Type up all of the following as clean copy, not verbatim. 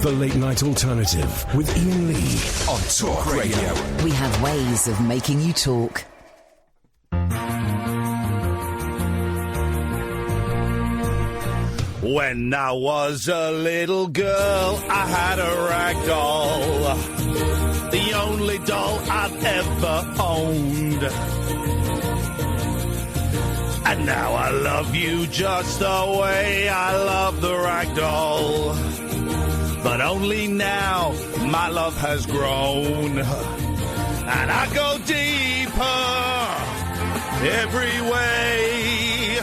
The Late Night Alternative with Iain Lee on Talk Radio. We have ways of making you talk. When I was a little girl, I had a rag doll. The only doll I've ever owned. And now I love you just the way I love the rag doll. But only now my love has grown. And I go deeper every way.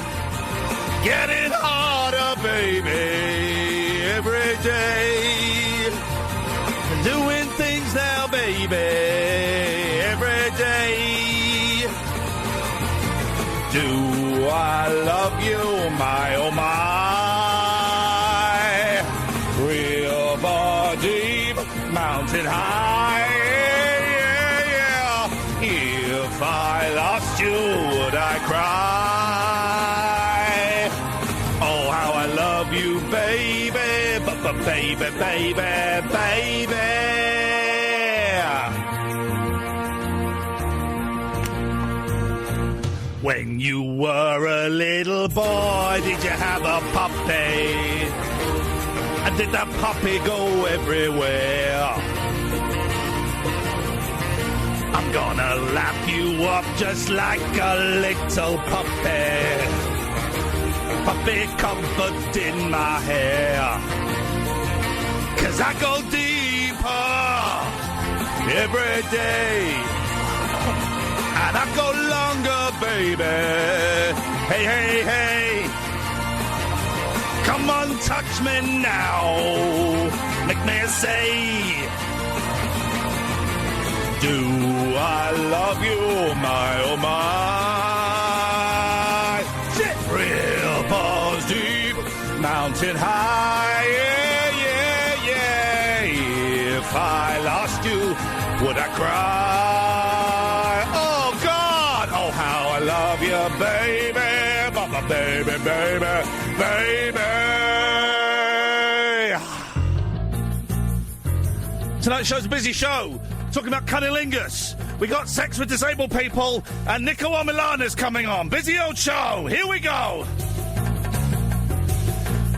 Getting harder, baby, every day. Doing things now, baby, every day. Do I love you, my oh my? River deep, mountain high, yeah, yeah. If I lost you, would I cry? Oh, how I love you, baby, baby, baby, baby. When you were a little boy, did you have a puppy? And did that puppy go everywhere? I'm gonna lap you up just like a little puppy. Puppy comfort in my hair. 'Cause I go deeper every day. And I go longer, baby. Hey, hey, hey. Come on, touch me now. Make me say, do I love you, my oh my? Rivers deep, mountain high, yeah, yeah, yeah. If I lost you, would I cry? Oh, God, oh, how I love you, baby, mama, baby, baby, baby. Tonight's show's a busy show. Talking about cunnilingus. We got sex with disabled people, and Niko Omilana's coming on. Busy old show. Here we go.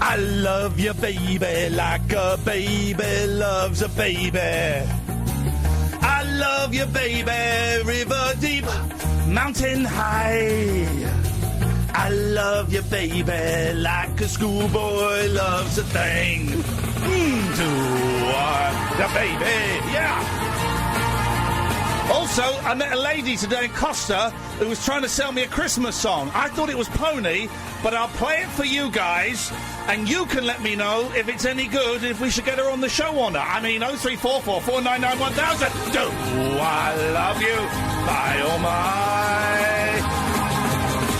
I love you, baby, like a baby loves a baby. I love you, baby, river deep, mountain high. I love you, baby, like a schoolboy loves a thing. Do I, the baby, yeah. Also, I met a lady today in Costa who was trying to sell me a Christmas song. I thought it was Pony, but I'll play it for you guys, and you can let me know if it's any good, if we should get her on the show or not. I mean, 0344 499 1000. Do I love you, my oh my?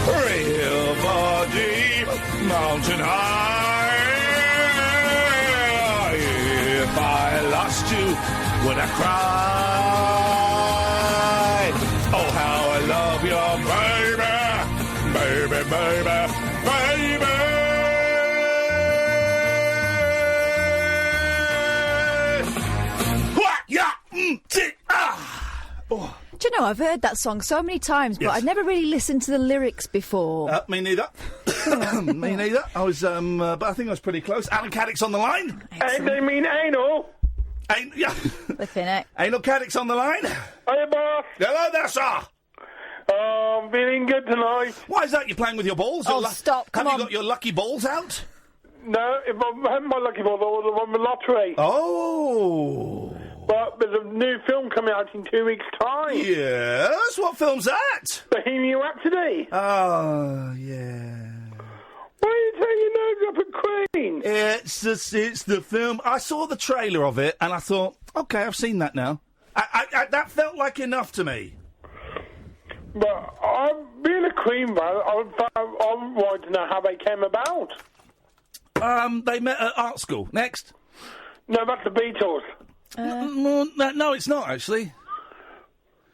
River deep, mountain high. If I lost you, would I cry? Oh, how I love you, baby, baby, baby, baby. Oh. Do you know, I've heard that song so many times, but I've never really listened to the lyrics before. Me neither. Me neither. I was, but I think I was pretty close. Alan Caddick's on the line. They mean anal. Yeah. Flipping it. Anal Caddick's on the line. Hiya, boss. Hello there, sir. Oh, I'm feeling good tonight. Why is that? You're playing with your balls? Oh, stop. Come on. Have you got your lucky balls out? No, if I haven't my lucky balls, I would have won the lottery. Oh. But there's a new film coming out in 2 weeks' time. Yes? What film's that? Bohemian Rhapsody. Oh, yeah. Why are you turning your nose up at Queen? It's the film. I saw the trailer of it, and I thought, okay, I've seen that now. That felt like enough to me. But being a Queen fan, I wanted to know how they came about. They met at art school. Next. No, that's the Beatles. No, it's not, actually.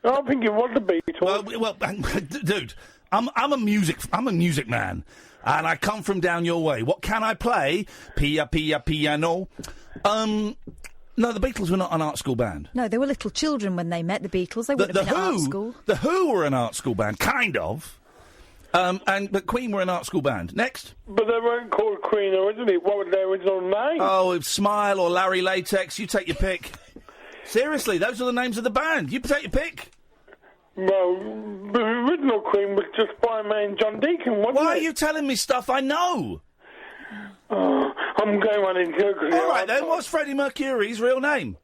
I think it was the Beatles. Well, dude, I'm a music man. And I come from down your way. What can I play? Piano. No, the Beatles were not an art school band. No, they were little children when they met the Beatles. They wouldn't have been at art school. The Who were an art school band, kind of. But Queen were an art school band. Next. But they weren't called Queen originally. What was their original name? Oh, Smile or Larry Latex. You take your pick. Seriously, those are the names of the band. You take your pick. Well, the original Queen was just Brian May and John Deacon, wasn't it? Why are you telling me stuff I know? Oh, I'm going on in Google. All right, then. What's Freddie Mercury's real name?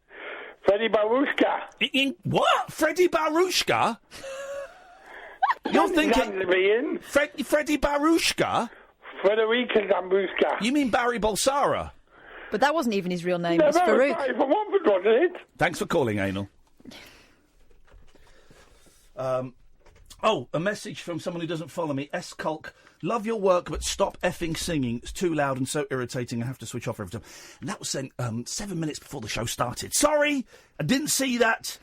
Freddie Baruchka. What? Freddie Baruchka? You're thinking... Freddie Baruchka? Frederica Zambuska. You mean Barry Balsara? But that wasn't even his real name. It's Farouk. Wasn't it? Thanks for calling, Anal. A message from someone who doesn't follow me. S-Culk, love your work, but stop effing singing. It's too loud and so irritating. I have to switch off every time. And that was sent 7 minutes before the show started. Sorry, I didn't see that.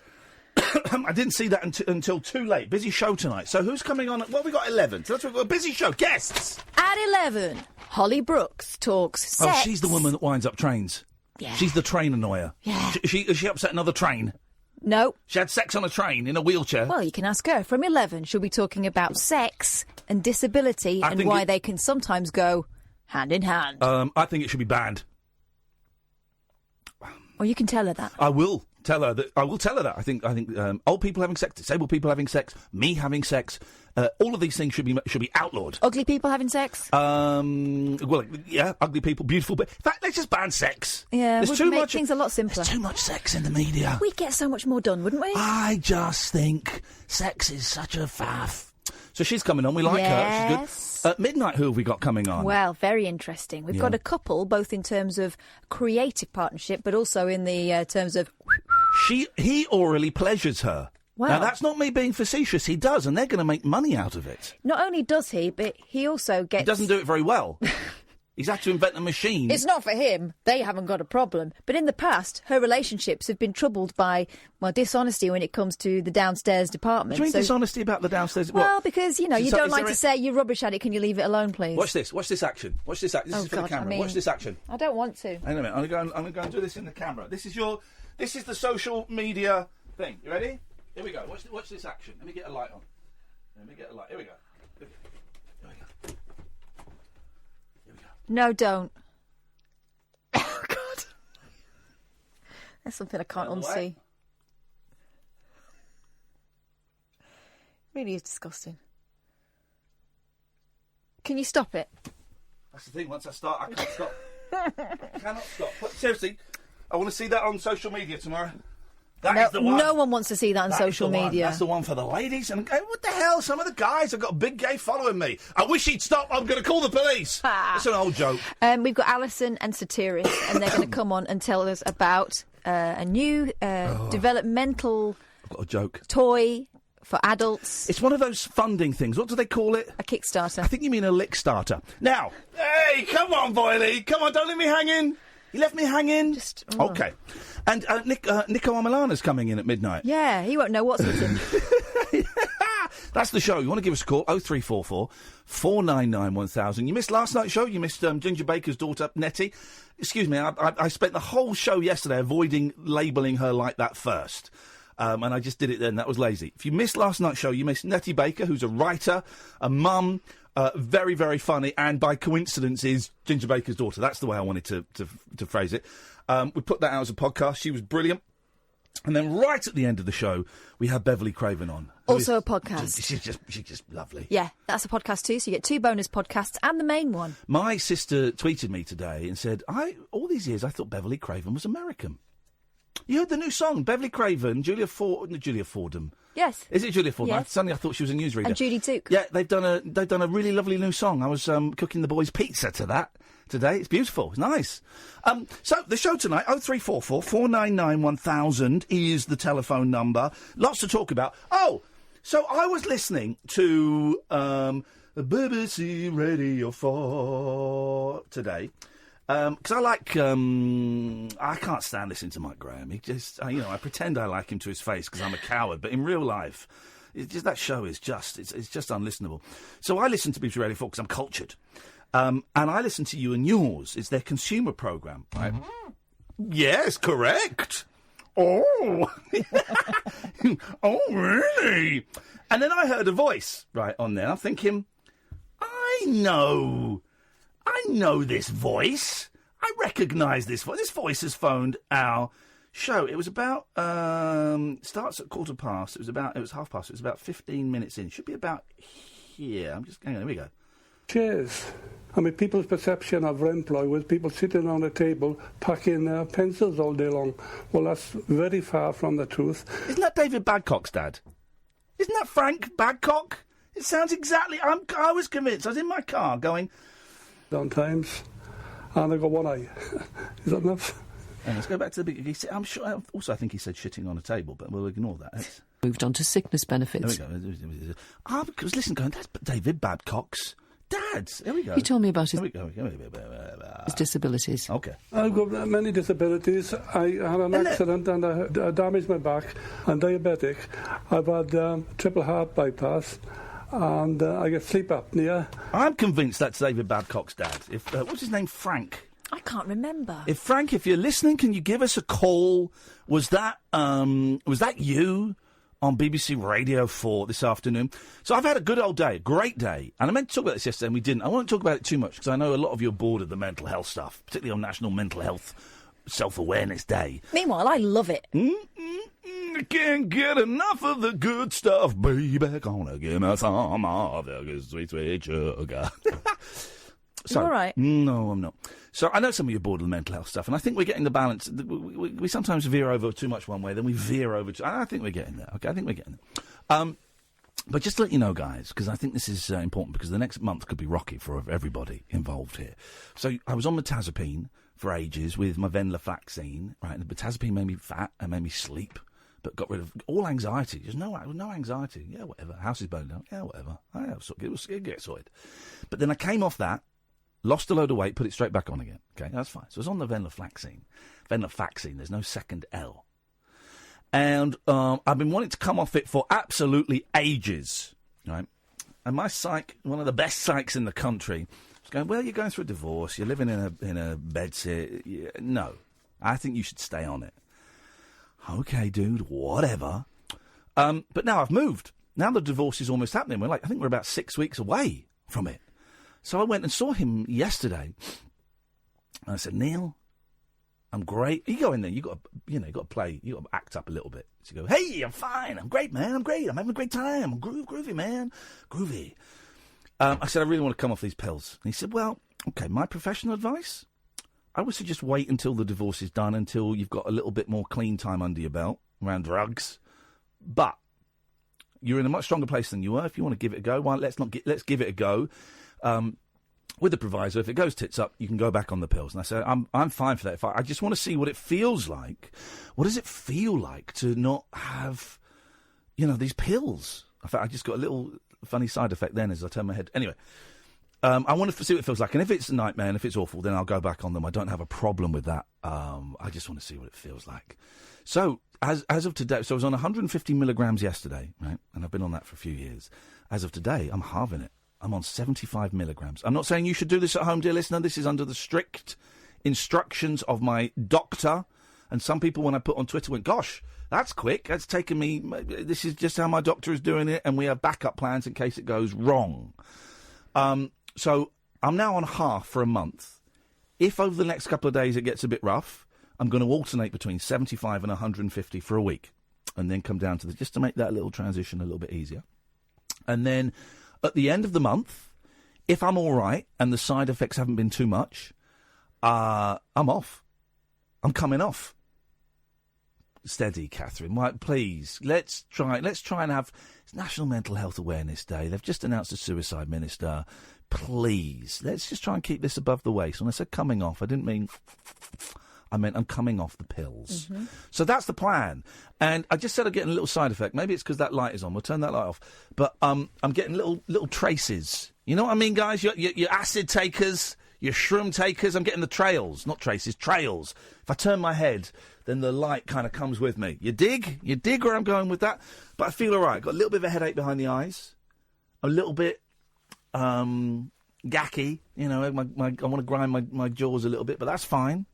I didn't see that until too late. Busy show tonight. So who's coming on? Well, we got 11. So we've got a busy show. Guests! At 11, Holly Brooks talks sex. Oh, she's the woman that winds up trains. Yeah. She's the train annoyer. Yeah. Is she upset another train? No. She had sex on a train in a wheelchair. Well, you can ask her. From 11, she'll be talking about sex and disability and why they can sometimes go hand in hand. I think it should be banned. Well, you can tell her that. I will tell her that. I think old people having sex, disabled people having sex, me having sex, all of these things should be outlawed. Ugly people having sex? Well, yeah, ugly people, beautiful. But in fact, let's just ban sex. Yeah, there's would too make much. things a lot simpler. There's too much sex in the media. We'd get so much more done, wouldn't we? I just think sex is such a faff. So she's coming on. We like her. She's good. At midnight, who have we got coming on? Well, very interesting. We've got a couple, both in terms of creative partnership, but also in the terms of... He orally pleasures her. Wow. Now, that's not me being facetious. He does, and they're going to make money out of it. Not only does he, but he also gets... He doesn't do it very well. He's had to invent a machine. It's not for him. They haven't got a problem. But in the past, her relationships have been troubled by, well, dishonesty when it comes to the downstairs department. Do you mean dishonesty about the downstairs? Well, because, you don't like to say you're rubbish at it. Can you leave it alone, please? Watch this. Watch this action. Watch this action. This is for the camera. Watch this action. I don't want to. Hang on a minute. I'm going to go and do this in the camera. This is the social media thing. You ready? Here we go. Watch this action. Let me get a light on. Here we go. No, don't. Oh, God. That's something I can't unsee. Really is disgusting. Can you stop it? That's the thing. Once I start, I can't stop. I cannot stop. But seriously, I want to see that on social media tomorrow. That is the one. No one wants to see that on social media. That's the one for the ladies. And what the hell? Some of the guys have got a big gay following me. I wish he'd stop. I'm going to call the police. It's an old joke. We've got Alison and Satiris, and they're going to come on and tell us about a new developmental I've got a joke. Toy for adults. It's one of those funding things. What do they call it? A Kickstarter. I think you mean a lick starter. Now, hey, come on, Boyley. Come on, don't leave me hanging. You left me hanging. Okay. And Niko Omilana's coming in at midnight. Yeah, he won't know what's hit him. That's the show. You want to give us a call? 0344 499 1000. You missed last night's show. You missed Ginger Baker's daughter, Nettie. Excuse me, I spent the whole show yesterday avoiding labelling her like that first. And I just did it then. That was lazy. If you missed last night's show, you missed Nettie Baker, who's a writer, a mum, very, very funny, and by coincidence is Ginger Baker's daughter. That's the way I wanted to phrase it. We put that out as a podcast. She was brilliant. And then right at the end of the show, we had Beverly Craven on. Also a podcast. She's just lovely. Yeah, that's a podcast too, so you get 2 bonus podcasts and the main one. My sister tweeted me today and said, all these years I thought Beverly Craven was American. You heard the new song, Beverly Craven, Julia Fordham. Yes. Is it Julia Fordham? Yes. Suddenly I thought she was a newsreader. And Judy Took. Yeah, they've done a really lovely new song. I was cooking the boys pizza to that today. It's beautiful. It's nice. So the show tonight, 0344 499 1000 is the telephone number. Lots to talk about. Oh, so I was listening to BBC Radio 4 today. Because I like, I can't stand listening to Mike Graham. He just, I pretend I like him to his face because I'm a coward. But in real life, It's just, that show is just, it's just unlistenable. So I listen to BBC Radio 4 because I'm cultured. And I listen to you and yours. It's their consumer programme, right? Yes, correct. Oh. Oh, really? And then I heard a voice, right, on there. I'm thinking, I know this voice. I recognise this voice. This voice has phoned our show. It was about, starts at 15:15. It was past. It was about 15 minutes in. It should be about here. Hang on, here we go. Cheers. I mean, people's perception of Remploy was people sitting on a table packing pencils all day long. Well, that's very far from the truth. Isn't that David Badcock's dad? Isn't that Frank Badcock? It sounds exactly... I was convinced. I was in my car going... Sometimes. And I got one eye. Is that enough? And let's go back to the big... I'm sure... Also, I think he said shitting on a table, but we'll ignore that. Moved on to sickness benefits. There we go. I was listening going, that's David Badcock's dad. There we go. He told me about his... There we go. His disabilities. Okay. I've got many disabilities. I had an accident and I damaged my back. I'm diabetic. I've had triple heart bypass. And I get sleep apnea. I'm convinced that's David Badcock's dad. What's his name? Frank. I can't remember. Frank, if you're listening, can you give us a call? Was that you on BBC Radio 4 this afternoon? So I've had a good old day, great day. And I meant to talk about this yesterday and we didn't. I won't talk about it too much because I know a lot of you are bored of the mental health stuff, particularly on National Mental Health Self-Awareness Day. Meanwhile, I love it. I can't get enough of the good stuff, baby. Gonna give me some of the sweet, sweet sugar. You all right? No, I'm not. So I know some of you are bored of the mental health stuff, and I think we're getting the balance. We sometimes veer over too much one way, then we veer over to... I think we're getting there, okay? I think we're getting there. But just to let you know, guys, because I think this is important, because the next month could be rocky for everybody involved here. So I was on metazapine for ages with my venlafaxine, right? And the metazapine made me fat and made me sleep, but got rid of all anxiety. There's no anxiety. Yeah, whatever. House is burned down. Yeah, whatever. It gets sorted. But then I came off that, lost a load of weight, put it straight back on again. Okay, that's fine. So I was on the venlafaxine. Venlafaxine, there's no second L. And I've been wanting to come off it for absolutely ages, right? And my psych, one of the best psychs in the country, was going, well, you're going through a divorce, you're living in a bedsit. No, I think you should stay on it. Okay, dude, whatever. But now I've moved. Now the divorce is almost happening. I think we're about 6 weeks away from it. So I went and saw him yesterday. And I said, Neil, I'm great. You go in there, you got to play, you got to act up a little bit. So you go, hey, I'm fine, I'm great, man, I'm great, I'm having a great time, I'm groovy, man, groovy. I said, I really want to come off these pills. And he said, well, okay, my professional advice, I would suggest wait until the divorce is done, until you've got a little bit more clean time under your belt around drugs. But you're in a much stronger place than you were. If you want to give it a go, let's give it a go. With the proviso, if it goes tits up, you can go back on the pills. And I said, I'm fine for that. I just want to see what it feels like. What does it feel like to not have, these pills? In fact, I just got a little funny side effect then as I turned my head. Anyway, I want to see what it feels like. And if it's a nightmare and if it's awful, then I'll go back on them. I don't have a problem with that. I just want to see what it feels like. So, as of today, so I was on 150 milligrams yesterday, right? And I've been on that for a few years. As of today, I'm halving it. I'm on 75 milligrams. I'm not saying you should do this at home, dear listener. This is under the strict instructions of my doctor. And some people, when I put on Twitter, went, gosh, that's quick. That's taken me... This is just how my doctor is doing it, and we have backup plans in case it goes wrong. So I'm now on half for a month. If over the next couple of days it gets a bit rough, I'm going to alternate between 75 and 150 for a week. And then come down to just to make that little transition a little bit easier. And then... at the end of the month, if I'm all right and the side effects haven't been too much, I'm off. I'm coming off. Steady, Catherine. Please, let's try and have... It's National Mental Health Awareness Day. They've just announced a suicide minister. Please, let's just try and keep this above the waist. When I said coming off, I didn't mean... I meant I'm coming off the pills. Mm-hmm. So that's the plan. And I just said I'm getting a little side effect. Maybe it's because that light is on. We'll turn that light off. But I'm getting little traces. You know what I mean, guys? Your acid takers, your shroom takers. I'm getting the trails, not traces, trails. If I turn my head, then the light kind of comes with me. You dig? You dig where I'm going with that? But I feel all right. Got a little bit of a headache behind the eyes. A little bit gacky. You know, I want to grind my jaws a little bit, but that's fine.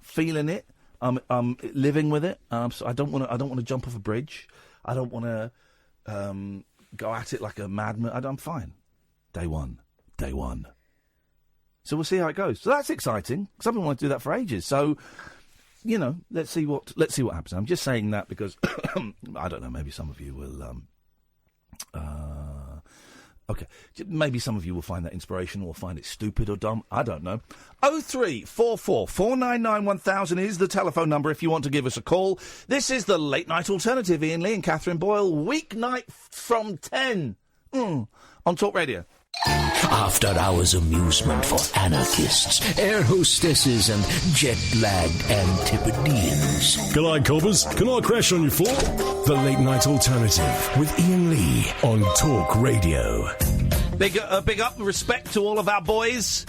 Feeling it. I'm living with it. So I don't want to jump off a bridge. I don't want to go at it like a madman. I'm fine. Day one. So we'll see how it goes. So that's exciting. Some people want to do that for ages. So, you know, let's see what happens. I'm just saying that because I don't know. Maybe some of you will. Okay, maybe some of you will find that inspirational or find it stupid or dumb. I don't know. 0344 499 1000 is the telephone number if you want to give us a call. This is the Late Night Alternative. Ian Lee and Catherine Boyle, weeknight from 10 on Talk Radio. After hours amusement for anarchists, air hostesses and jet-lagged Antipodeans. Can I, coppers? Can I crash on your floor? The Late Night Alternative with Ian Lee on Talk Radio. Big up, respect to all of our boys,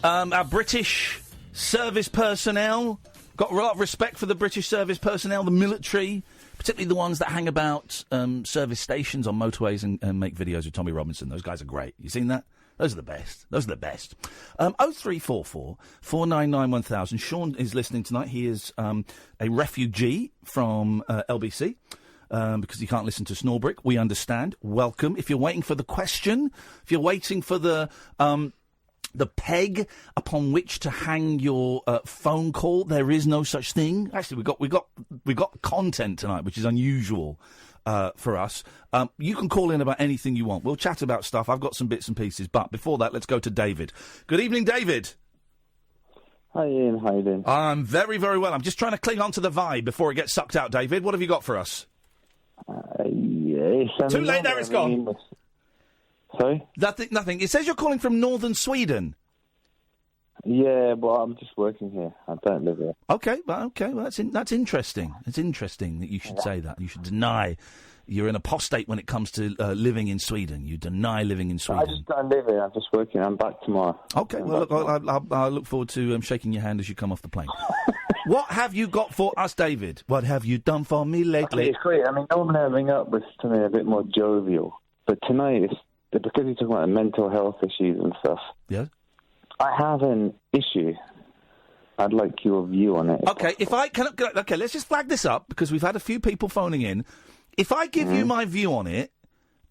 our British service personnel. Got a lot of respect for the British service personnel, the military, particularly the ones that hang about service stations on motorways and make videos with Tommy Robinson. Those guys are great. You seen that? Those are the best. 0344 499 1000. Sean is listening tonight. He is a refugee from LBC because he can't listen to Snorbrick. We understand. Welcome. If you're waiting for the question, if you're waiting for the peg upon which to hang your phone call, there is no such thing. Actually, we got content tonight, which is unusual for us. You can call in about anything you want. We'll chat about stuff. I've got some bits and pieces, but before that, let's go to David. Good evening, David. Hi, Ian. How you doing? I'm very, very well. I'm just trying to cling on to the vibe before it gets sucked out, David. What have you got for us? Too late, there it's gone. Sorry? Nothing. It says you're calling from northern Sweden. Yeah, but I'm just working here. I don't live here. Okay. Well, that's interesting. It's interesting that you should say that. You should deny you're an apostate when it comes to living in Sweden. You deny living in Sweden. I just don't live here. I'm just working. I'm back tomorrow. Okay. Well, look, I look forward to shaking your hand as you come off the plane. What have you got for us, David? What have you done for me lately? It's great. I mean, normally I ring up with something a bit more jovial, but tonight it's because you're talking about mental health issues and stuff. Yeah. I have an issue. I'd like your view on it. Okay, okay, let's just flag this up because we've had a few people phoning in. If I give you my view on it,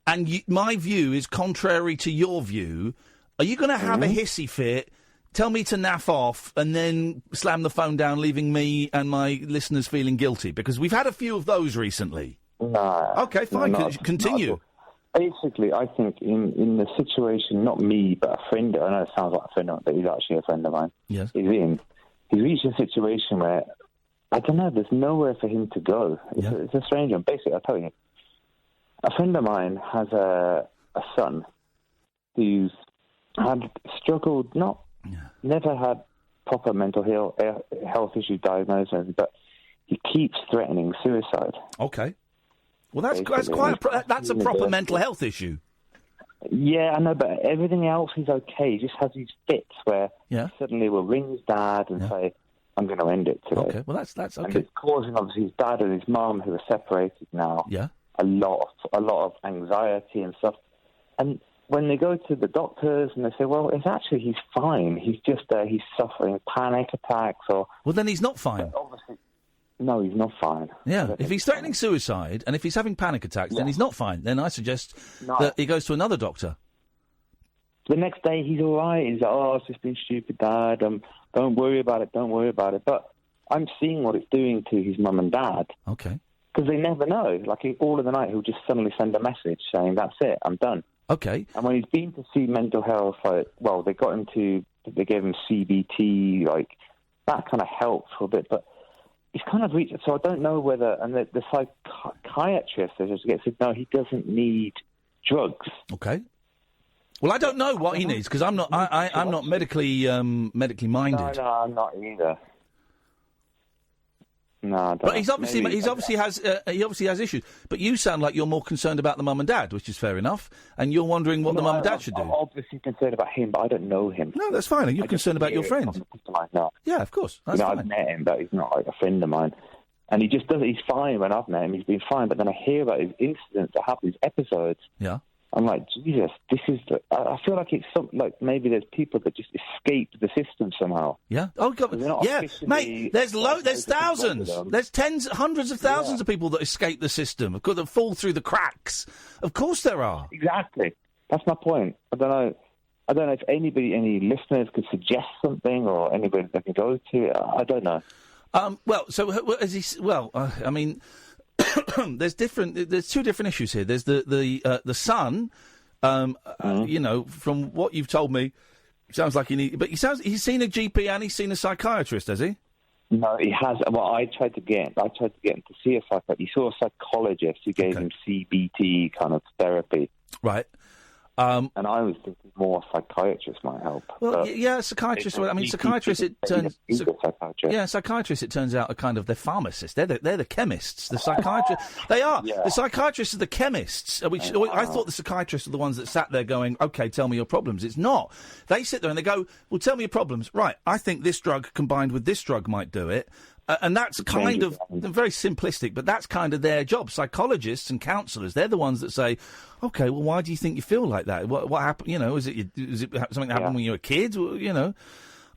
and my view is contrary to your view, are you going to have a hissy fit, tell me to naff off, and then slam the phone down, leaving me and my listeners feeling guilty? Because we've had a few of those recently. No. Okay, fine. Continue. Basically, I think in the situation, not me, but a friend, I know it sounds like a friend, but he's actually a friend of mine. Yes. He's reached a situation where, I don't know, there's nowhere for him to go. It's a strange one. Basically, I'll tell you, a friend of mine has a son who's had struggled, never had proper mental health issue diagnosis, but he keeps threatening suicide. Okay. Well, that's a proper mental health issue. Yeah, I know, but everything else is okay. He just has these fits where he suddenly will ring his dad and say, "I'm going to end it today." Okay, well that's okay. And it's causing obviously his dad and his mum, who are separated now, a lot of anxiety and stuff. And when they go to the doctors and they say, "Well, he's fine. He's just he's suffering panic attacks," or well, then he's not fine. Obviously. No, he's not fine. Yeah, if he's threatening suicide and if he's having panic attacks, then he's not fine. Then I suggest that he goes to another doctor. The next day, he's all right. He's like, "Oh, it's just been stupid, Dad. Don't worry about it. Don't worry about it." But I'm seeing what it's doing to his mum and dad. Okay. Because they never know. Like, all of the night, he'll just suddenly send a message saying, "That's it. I'm done." Okay. And when he's been to see mental health, they gave him CBT, that kind of helped for a bit, but he's kind of reached it, so I don't know whether, and the psychiatrist said, no, he doesn't need drugs. Okay. Well, I don't know what he needs, because I'm not medically minded. No, I'm not either. No, No, but he obviously has issues. But you sound like you're more concerned about the mum and dad, which is fair enough. And you're wondering what the mum and dad should do. I'm obviously concerned about him, but I don't know him. No, that's fine. And you're concerned about your friend. Yeah, of course. That's fine. I've met him, but he's not like a friend of mine. And he just doesn't. He's fine when I've met him. He's been fine. But then I hear about his incidents that happen, his episodes. Yeah. I'm like, Jesus, this is. I feel like it's something like maybe there's people that just escape the system somehow. Yeah. Oh God. Yeah, mate. There's thousands. There's hundreds of thousands of people that escape the system, that fall through the cracks. Of course there are. Exactly. That's my point. I don't know if any listeners could suggest something or anybody that can go to it. I don't know. I mean. There's two different issues here. There's the son, you know, from what you've told me, sounds like he's seen a GP and he's seen a psychiatrist, has he? No, he has. Well, I tried to get him to see a psychiatrist. He saw a psychologist who gave him CBT kind of therapy. Right. And I was thinking more psychiatrist might help. Well, yeah, psychiatrists. I mean, psychiatrists. Psychiatrists. It turns out are kind of they're pharmacists. They're the chemists. The psychiatrists. They are. Yeah. The psychiatrists are the chemists. Which I thought the psychiatrists are the ones that sat there going, "Okay, tell me your problems." It's not. They sit there and they go, "Well, tell me your problems." Right. I think this drug combined with this drug might do it. And that's kind of very simplistic, but that's kind of their job. Psychologists and counsellors, they're the ones that say, "Okay, well, why do you think you feel like that? What happened? You know, is it something that happened when you were a kid? You know."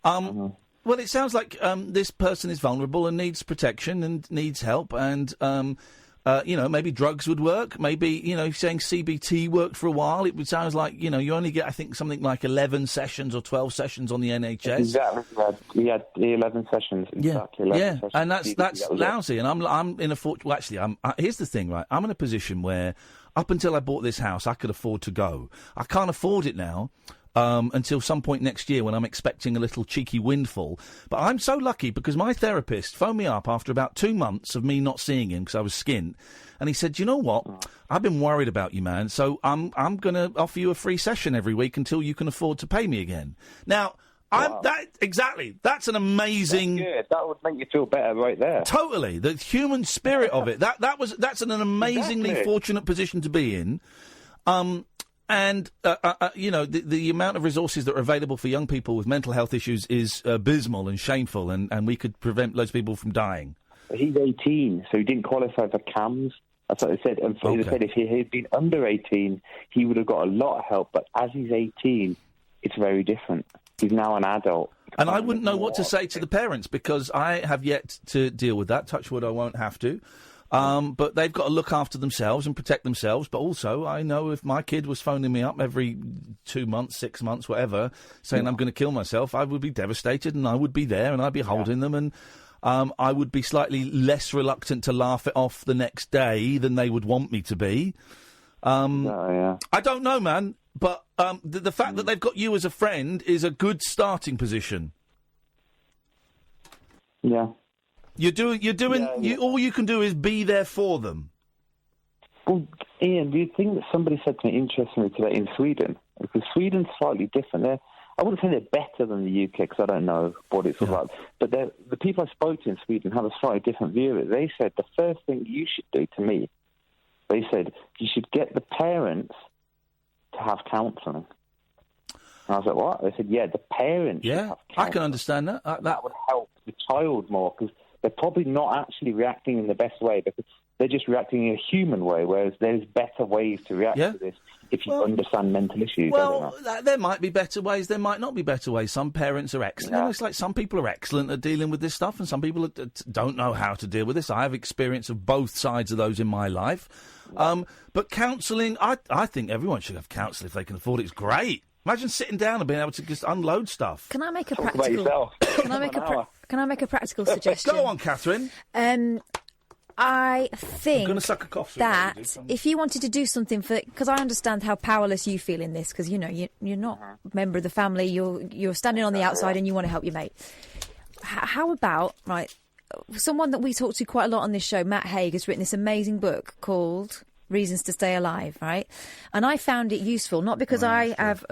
Well, it sounds like this person is vulnerable and needs protection and needs help, and you know, maybe drugs would work. Maybe, you know, saying CBT worked for a while. It would sound like, you know, you only get, I think, something like 11 sessions or 12 sessions on the NHS. Exactly. We had 11 sessions. Exactly. 11 sessions. And that's lousy. And I'm in a fortune. Well, actually, here's the thing, right? I'm in a position where, up until I bought this house, I could afford to go. I can't afford it now. Until some point next year when I'm expecting a little cheeky windfall. But I'm so lucky because my therapist phoned me up after about 2 months of me not seeing him because I was skint. And he said, "You know what? I've been worried about you, man. So I'm going to offer you a free session every week until you can afford to pay me again." Now, that's an amazing. That's good. That would make you feel better right there. Totally. The human spirit of it. That's an amazingly fortunate position to be in. And, you know, the amount of resources that are available for young people with mental health issues is abysmal and shameful, and we could prevent loads of people from dying. He's 18, so he didn't qualify for CAMS. That's what they said. And they said if he had been under 18, he would have got a lot of help. But as he's 18, it's very different. He's now an adult. And I wouldn't know what to say to the parents because I have yet to deal with that. Touch wood, I won't have to. But they've got to look after themselves and protect themselves. But also, I know if my kid was phoning me up every 2 months, 6 months, whatever, saying I'm going to kill myself, I would be devastated and I would be there and I'd be holding them and I would be slightly less reluctant to laugh it off the next day than they would want me to be. I don't know, man, but the fact that they've got you as a friend is a good starting position. Yeah. All you can do is be there for them. Well, Ian, do you think that somebody said to me interestingly today in Sweden? Because Sweden's slightly different. I wouldn't say they're better than the UK because I don't know what it's all about. But the people I spoke to in Sweden have a slightly different view of it. They said the first thing you should do to me, they said you should get the parents to have counselling. And I was like, what? They said, yeah, the parents should have counselling. I can understand that. That would help the child more because they're probably not actually reacting in the best way because they're just reacting in a human way, whereas there's better ways to react to this if you understand mental issues. Well, there might be better ways, there might not be better ways. Some parents are excellent. You know, it's like some people are excellent at dealing with this stuff and some people don't know how to deal with this. I have experience of both sides of those in my life. But counselling, I think everyone should have counselling if they can afford it. It's great. Imagine sitting down and being able to just unload stuff. Can I make a practical? Can I make a practical suggestion? Go on, Catherine. I think I'm gonna suck a cough that if you wanted to do something because I understand how powerless you feel in this, because you know you're not a member of the family, you're standing on the outside and you want to help your mate. How about someone that we talk to quite a lot on this show, Matt Haig, has written this amazing book called Reasons to Stay Alive, right? And I found it useful, not because I have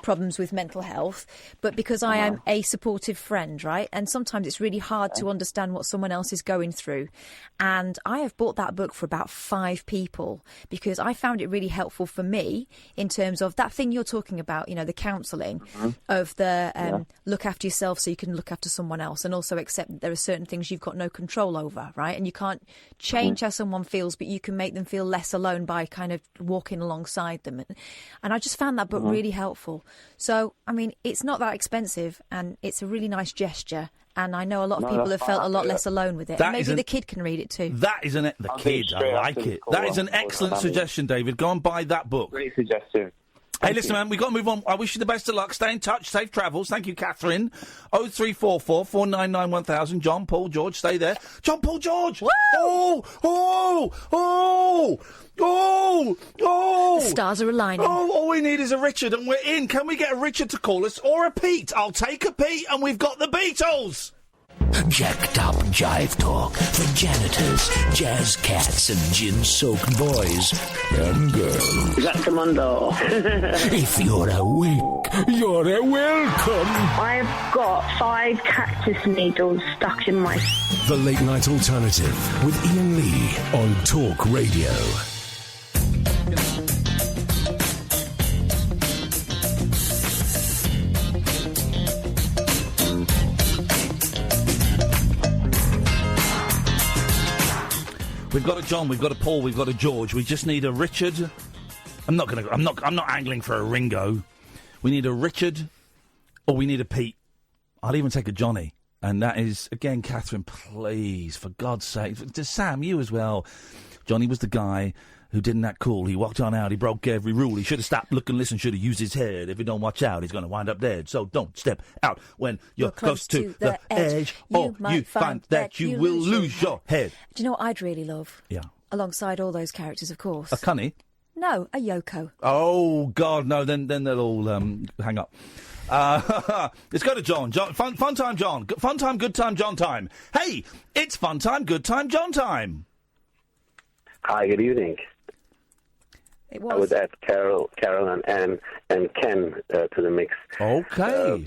problems with mental health, but because I am a supportive friend, right? And sometimes it's really hard to understand what someone else is going through. And I have bought that book for about 5 people because I found it really helpful for me in terms of that thing you're talking about, you know, the counselling of the look after yourself so you can look after someone else, and also accept that there are certain things you've got no control over, right? And you can't change how someone feels, but you can make them feel less alone by kind of walking alongside them. And I just found that book really helpful. So, I mean, it's not that expensive and it's a really nice gesture. And I know a lot of people have felt a lot less alone with it. And maybe the kid can read it too. That is I like it. That is an excellent suggestion, David. Go and buy that book. Great suggestion. Hey, listen, man, we've got to move on. I wish you the best of luck. Stay in touch. Safe travels. Thank you, Catherine. 0344 499 1000. John, Paul, George, stay there. John, Paul, George! Woo! The stars are aligning. All we need is a Richard, and we're in. Can we get a Richard to call us, or a Pete? I'll take a Pete, and we've got the Beatles! Jacked up jive talk for janitors, jazz cats, and gin-soaked boys and girls. Jackamondo. If you're awake, you're welcome. I've got 5 cactus needles stuck in my... The Late Night Alternative with Iain Lee on Talk Radio. We've got a John, we've got a Paul, we've got a George. We just need a Richard. I'm not angling for a Ringo. We need a Richard, or we need a Pete. I'll even take a Johnny. And that is, again, Catherine, please, for God's sake. To Sam, you as well. Johnny was the guy who didn't act cool. He walked on out. He broke every rule. He should have stopped, look and listen, should have used his head. If he don't watch out, he's going to wind up dead. So don't step out when you're close to the edge, or you find that you will lose your head. Do you know what I'd really love? Yeah. Alongside all those characters, of course. A Cunny? No, a Yoko. Oh, God, no. Then they'll all hang up. Let's go to John. Fun time, John. Fun time, good time, John time. Hey, it's fun time, good time, John time. Hi, good evening. It was. I would add Carol and Anne and Ken to the mix. Okay.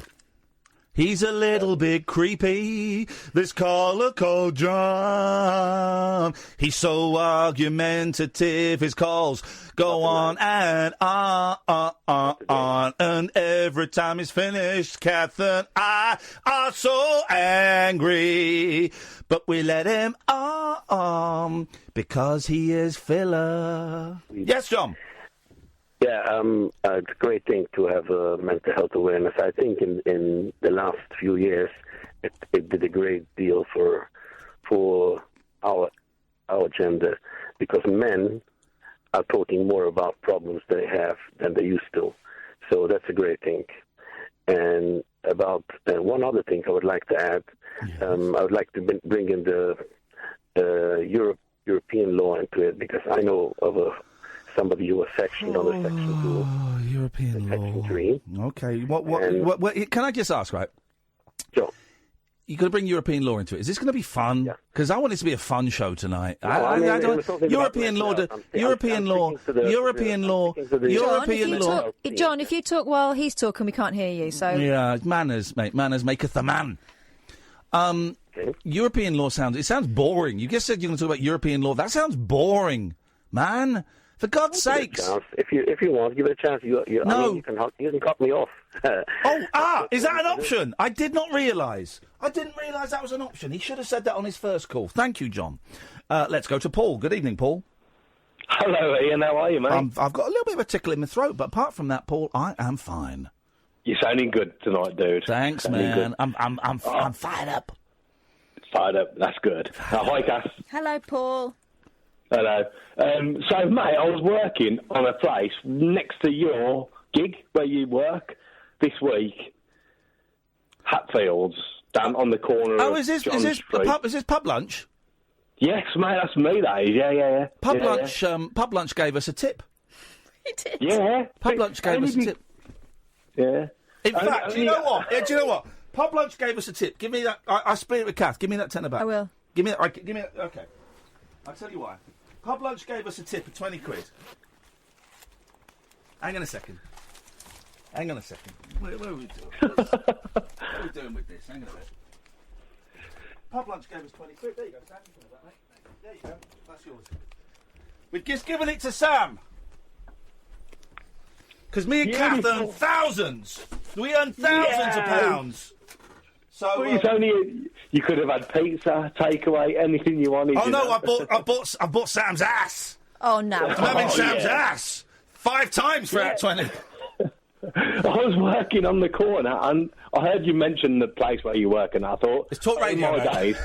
He's a little bit creepy, this caller called John. He's so argumentative, his calls go on and on. And every time he's finished, Kath and I are so angry. But we let him on because he is filler. Yes, John. Yeah, it's a great thing to have mental health awareness. I think in the last few years, it did a great deal for our gender, because men are talking more about problems they have than they used to. So that's a great thing. And about one other thing I would like to add, I would like to bring in the European law into it, because I know of somebody who was sectioned under Section 2. European law. Section 3. Okay. What, can I just ask, right? Sure. You've got to bring European law into it. Is this going to be fun? Because I want it to be a fun show tonight. European law. John, if you talk while he's talking, we can't hear you. So yeah, manners, mate. Manners maketh a man. European law sounds boring. You just said you're going to talk about European law. That sounds boring, man. For God's sakes! If you want, give it a chance. You can cut me off. Is that an option? I did not realise. I didn't realise that was an option. He should have said that on his first call. Thank you, John. Let's go to Paul. Good evening, Paul. Hello, Ian. How are you, mate? I've got a little bit of a tickle in my throat, but apart from that, Paul, I am fine. You're sounding good tonight, dude. Thanks, man. I'm fired up. Fired up. That's good. Hi, Cass. Hello, Paul. Hello. So, mate, I was working on a place next to your gig where you work this week. Hatfields, down on the corner. Oh, is this pub lunch? Yes, mate, that's me. That is. Yeah. Pub lunch gave us a tip. He did. Yeah. Pub lunch gave us a tip. Yeah. In fact, do you know what? Pub lunch gave us a tip. Give me that. I split it with Kath. Give me that tenner back. I will. Give me that. Okay. I'll tell you why. Pub Lunch gave us a tip of 20 quid. Hang on a second. What are we doing? What are we doing with this? Hang on a bit. Pub Lunch gave us 20 quid. There you go, Sam. You can have that, mate. There you go. That's yours. We've just given it to Sam. Because me and Kath earn thousands. We earn thousands of pounds. So it's only you could have had pizza, takeaway, anything you wanted. Oh no, I bought Sam's ass. Oh no, I'm having Sam's ass 5 times for that 20. I was working on the corner and I heard you mention the place where you work, and I thought it's Talk Radio. Oh my days.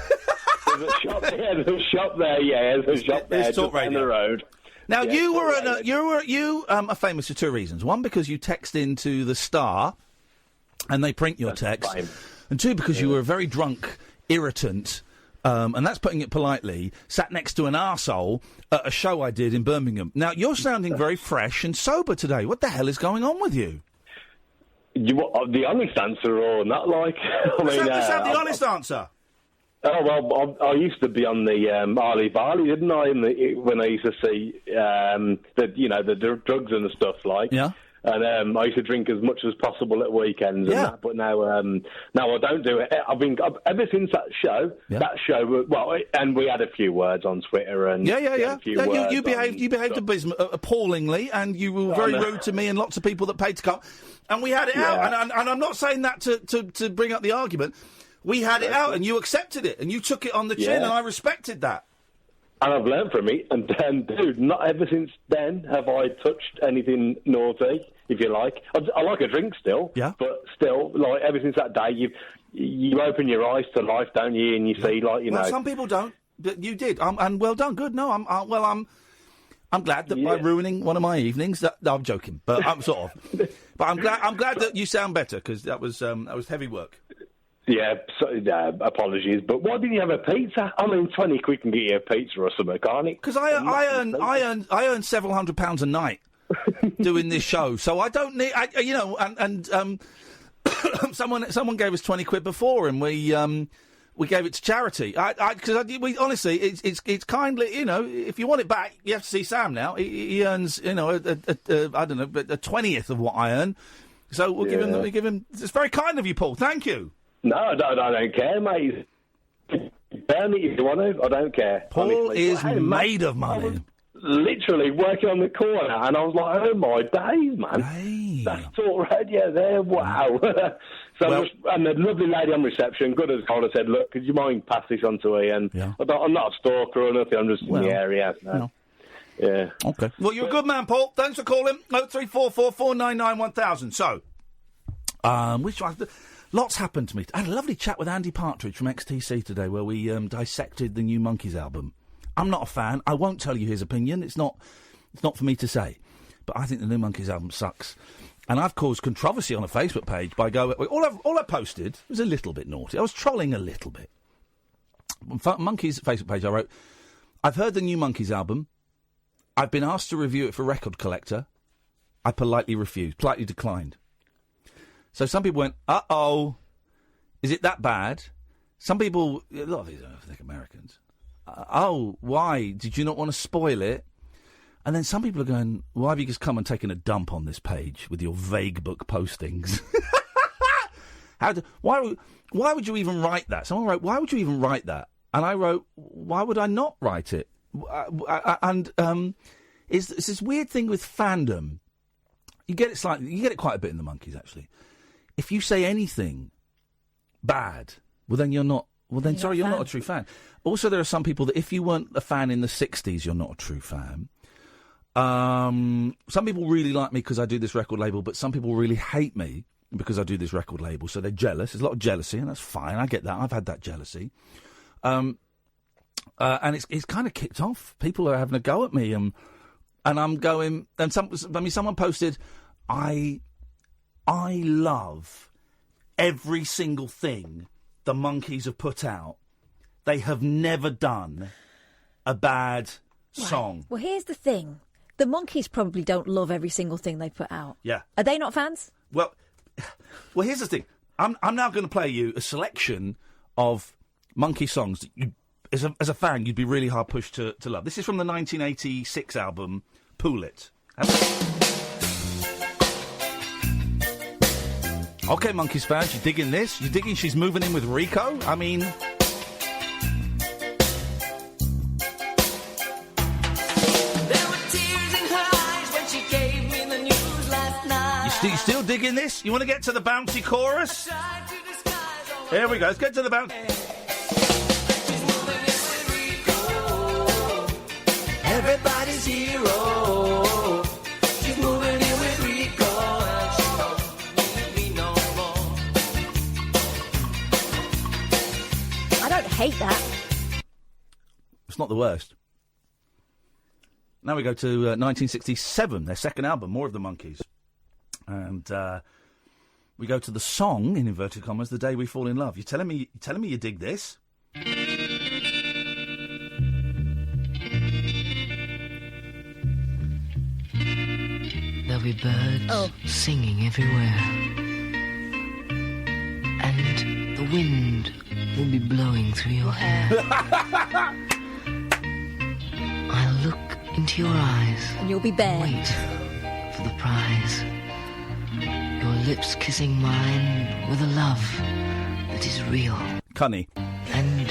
There's a shop there. There's a shop there. Yeah, there's a shop there. There's Talk Radio. Down the road. Now you are famous for 2 reasons. One, because you text into the Star, and they print your text. And 2, because you were a very drunk irritant, and that's putting it politely, sat next to an arsehole at a show I did in Birmingham. Now, you're sounding very fresh and sober today. What the hell is going on with you? You want the honest answer or not? Like, Let's have the honest answer. Oh, well, I used to be on the Arlie Barley, didn't I, when I used to see the drugs and the stuff, like. Yeah. And I used to drink as much as possible at weekends and that, but now I don't do it. Ever since that show, and we had a few words on Twitter and you behaved appallingly, and you were very rude to me and lots of people that paid to come, and we had it out. And I'm not saying that to bring up the argument. We had it out, and you accepted it, and you took it on the chin, and I respected that. And I've learned from it, and dude, not ever since then have I touched anything naughty, if you like. I like a drink still, but still, like, ever since that day, you open your eyes to life, don't you, and you see, like, you know... Some people don't, but you did, and well done, good. No, I'm glad that by ruining one of my evenings, no, I'm joking, but I'm sort of... But I'm glad that you sound better, because that was heavy work. Yeah, apologies, but why didn't you have a pizza? I mean, 20 quid can get you a pizza or something, can't it? Because I earn several £100 a night doing this show, so I don't need, someone gave us 20 quid before, and we gave it to charity. We honestly, it's kindly, if you want it back, you have to see Sam now. He earns, I don't know, but a 20th of what I earn, so we'll give him. It's very kind of you, Paul. Thank you. No, I don't care, mate. Burn it if you want to. I don't care. Paul honestly. Is made of money. I was literally working on the corner, and I was like, oh, my days, man. Hey. That's Talk Radio there. Wow. And the lovely lady on reception, good as gold, said, look, could you mind pass this on to Iain? Yeah. I'm not a stalker or nothing. I'm just in the area. No. Yeah. Okay. Well, you're a good man, Paul. Thanks for calling. 0344 499 1000. So, which one? Lots happened to me. I had a lovely chat with Andy Partridge from XTC today where we dissected the new Monkeys album. I'm not a fan. I won't tell you his opinion. It's not for me to say. But I think the new Monkeys album sucks. And I've caused controversy on a Facebook page by all I posted was a little bit naughty. I was trolling a little bit. On Monkeys Facebook page I wrote, I've heard the new Monkeys album. I've been asked to review it for Record Collector. I politely declined. So some people went, uh-oh, is it that bad? Some people, a lot of these are, I think, Americans. Oh, why? Did you not want to spoil it? And then some people are going, why have you just come and taken a dump on this page with your vague book postings? Why would you even write that? Someone wrote, why would you even write that? And I wrote, why would I not write it? It's this weird thing with fandom. You get it quite a bit in the Monkeys, actually. If you say anything bad, well, then you're not. Well, then, you're not a true fan. Also, there are some people that if you weren't a fan in the 60s, you're not a true fan. Some people really like me because I do this record label, but some people really hate me because I do this record label. So they're jealous. There's a lot of jealousy, and that's fine. I get that. I've had that jealousy. And it's kind of kicked off. People are having a go at me, and I'm going. And someone posted, I love every single thing the Monkeys have put out. They have never done a bad song. Well, here's the thing. The Monkeys probably don't love every single thing they put out. Yeah. Are they not fans? Well, here's the thing. I'm now going to play you a selection of Monkey songs that you as a fan, you'd be really hard pushed to love. This is from the 1986 album Pool It. OK, Monkeys fans, you digging this? You digging she's moving in with Rico? I mean... You still digging this? You want to get to the bouncy chorus? Here we go. Let's get to the bouncy. Everybody's hero. She's moving in with Rico, and she don't need me no more. I don't hate that. It's not the worst. Now we go to 1967, their second album, More of the Monkeys. And we go to the song, in inverted commas, The Day We Fall in Love. You're telling me you dig this? There'll be birds singing everywhere. And the wind will be blowing through your hair. I'll look into your eyes. And you'll be bare. Wait for the prize. Your lips kissing mine with a love that is real. Cunny. And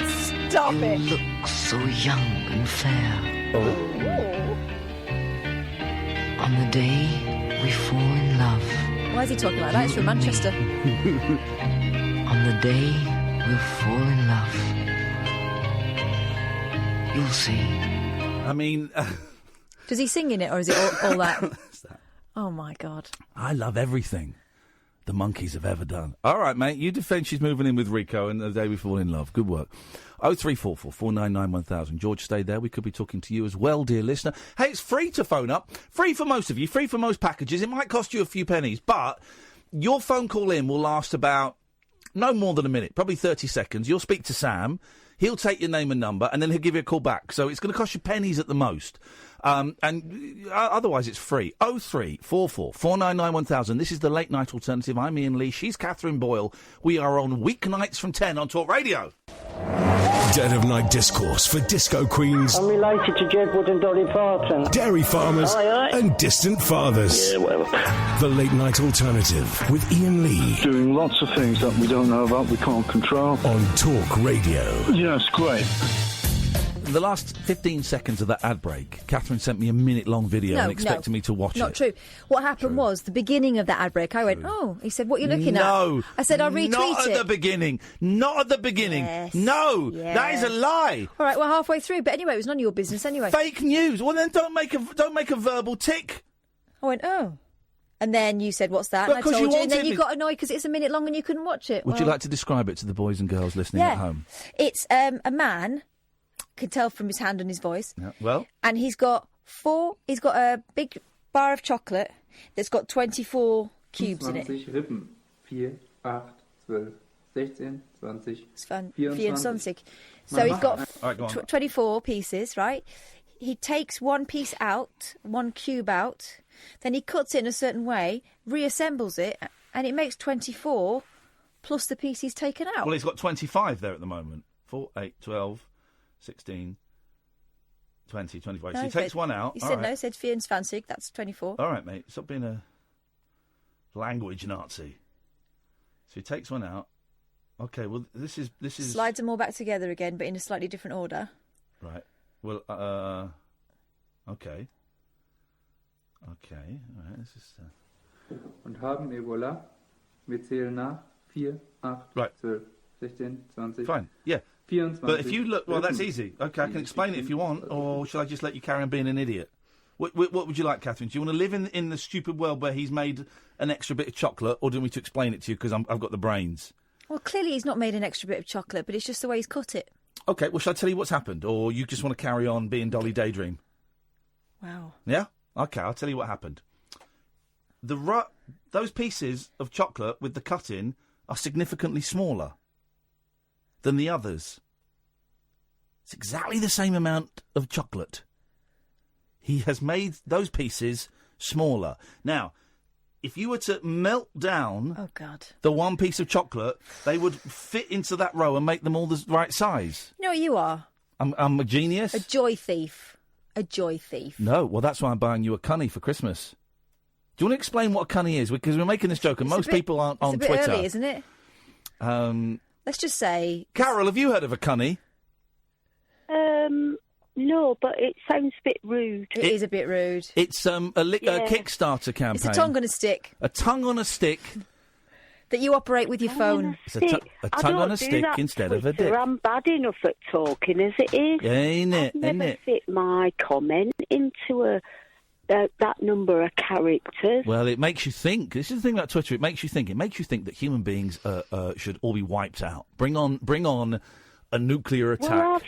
Stop you it. look so young and fair. On the day we fall in love. Why is he talking like that? It's from Manchester. On the day we'll fall in love. You'll see. I mean... Does he sing in it, or is it all that? Oh, my God. I love everything the Monkeys have ever done. All right, mate, you defend she's moving in with Rico and The Day We Fall in Love. Good work. 0344 499 1000. George, stay there. We could be talking to you as well, dear listener. Hey, it's free to phone up. Free for most of you. Free for most packages. It might cost you a few pennies, but your phone call in will last about no more than a minute, probably 30 seconds. You'll speak to Sam. He'll take your name and number, and then he'll give you a call back. So it's going to cost you pennies at the most. And otherwise, it's free. 0344 499 1000. This is the late night alternative. I'm Iain Lee. She's Catherine Boyle. We are on weeknights from 10 on Talk Radio. Dead of night discourse for disco queens. I'm related to Jedward and Dolly Parton. Dairy farmers and distant fathers. Yeah, whatever. The late night alternative with Iain Lee. Doing lots of things that we don't know about, we can't control. On Talk Radio. Yeah, it's great. The last 15 seconds of that ad break, Catherine sent me a minute-long video and expected me to watch it. Not true. What happened was, the beginning of that ad break, I went, he said, what are you looking at? No. I said, I'll retweet Not it. at the beginning. Not at the beginning. Yes. No. Yes. That is a lie. All right, well, halfway through. But anyway, it was none of your business anyway. Fake news. Well, then don't make a verbal tick. I went, And then you said, what's that? But And I 'cause told you you, and then wanted you me- got annoyed because it's a minute long and you couldn't watch it. Would you like to describe it to the boys and girls listening at home? It's a man, could tell from his hand and his voice, Yeah. Well, and he's got a big bar of chocolate that's got 24 cubes in it. Rippen. 4, 8, 12, 16, 20, 24. So he's got All right, go on. 24 pieces, right? He takes one piece out, one cube out, then he cuts it in a certain way, reassembles it, and it makes 24 plus the piece he's taken out. Well, he's got 25 there at the moment. 4, 8, 12, 16, 20, 25. So he takes one out. He All said right. no, he said 24, that's 24. All right, mate. Stop being a language Nazi. So he takes one out. Okay, well, this is... Slides them all back together again, but in a slightly different order. Right. Well, okay. Okay, all right, this is... Und haben wir voilà. Wir zählen nach. 4, 8, Right. 12, 16, 20. Fine, yeah. 24. But if you look... Well, that's easy. Okay, I can explain it if you want, or shall I just let you carry on being an idiot? What would you like, Catherine? Do you want to live in the stupid world where he's made an extra bit of chocolate, or do you want me to explain it to you because I've got the brains? Well, clearly he's not made an extra bit of chocolate, but it's just the way he's cut it. Okay, well, shall I tell you what's happened, or you just want to carry on being Dolly Daydream? Wow. Yeah? Okay, I'll tell you what happened. Those pieces of chocolate with the cut-in are significantly smaller than the others. It's exactly the same amount of chocolate. He has made those pieces smaller. Now, if you were to melt down the one piece of chocolate, they would fit into that row and make them all the right size. You know what you are? I'm a genius? A joy thief. A joy thief. No, well, that's why I'm buying you a cunny for Christmas. Do you want to explain what a cunny is? Because we're making this joke, and most people aren't on Twitter. It's a bit early, isn't it? Let's just say... Carol, have you heard of a cunny? No, but it sounds a bit rude. It is a bit rude. It's a Kickstarter campaign. It's a tongue on a stick. A tongue on a stick. That you operate with your phone. It's a tongue on a stick instead of a dick. I'm bad enough at talking as it is. Ain't it? I've never fit my comment into that number of characters. Well, it makes you think. This is the thing about Twitter. It makes you think. It makes you think that human beings should all be wiped out. Bring on a nuclear attack.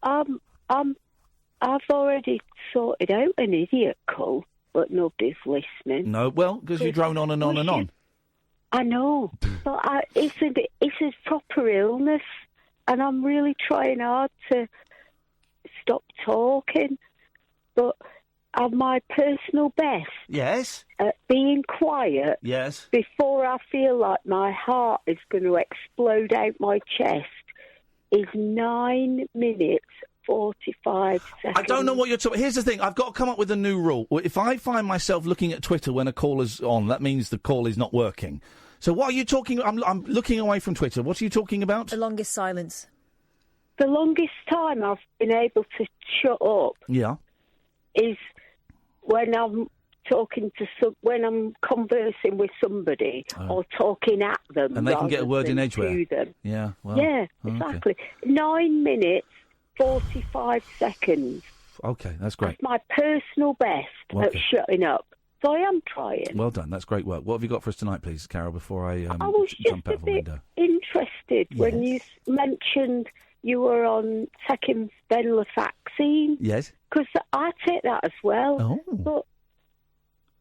Well, I've already sorted out an idiot call, but nobody's listening. No, well, because you drone on and on and on. I know, but it's a proper illness, and I'm really trying hard to stop talking. But at my personal best, yes, at being quiet, yes, before I feel like my heart is going to explode out my chest, is 9 minutes 45 seconds. I don't know what you're talking. Here's the thing. I've got to come up with a new rule. If I find myself looking at Twitter when a call is on, that means the call is not working. So what are you talking? I'm looking away from Twitter. What are you talking about? The longest silence. The longest time I've been able to shut up. Yeah. Is when I'm when I'm conversing with somebody or talking at them, and they can get a word in edgeware. Them. Yeah. Well, yeah. Exactly. Okay. 9 minutes 45 seconds. Okay, that's great. That's my personal best at shutting up. So I am trying. Well done. That's great work. What have you got for us tonight, please, Carol, before I was jump out just of the window? Interested when you mentioned you were on taking venlafaxine. Yes. Because I take that as well. Oh. But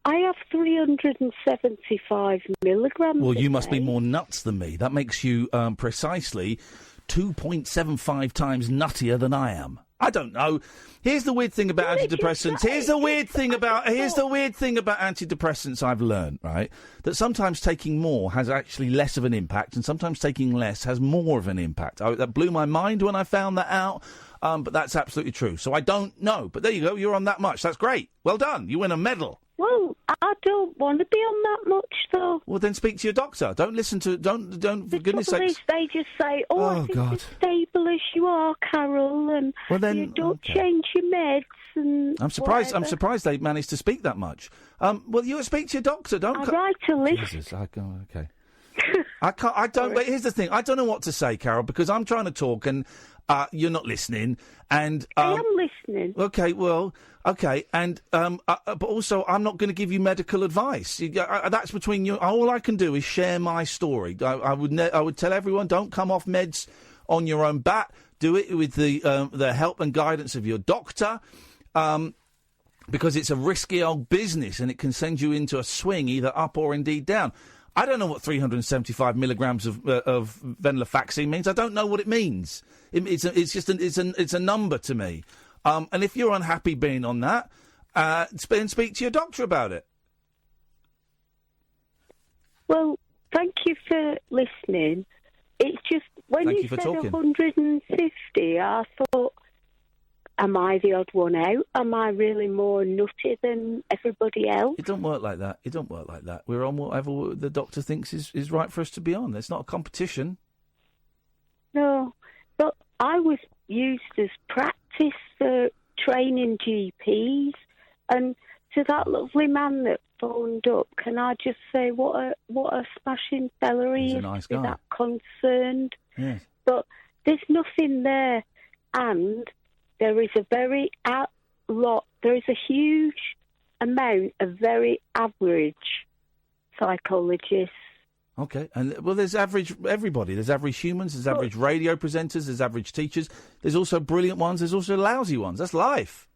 I have 375 milligrams. Well, you must be more nuts than me. That makes you precisely 2.75 times nuttier than I am. I don't know. Here's the weird thing about antidepressants. Here's the weird thing about antidepressants I've learned, right? That sometimes taking more has actually less of an impact, and sometimes taking less has more of an impact. That blew my mind when I found that out, but that's absolutely true. So I don't know. But there you go. You're on that much. That's great. Well done. You win a medal. Well, I don't want to be on that much, though. Well, then speak to your doctor. Don't listen to... Don't for goodness sakes... They just say, I think God. as stable as you are, Carol, and you don't change your meds and I'm surprised. whatever. I'm surprised they managed to speak that much. Well, you speak to your doctor. Don't. I write a list. Jesus, okay. I can't. I don't. But here's the thing. I don't know what to say, Carol, because I'm trying to talk and you're not listening. And I am listening. Okay. Well. Okay. And but also, I'm not going to give you medical advice. That's between you. All I can do is share my story. I would tell everyone, don't come off meds on your own bat. Do it with the help and guidance of your doctor. Because it's a risky old business and it can send you into a swing, either up or indeed down. I don't know what 375 milligrams of venlafaxine means. I don't know what it means. It's a number to me. And if you're unhappy being on that, speak to your doctor about it. Well, thank you for listening. It's just when you said 150, I thought, am I the odd one out? Am I really more nutty than everybody else? It don't work like that. We're on whatever the doctor thinks is right for us to be on. It's not a competition. No, but I was used as practice for training GPs, and to that lovely man that phoned up, can I just say what a smashing fella he is. He's a nice guy. That concerned. Yes. But there's nothing there, and there is there is a huge amount of very average psychologists. Okay, and well, there's everybody. There's average humans, there's average radio presenters, there's average teachers. There's also brilliant ones, there's also lousy ones. That's life.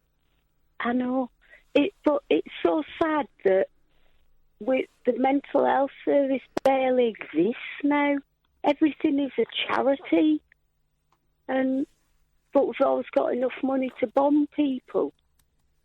I know. But it's so sad that with the mental health service barely exists now. Everything is a charity, but we've always got enough money to bomb people.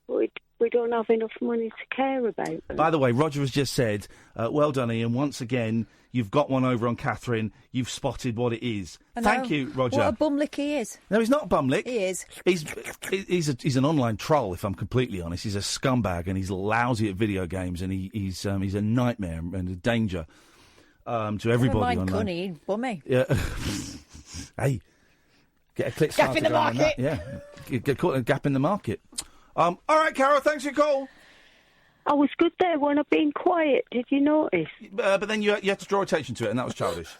But we don't have enough money to care about them. By the way, Roger has just said, well done, Ian. Once again, you've got one over on Catherine. You've spotted what it is. Thank you, Roger. What a bumlick he is. No, he's not a bumlick. He is. He's an online troll, if I'm completely honest. He's a scumbag, and he's lousy at video games, and he's a nightmare and a danger to everybody Never mind online. Cunny, bummy. Yeah. Hey, get a click. Gap in the market. Yeah, get caught in a gap in the market. All right, Carol, thanks for your call. I was good there when I've been quiet. Did you notice? But then you had to draw attention to it, and that was childish.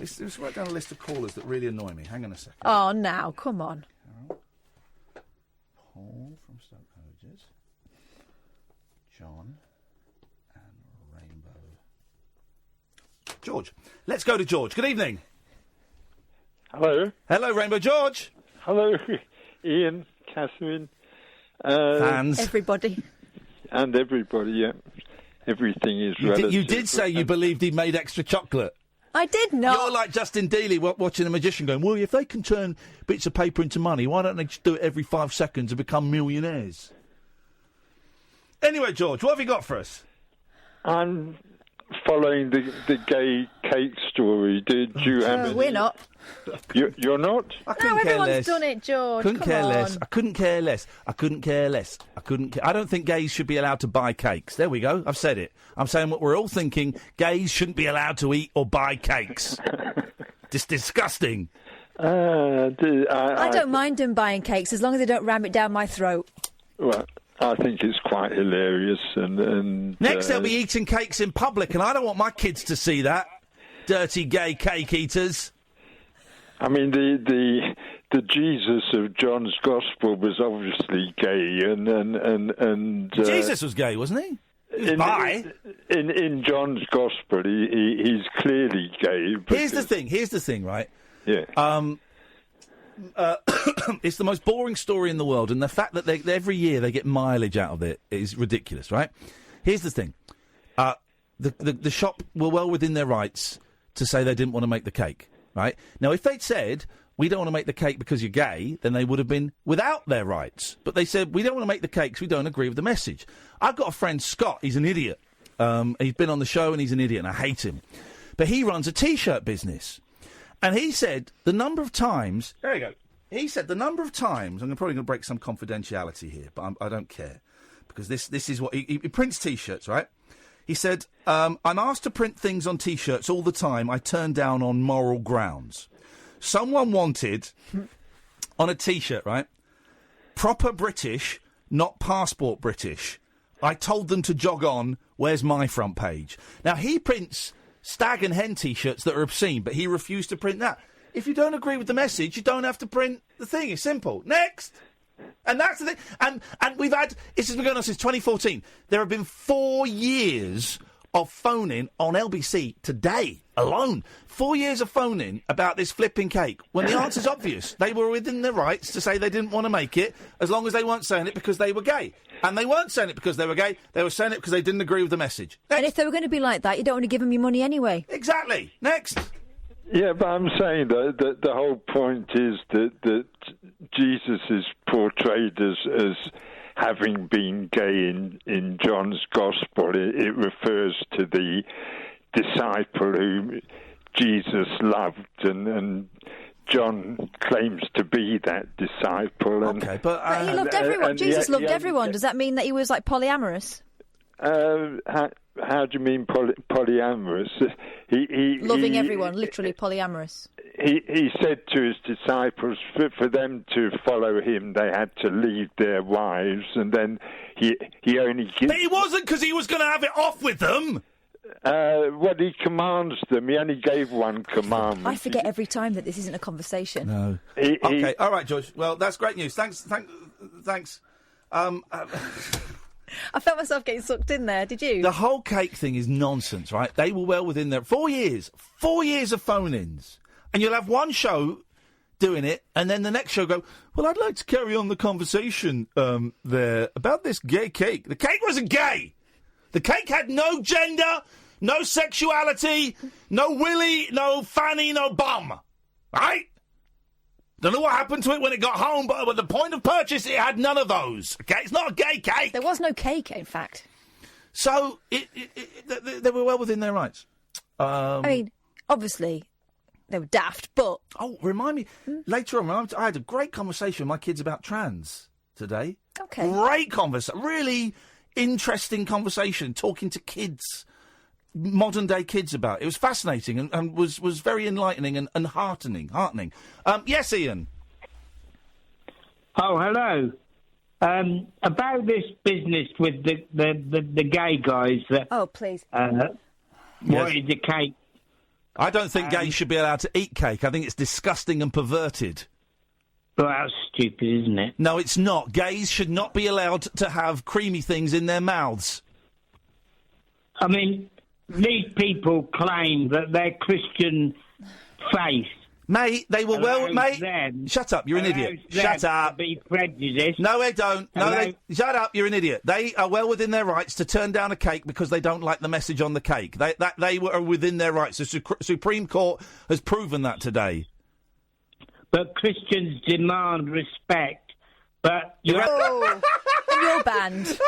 Let's write down a list of callers that really annoy me. Hang on a second. Oh, now, come on. Paul from Stoke Hodges, John, and Rainbow. George. Let's go to George. Good evening. Hello. Hello, Rainbow George. Hello, Ian, Catherine. Fans. Everybody. And everybody, yeah. Everything is relative. You did say you believed he made extra chocolate. I did not. You're like Justin Dealey watching a magician going, well, if they can turn bits of paper into money, why don't they just do it every 5 seconds and become millionaires? Anyway, George, what have you got for us? I'm following the gay cake story. Did you have any... We're not. You're not? I couldn't care everyone's less. done it, George. Couldn't Come care on. less. I couldn't care less. I couldn't care less. I don't think gays should be allowed to buy cakes. There we go. I've said it. I'm saying what we're all thinking. Gays shouldn't be allowed to eat or buy cakes. Just disgusting. I don't mind them buying cakes as long as they don't ram it down my throat. Well, I think it's quite hilarious. And Next, they'll be eating cakes in public, and I don't want my kids to see that. Dirty gay cake eaters. I mean, the Jesus of John's Gospel was obviously gay, and Jesus was gay, wasn't he? He was bi. In John's Gospel, he's clearly gay. Here's the thing, right? Yeah. It's the most boring story in the world, and the fact that every year they get mileage out of it is ridiculous, right? Here's the thing. The shop were well within their rights to say they didn't want to make the cake, right? Now, if they'd said, we don't want to make the cake because you're gay, then they would have been without their rights. But they said, we don't want to make the cake because we don't agree with the message. I've got a friend, Scott. He's an idiot. He's been on the show, and he's an idiot, and I hate him. But he runs a T-shirt business. And he said the number of times... There you go. He said the number of times... I'm probably going to break some confidentiality here, but I don't care. Because this is what... He prints T-shirts, right? He said, I'm asked to print things on T-shirts all the time I turn down on moral grounds. Someone wanted, on a T-shirt, right, proper British, not passport British. I told them to jog on, where's my front page? Now, he prints stag and hen T-shirts that are obscene, but he refused to print that. If you don't agree with the message, you don't have to print the thing. It's simple. Next! And that's the thing. And we've had... This has been going on since 2014. There have been 4 years of phoning on LBC today alone. 4 years of phoning about this flipping cake, when the answer's obvious. They were within their rights to say they didn't want to make it, as long as they weren't saying it because they were gay. And they weren't saying it because they were gay. They were saying it because they didn't agree with the message. Next. And if they were going to be like that, you don't want to give them your money anyway. Exactly. Next. Yeah, but I'm saying that the whole point is that Jesus is portrayed as having been gay in John's Gospel. It refers to the disciple whom Jesus loved, and John claims to be that disciple. And, okay, but he loved everyone. Jesus loved everyone. Does that mean that he was like polyamorous? How do you mean polyamorous? Loving everyone, literally polyamorous. He said to his disciples, for them to follow him, they had to leave their wives, and then he only... But he wasn't, because he was going to have it off with them! What he commands them. He only gave one commandment. I forget every time that this isn't a conversation. No. Okay, all right, George. Well, that's great news. Thanks. I felt myself getting sucked in there, did you? The whole cake thing is nonsense, right? They were well within their... 4 years. 4 years of phone-ins. And you'll have one show doing it, and then the next show go, well, I'd like to carry on the conversation there about this gay cake. The cake wasn't gay! The cake had no gender, no sexuality, no willy, no fanny, no bum. Right? Don't know what happened to it when it got home, but at the point of purchase, it had none of those. Okay, it's not a gay cake. There was no cake, in fact. So they were well within their rights. I mean, obviously, they were daft, but... Oh, remind me, later on, I had a great conversation with my kids about trans today. Okay. Great conversation. Really interesting conversation, talking to kids, modern-day kids about it. It was fascinating and was very enlightening and heartening. Yes, Iain? Oh, hello. About this business with the gay guys that... Oh, please. Wanted the cake. I don't think gays should be allowed to eat cake. I think it's disgusting and perverted. Well, that's stupid, isn't it? No, it's not. Gays should not be allowed to have creamy things in their mouths. I mean, these people claim that their Christian faith... Mate, they were shut up, you're an idiot. Shut up. To be prejudiced. No, they don't. Shut up, you're an idiot. They are well within their rights to turn down a cake because they don't like the message on the cake. They were within their rights. The Supreme Court has proven that today. But Christians demand respect. But and you're banned.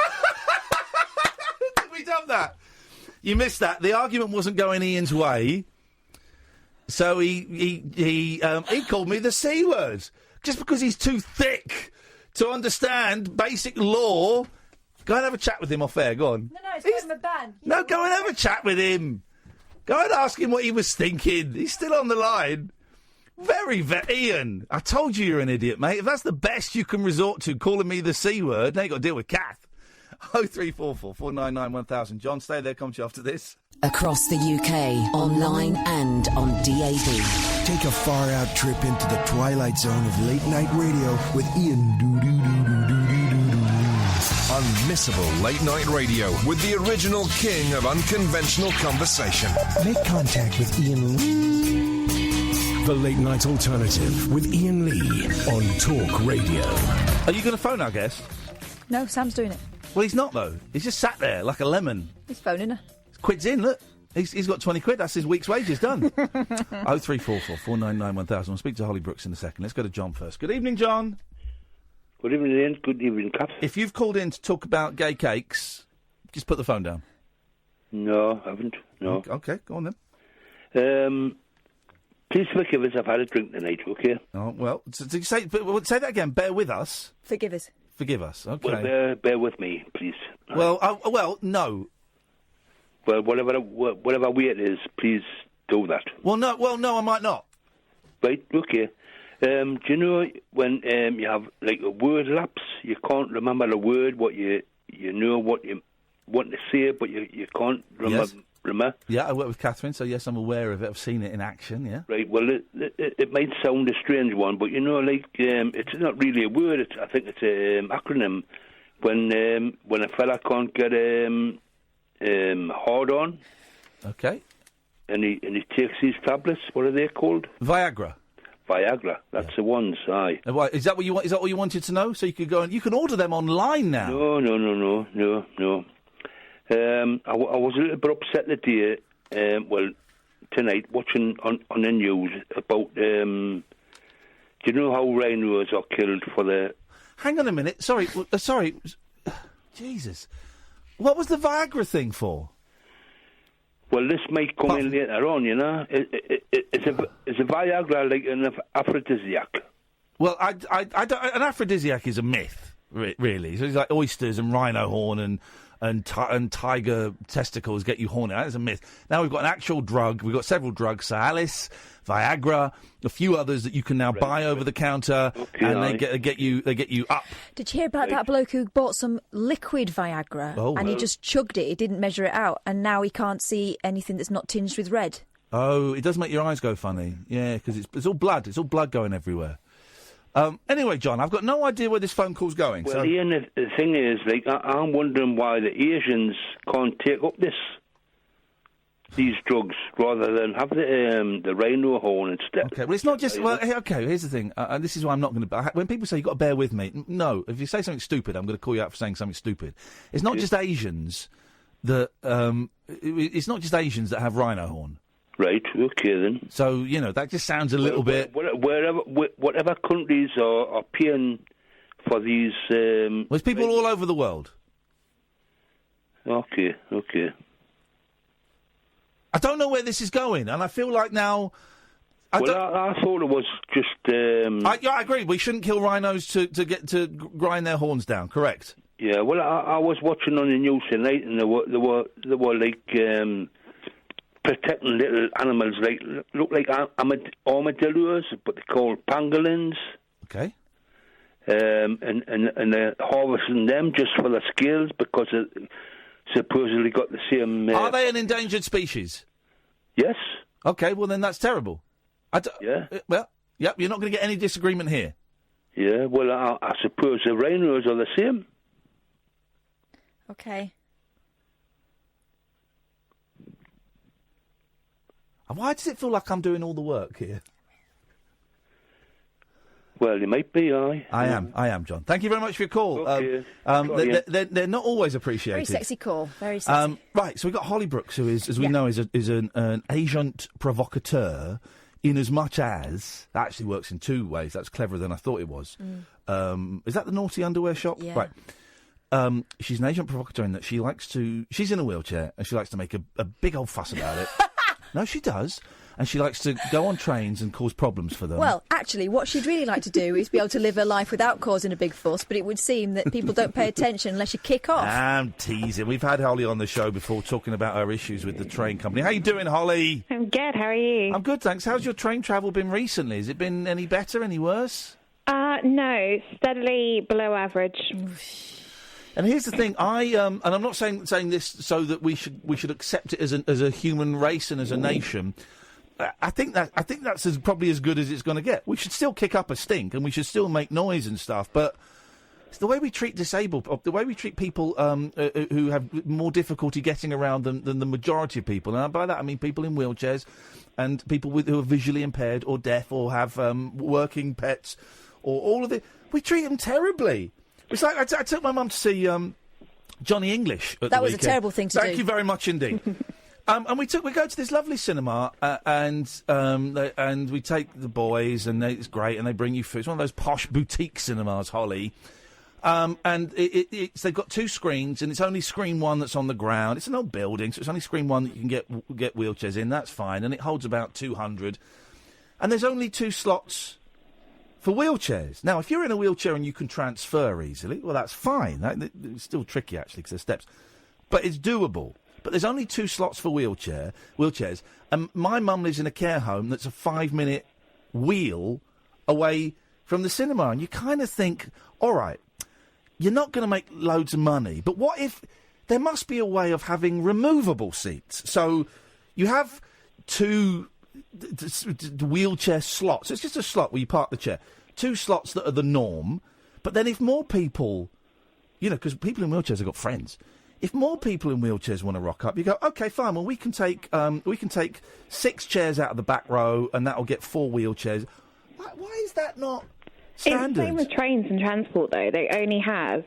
We done that. You missed that. The argument wasn't going Ian's way. So he called me the C word just because he's too thick to understand basic law. Go and have a chat with him off air. Go on. No, it's him a ban. No, go and have a chat with him. Go and ask him what he was thinking. He's still on the line. Ian, I told you you're an idiot, mate. If that's the best you can resort to, calling me the C word, now you've got to deal with Kath. 0344 499 1000. John, stay there. Come to you after this. Across the UK, online and on DAB. Take a far-out trip into the twilight zone of late-night radio with Iain. Unmissable late-night radio with the original king of unconventional conversation. Make contact with Iain Lee. The Late Night Alternative with Iain Lee on Talk Radio. Are you going to phone our guest? No, Sam's doing it. Well, he's not, though. He's just sat there like a lemon. He's phoning her. Quid's in, look. He's got 20 quid. That's his week's wages done. 0344 499 1000. We'll speak to Holly Brooks in a second. Let's go to John first. Good evening, John. Good evening, Ian. Good evening, Kath. If you've called in to talk about gay cakes, just put the phone down. No, I haven't. No. Okay, go on then. Please forgive us. I've had a drink tonight, okay? Oh, well, say that again. Bear with us. Forgive us. Forgive us, okay. Well, bear with me, please. Well, no. Well, whatever way it is, please do that. Well, no, I might not. Right, okay. Do you know when you have, like, a word lapse, you can't remember the word, what you know what you want to say, but you can't remember... Yes. Yeah, I work with Catherine, so yes, I'm aware of it. I've seen it in action, yeah. Right, well, it might sound a strange one, but, you know, like, it's not really a word. I think it's an acronym. When a fella can't get hard on. Okay. And he takes these tablets. What are they called? Viagra. That's the ones. Aye. Is that what you want? Is that what you wanted to know? So you could go and you can order them online now. No. I was a little bit upset today. Tonight watching on the news about. Do you know how rhinos are killed for the? Hang on a minute. Sorry. Jesus. What was the Viagra thing for? Well, this might come in later on, you know. It's a Viagra like an aphrodisiac? Well, I don't, an aphrodisiac is a myth, really. So it's like oysters and rhino horn and tiger testicles get you horny. That is a myth. Now we've got an actual drug. We've got several drugs: Cialis, Viagra, a few others that you can now buy over the counter, and they get you up. Did you hear about that bloke who bought some liquid Viagra and he just chugged it? He didn't measure it out, and now he can't see anything that's not tinged with red. Oh, it does make your eyes go funny. Yeah, because it's all blood. It's all blood going everywhere. Anyway, John, I've got no idea where this phone call's going. Well, Ian, the thing is, like, I'm wondering why the Asians can't take up these drugs rather than have the rhino horn instead. Okay, well, it's not just... Well, okay, here's the thing. This is why I'm not going to... When people say you've got to bear with me, no, if you say something stupid, I'm going to call you out for saying something stupid. It's not just Asians that... it's not just Asians that have rhino horn. Right, okay then. So, that just sounds a little bit... Whatever countries are paying for these... There's people all over the world. Okay. I don't know where this is going, and I feel like now... I thought it was just... I agree. We shouldn't kill rhinos to get to grind their horns down, correct? Yeah, well, I was watching on the news tonight, and there were like... protecting little animals look like armadillos, but they're called pangolins. Okay. And they're harvesting them just for the scales because it supposedly got the same... Are they an endangered species? Yes. Okay, well then that's terrible. Yeah. Well, yep, you're not going to get any disagreement here. Yeah, well, I suppose the rhinos are the same. Okay. Why does it feel like I'm doing all the work here? Well, you might be, I am, John. Thank you very much for your call. Okay. They're not always appreciated. Very sexy call. Very sexy. Right, so we've got Holly Brooks, who is, as we know, is an agent provocateur, in as much as... That actually works in two ways. That's cleverer than I thought it was. Is that the naughty underwear shop? Yeah. Right. She's an agent provocateur in that she likes to... She's in a wheelchair, and she likes to make a big old fuss about it. No, she does. And she likes to go on trains and cause problems for them. Well, actually, what she'd really like to do is be able to live her life without causing a big fuss, but it would seem that people don't pay attention unless you kick off. I'm teasing. We've had Holly on the show before talking about her issues with the train company. How you doing, Holly? I'm good. How are you? I'm good, thanks. How's your train travel been recently? Has it been any better, any worse? No, steadily below average. And here's the thing, and I'm not saying this so that we should accept it as a human race and as a nation. I think that's probably as good as it's going to get. We should still kick up a stink and we should still make noise and stuff, but it's the way we treat disabled, the way we treat people who have more difficulty getting around than the majority of people. And by that I mean people in wheelchairs and people who are visually impaired or deaf or have working pets or all of it. We treat them terribly. It's like I took my mum to see Johnny English at the weekend. That was a terrible thing to do. Thank you very much indeed. And we go to this lovely cinema, and we take the boys, and it's great, and they bring you food. It's one of those posh boutique cinemas, Holly. And they've got two screens, and it's only screen one that's on the ground. It's an old building, so it's only screen one that you can get wheelchairs in. That's fine, and it holds about 200. And there's only 2 slots for wheelchairs. Now, if you're in a wheelchair and you can transfer easily, well, that's fine. It's still tricky, actually, because there's steps. But it's doable. But there's only 2 slots for wheelchairs. And my mum lives in a care home that's a 5-minute wheel away from the cinema. And you kind of think, all right, you're not going to make loads of money. But what if there must be a way of having removable seats? So you have 2... the wheelchair slots. It's just a slot where you park the chair. 2 slots that are the norm. But then if more people, because people in wheelchairs have got friends. If more people in wheelchairs want to rock up, you go, okay, fine. Well, we can take 6 chairs out of the back row, and that'll get 4 wheelchairs. Why is that not standard? It's the same with trains and transport, though. They only have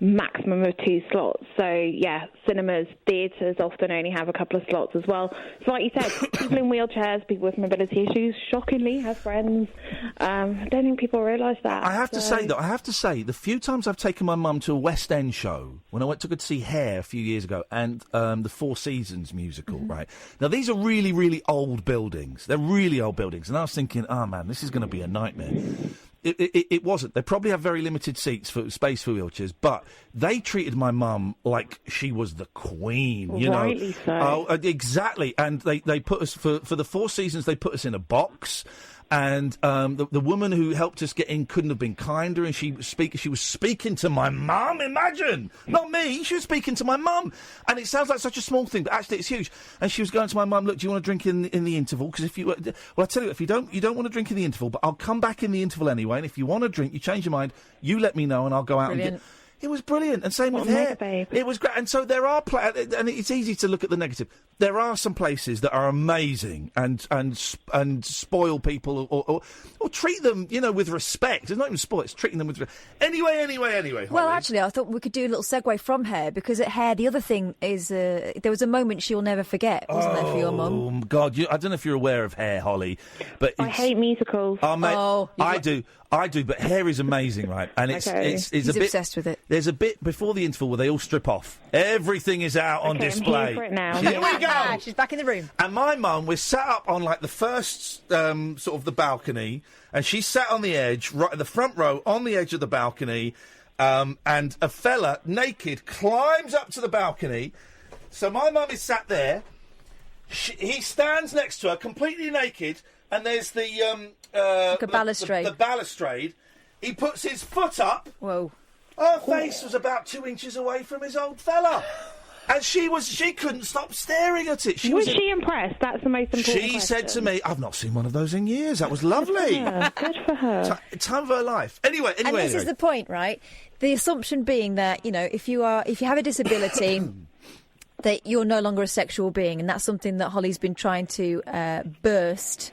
maximum of 2 slots. So, yeah, cinemas, theatres often only have a couple of slots as well. So, like you said, people in wheelchairs, people with mobility issues, shockingly have friends. I don't think people realise that. I have to say, the few times I've taken my mum to a West End show, when I took her to see Hair a few years ago, and the Four Seasons musical, right? Now, these are really, really old buildings. They're really old buildings. And I was thinking, oh, man, this is going to be a nightmare. It wasn't. They probably have very limited space for wheelchairs, but they treated my mum like she was the queen, you know. Rightly so. Oh, exactly. And they put us, for the Four Seasons, they put us in a box. And the woman who helped us get in couldn't have been kinder, and she was speaking to my mum. Imagine, not me. She was speaking to my mum, and it sounds like such a small thing, but actually it's huge. And she was going to my mum, look, do you want to drink in the interval? Because I tell you, if you don't want to drink in the interval, but I'll come back in the interval anyway. And if you want to drink, you change your mind, you let me know, and I'll go out and get. It was brilliant, and same with Hair. It was great, and so there are and it's easy to look at the negative. there are some places that are amazing and spoil people or treat them, with respect. It's not even spoil; it's treating them with Anyway. Holly. Well, actually, I thought we could do a little segue from hair, because at hair, the other thing is there was a moment she'll never forget, wasn't there, for your mum? Oh God, I don't know if you're aware of Hair, Holly, but I hate musicals. Oh, mate, I do, but Hair is amazing, right? And it's He's a bit obsessed with it. There's a bit before the interval where they all strip off. Everything is out on display. I'm here for it now. Here we go. She's back in the room. And my mum was sat up on like the first sort of the balcony, and she sat on the edge, right in the front row, on the edge of the balcony, and a fella naked climbs up to the balcony. So my mum is sat there. He stands next to her, completely naked, and there's the like a balustrade. The balustrade. He puts his foot up. Whoa. Her face was about 2 inches away from his old fella. And she couldn't stop staring at it. Was she impressed? That's the most important She question. said to me, I've not seen one of those in years. That was lovely. Good for her. Time of her life. Anyway. And this is the point, right? The assumption being that, if you have a disability, that you're no longer a sexual being, and that's something that Holly's been trying to burst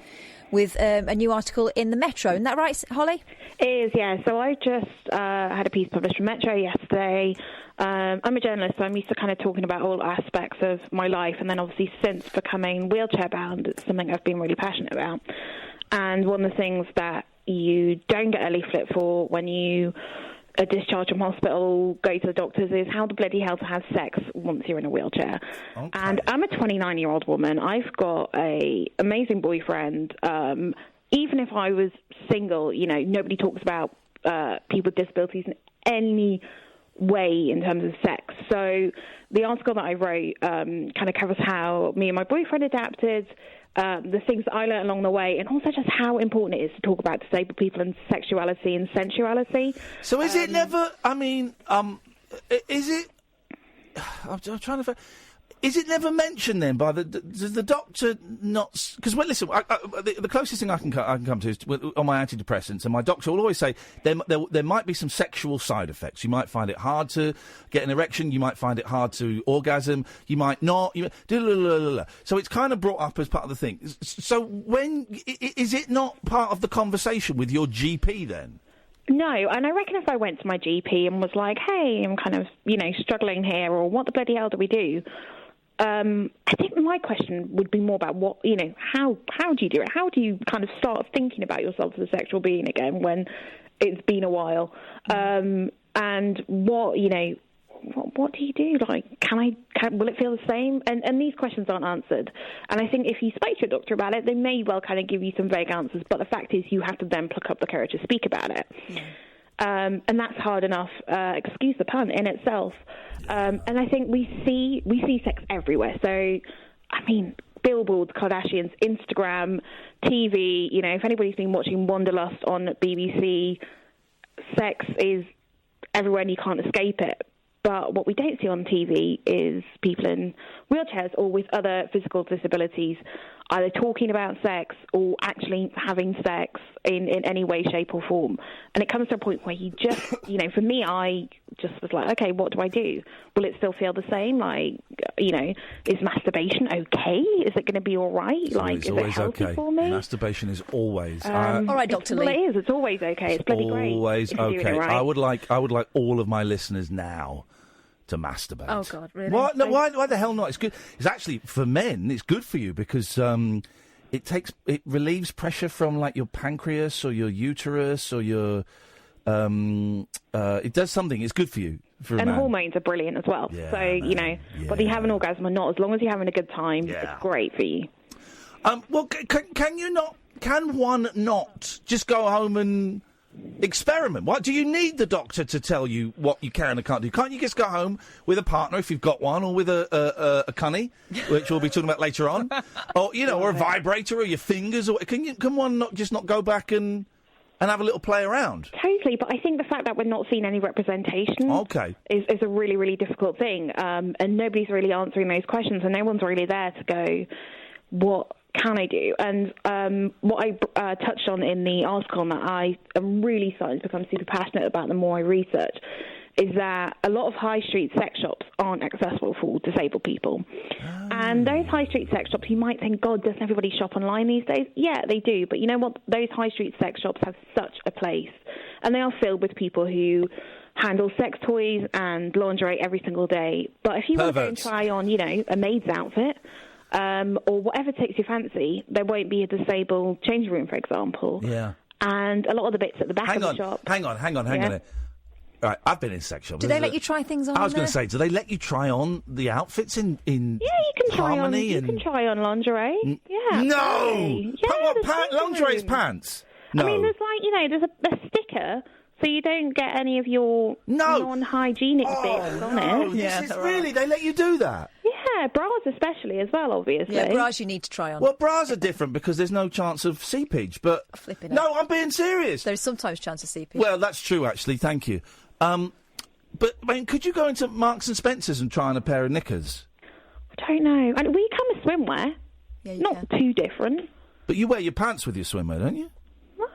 with a new article in the Metro. Isn't that right, Holly? It is, yeah. So I just had a piece published in Metro yesterday. I'm a journalist, so I'm used to kind of talking about all aspects of my life, and then obviously since becoming wheelchair-bound, it's something I've been really passionate about. And one of the things that you don't get a leaflet for when you are discharged from hospital, go to the doctors, is how the bloody hell to have sex once you're in a wheelchair. Okay. And I'm a 29-year-old woman. I've got an amazing boyfriend. Even if I was single, nobody talks about people with disabilities in any way in terms of sex. So the article that I wrote kind of covers how me and my boyfriend adapted, the things that I learned along the way, and also just how important it is to talk about disabled people and sexuality and sensuality. So is it never, is it, I'm trying to, is it never mentioned then by does the doctor not, because listen, the closest thing I can come to is on my antidepressants, and my doctor will always say there might be some sexual side effects. You might find it hard to get an erection, you might find it hard to orgasm, you might not, so it's kind of brought up as part of the thing. So is it not part of the conversation with your GP then? No, and I reckon if I went to my GP and was like, hey, I'm kind of, struggling here, or what the bloody hell do we do? I think my question would be more about what, how do you do it? How do you kind of start thinking about yourself as a sexual being again when it's been a while? And what do you do? Like, will it feel the same? And these questions aren't answered. And I think if you spoke to your doctor about it, they may well kind of give you some vague answers. But the fact is, you have to then pluck up the courage to speak about it. Yeah. And that's hard enough, excuse the pun, in itself. And I think we see sex everywhere. So, billboards, Kardashians, Instagram, TV, if anybody's been watching Wanderlust on BBC, sex is everywhere and you can't escape it. But what we don't see on TV is people in wheelchairs or with other physical disabilities either talking about sex or actually having sex in any way, shape or form. And it comes to a point where you just, for me, I just was like, okay, what do I do? Will it still feel the same? Like, is masturbation okay? Is it going to be all right? Is it healthy for me? Masturbation is always... all right, Dr. Lee. Well, it is. It's always okay. It's bloody great. Always okay. Right. I would like all of my listeners now to masturbate. Oh, God, really? Why the hell not? It's good. It's actually, for men, it's good for you because it relieves pressure from, like, your pancreas or your uterus or your... it does something. It's good for you. And hormones are brilliant as well. Yeah, so, whether you have an orgasm or not, as long as you're having a good time, it's great for you. Well, can one not just go home and experiment? What do you need the doctor to tell you what you can and can't do? Can't you just go home with a partner if you've got one, or with a cunny, which we'll be talking about later on, or or a vibrator, or your fingers, or can one not go back and have a little play around? Totally, but I think the fact that we're not seeing any representation is a really, really difficult thing, and nobody's really answering those questions, and no one's really there to go, what can I do? And what I touched on in the article, and that I am really starting to become super passionate about the more I research, is that a lot of high street sex shops aren't accessible for disabled people. And those high street sex shops, you might think, God, doesn't everybody shop online these days? Yeah, they do. But you know what? Those high street sex shops have such a place. And they are filled with people who handle sex toys and lingerie every single day. But if you want to go and try on, a maid's outfit, or whatever takes your fancy, there won't be a disabled changing room, for example. Yeah. And a lot of the bits at the back of the shop. Hang on. Right, I've been in sex shops. Do they let you try things on? I was going to say, do they let you try on the outfits in Yeah, you can try on. Harmony You can try on lingerie. Yeah. No! absolutely. Yeah, there's Lingerie is room. pants? No. I mean, there's there's a sticker, so you don't get any of your non-hygienic bits on it. This is really, they let you do that? Yeah, bras especially as well, obviously. Yeah, bras you need to try on. Well, bras are different because there's no chance of seepage, but... No, I'm being serious. There's sometimes chance of seepage. Well, that's true, actually, thank you. But, I mean, could you go into Marks and Spencer's and try on a pair of knickers? I don't know. And we come with swimwear. Yeah, Not too different. But you wear your pants with your swimwear, don't you? No.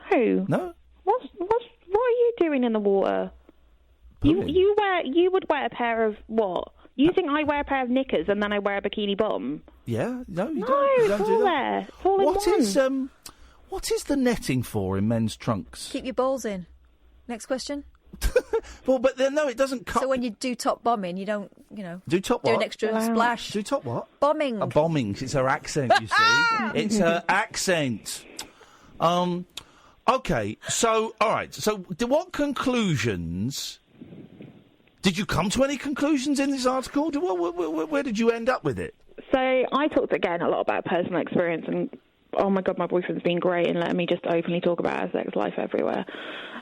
No? What are you doing in the water? You would wear a pair of what? You think I wear a pair of knickers and then I wear a bikini bottom? Yeah? No, you No, don't. You it's don't all do that. there. It's all in one. What is the netting for in men's trunks? Keep your balls in. Next question. Well, but then, no, it doesn't cut. So when you do top bombing, you don't, Do top what? do an extra splash. Do top what? Bombing. Bombing. It's her accent, you see. It's her accent. Okay, so, all right. So, what conclusions... Did you come to any conclusions in this article? Where did you end up with it? So I talked, again, a lot about personal experience and, oh, my God, my boyfriend's been great in letting me just openly talk about our sex life everywhere.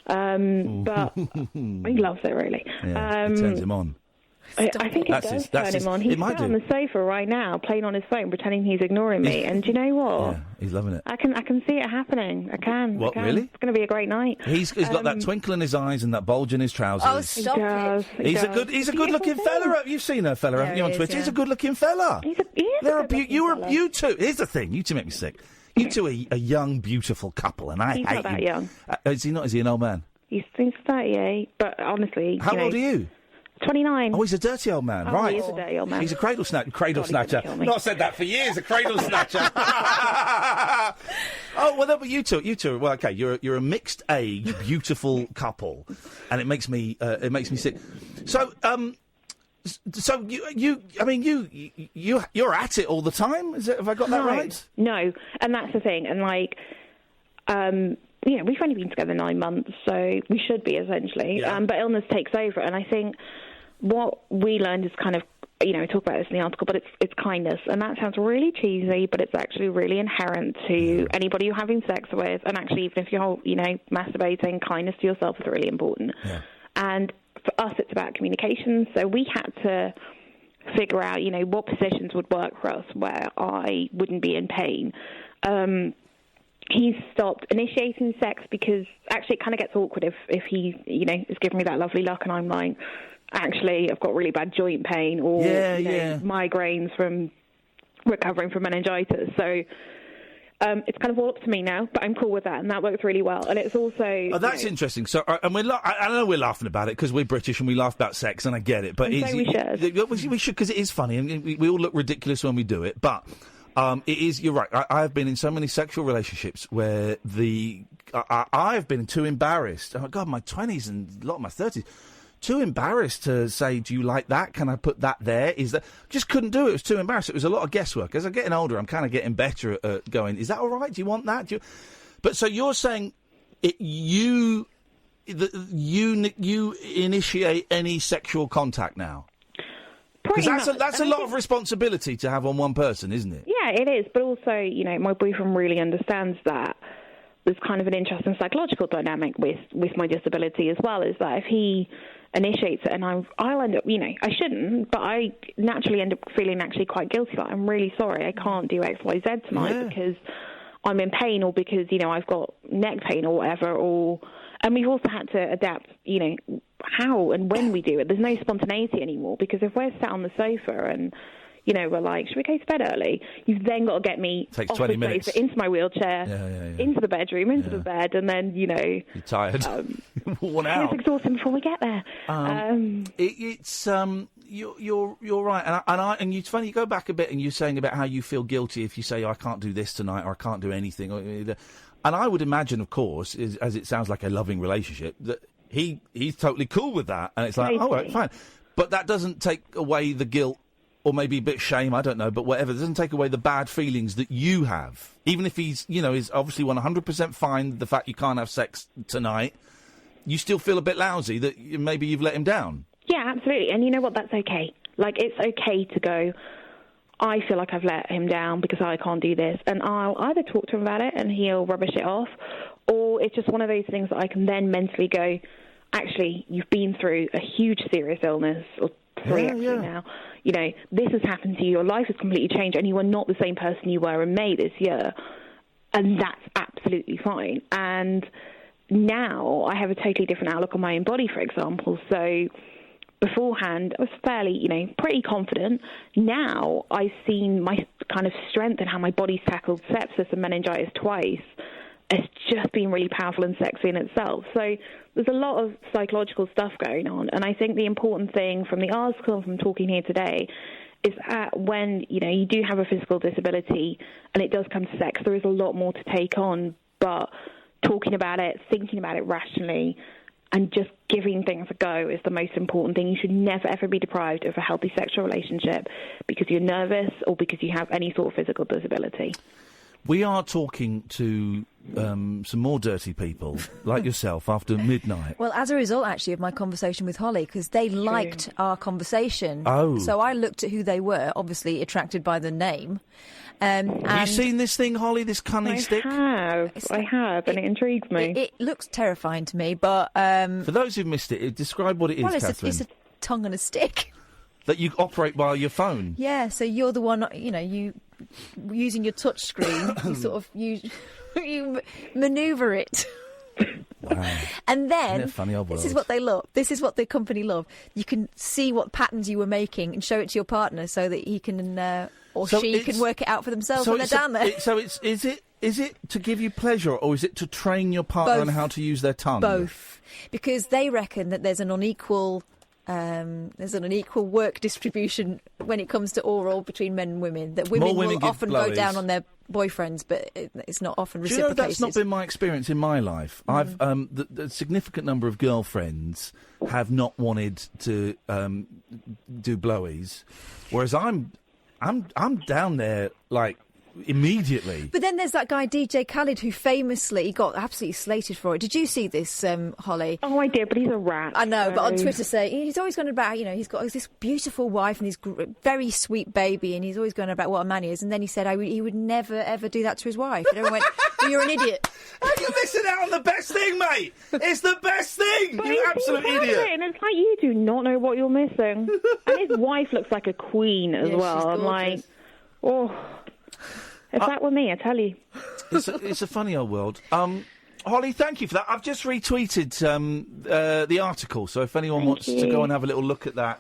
But he loves it, really. Yeah, it turns him on. I think it does turn him on. He's sat on the sofa right now, playing on his phone, pretending he's ignoring me. And do you know what? Yeah, he's loving it. I can see it happening. I can. What, I can. really? It's going to be a great night. He's got that twinkle in his eyes and that bulge in his trousers. Oh, stop it. He's a good looking fella. You've seen her fella, haven't you, on Twitter? He's a good looking fella. You two. Here's the thing. You two make me sick. You two are a young, beautiful couple, and I He's hate not that you. young. Is he not? Is he an old man? He's 38, but honestly... How old are you? 29. Oh, he's a dirty old man, Oh, right. he is a dirty old man. He's a cradle snatcher. Not said that for years, a cradle snatcher. Oh, well, but you two, well, okay, you're a mixed age, beautiful couple, and it makes me sick. So, you're at it all the time? Have I got that right? No, and that's the thing, and we've only been together 9 months, so we should be, essentially. Yeah. But illness takes over, and I think what we learned is kind of, we talk about this in the article, but it's kindness. And that sounds really cheesy, but it's actually really inherent to anybody you're having sex with. And actually, even if you're, masturbating, kindness to yourself is really important. Yeah. And for us, it's about communication. So we had to figure out, what positions would work for us where I wouldn't be in pain. He's stopped initiating sex because actually it kind of gets awkward if he, is giving me that lovely look and I'm like, actually, I've got really bad joint pain or migraines from recovering from meningitis. So it's kind of all up to me now, but I'm cool with that, and that works really well. And it's also... Oh, that's interesting. So, and I know we're laughing about it because we're British and we laugh about sex, and I get it. But we should. We should, because it is funny, and we all look ridiculous when we do it. But it is... You're right. I've been in so many sexual relationships where I've been too embarrassed. Oh, God, my 20s and a lot of my 30s... Too embarrassed to say, do you like that? Can I put that there? Just couldn't do it. It was too embarrassed. It was a lot of guesswork. As I'm getting older, I'm kind of getting better at going, is that all right? Do you want that? But so you're saying you initiate any sexual contact now? Because that's a lot of responsibility to have on one person, isn't it? Yeah, it is. But also, my boyfriend really understands that. There's kind of an interesting psychological dynamic with my disability as well, is that if he initiates it and I'll end up, I shouldn't, but I naturally end up feeling actually quite guilty, like, I'm really sorry, I can't do X, Y, Z tonight because I'm in pain or because, I've got neck pain or whatever, and we've also had to adapt, how and when we do it. There's no spontaneity anymore, because if we're sat on the sofa and, we're like, should we go to bed early? You've then got to get me Takes off 20 the minutes. sofa, into my wheelchair, into the bedroom, into the bed, and then, You're tired. Worn out. It's exhausting before we get there. You're right, and it's funny. You go back a bit, and you're saying about how you feel guilty if you say, I can't do this tonight, or I can't do anything. And I would imagine, of course, as it sounds like a loving relationship, that he's totally cool with that, and it's like, all right, fine. But that doesn't take away the guilt, or maybe a bit of shame, I don't know, but whatever. It doesn't take away the bad feelings that you have. Even if he's obviously 100% fine with the fact you can't have sex tonight, you still feel a bit lousy that maybe you've let him down. Yeah, absolutely. And you know what? That's okay. Like, it's okay to go, I feel like I've let him down because I can't do this. And I'll either talk to him about it and he'll rubbish it off, or it's just one of those things that I can then mentally go, actually, you've been through a huge serious illness, or three now. This has happened to you. Your life has completely changed, and you are not the same person you were in May this year. And that's absolutely fine. And now I have a totally different outlook on my own body, for example. So beforehand, I was fairly, pretty confident. Now I've seen my kind of strength and how my body's tackled sepsis and meningitis twice. It's just been really powerful and sexy in itself. So there's a lot of psychological stuff going on. And I think the important thing from the article and from talking here today is that when, you do have a physical disability and it does come to sex, there is a lot more to take on. But talking about it, thinking about it rationally, and just giving things a go is the most important thing. You should never, ever be deprived of a healthy sexual relationship because you're nervous or because you have any sort of physical disability. We are talking to some more dirty people, like yourself, after midnight. Well, as a result, actually, of my conversation with Holly, because they liked our conversation. Oh. So I looked at who they were, obviously attracted by the name. Have you seen this thing, Holly, this cunning stick? I have, and it intrigues me. It looks terrifying to me, but... For those who've missed it, describe what it is, Catherine. It's a tongue and a stick. That you operate while your phone? Yeah, so you're the one, you using your touch screen, you sort of you manoeuvre it. Wow. And then, funny old this is what they love. This is what the company love. You can see what patterns you were making and show it to your partner so that he can she can work it out for themselves when they're down there. Is it to give you pleasure, or is it to train your partner on how to use their tongue? Both, because they reckon that there's an unequal work distribution when it comes to oral between men and women. That women will often go down on their boyfriends, but it's not often reciprocated. Do you know, that's not been my experience in my life. I've the significant number of girlfriends have not wanted to do blowies, whereas I'm down there like immediately. But then there's that guy DJ Khaled who famously got absolutely slated for it. Did you see this, Holly? Oh, I did, but he's a rat. I know, but on Twitter he's always going about, he's got this beautiful wife and his very sweet baby, and he's always going about what a man he is. And then he said he would never ever do that to his wife. And everyone went, you're an idiot. You're missing out on the best thing, mate. It's the best thing. But You absolute idiot. And it's like, you do not know what you're missing. And his wife looks like a queen as well. I'm like, if that were me, I tell you. It's a funny old world. Holly, thank you for that. I've just retweeted the article, so if anyone wants to go and have a little look at that,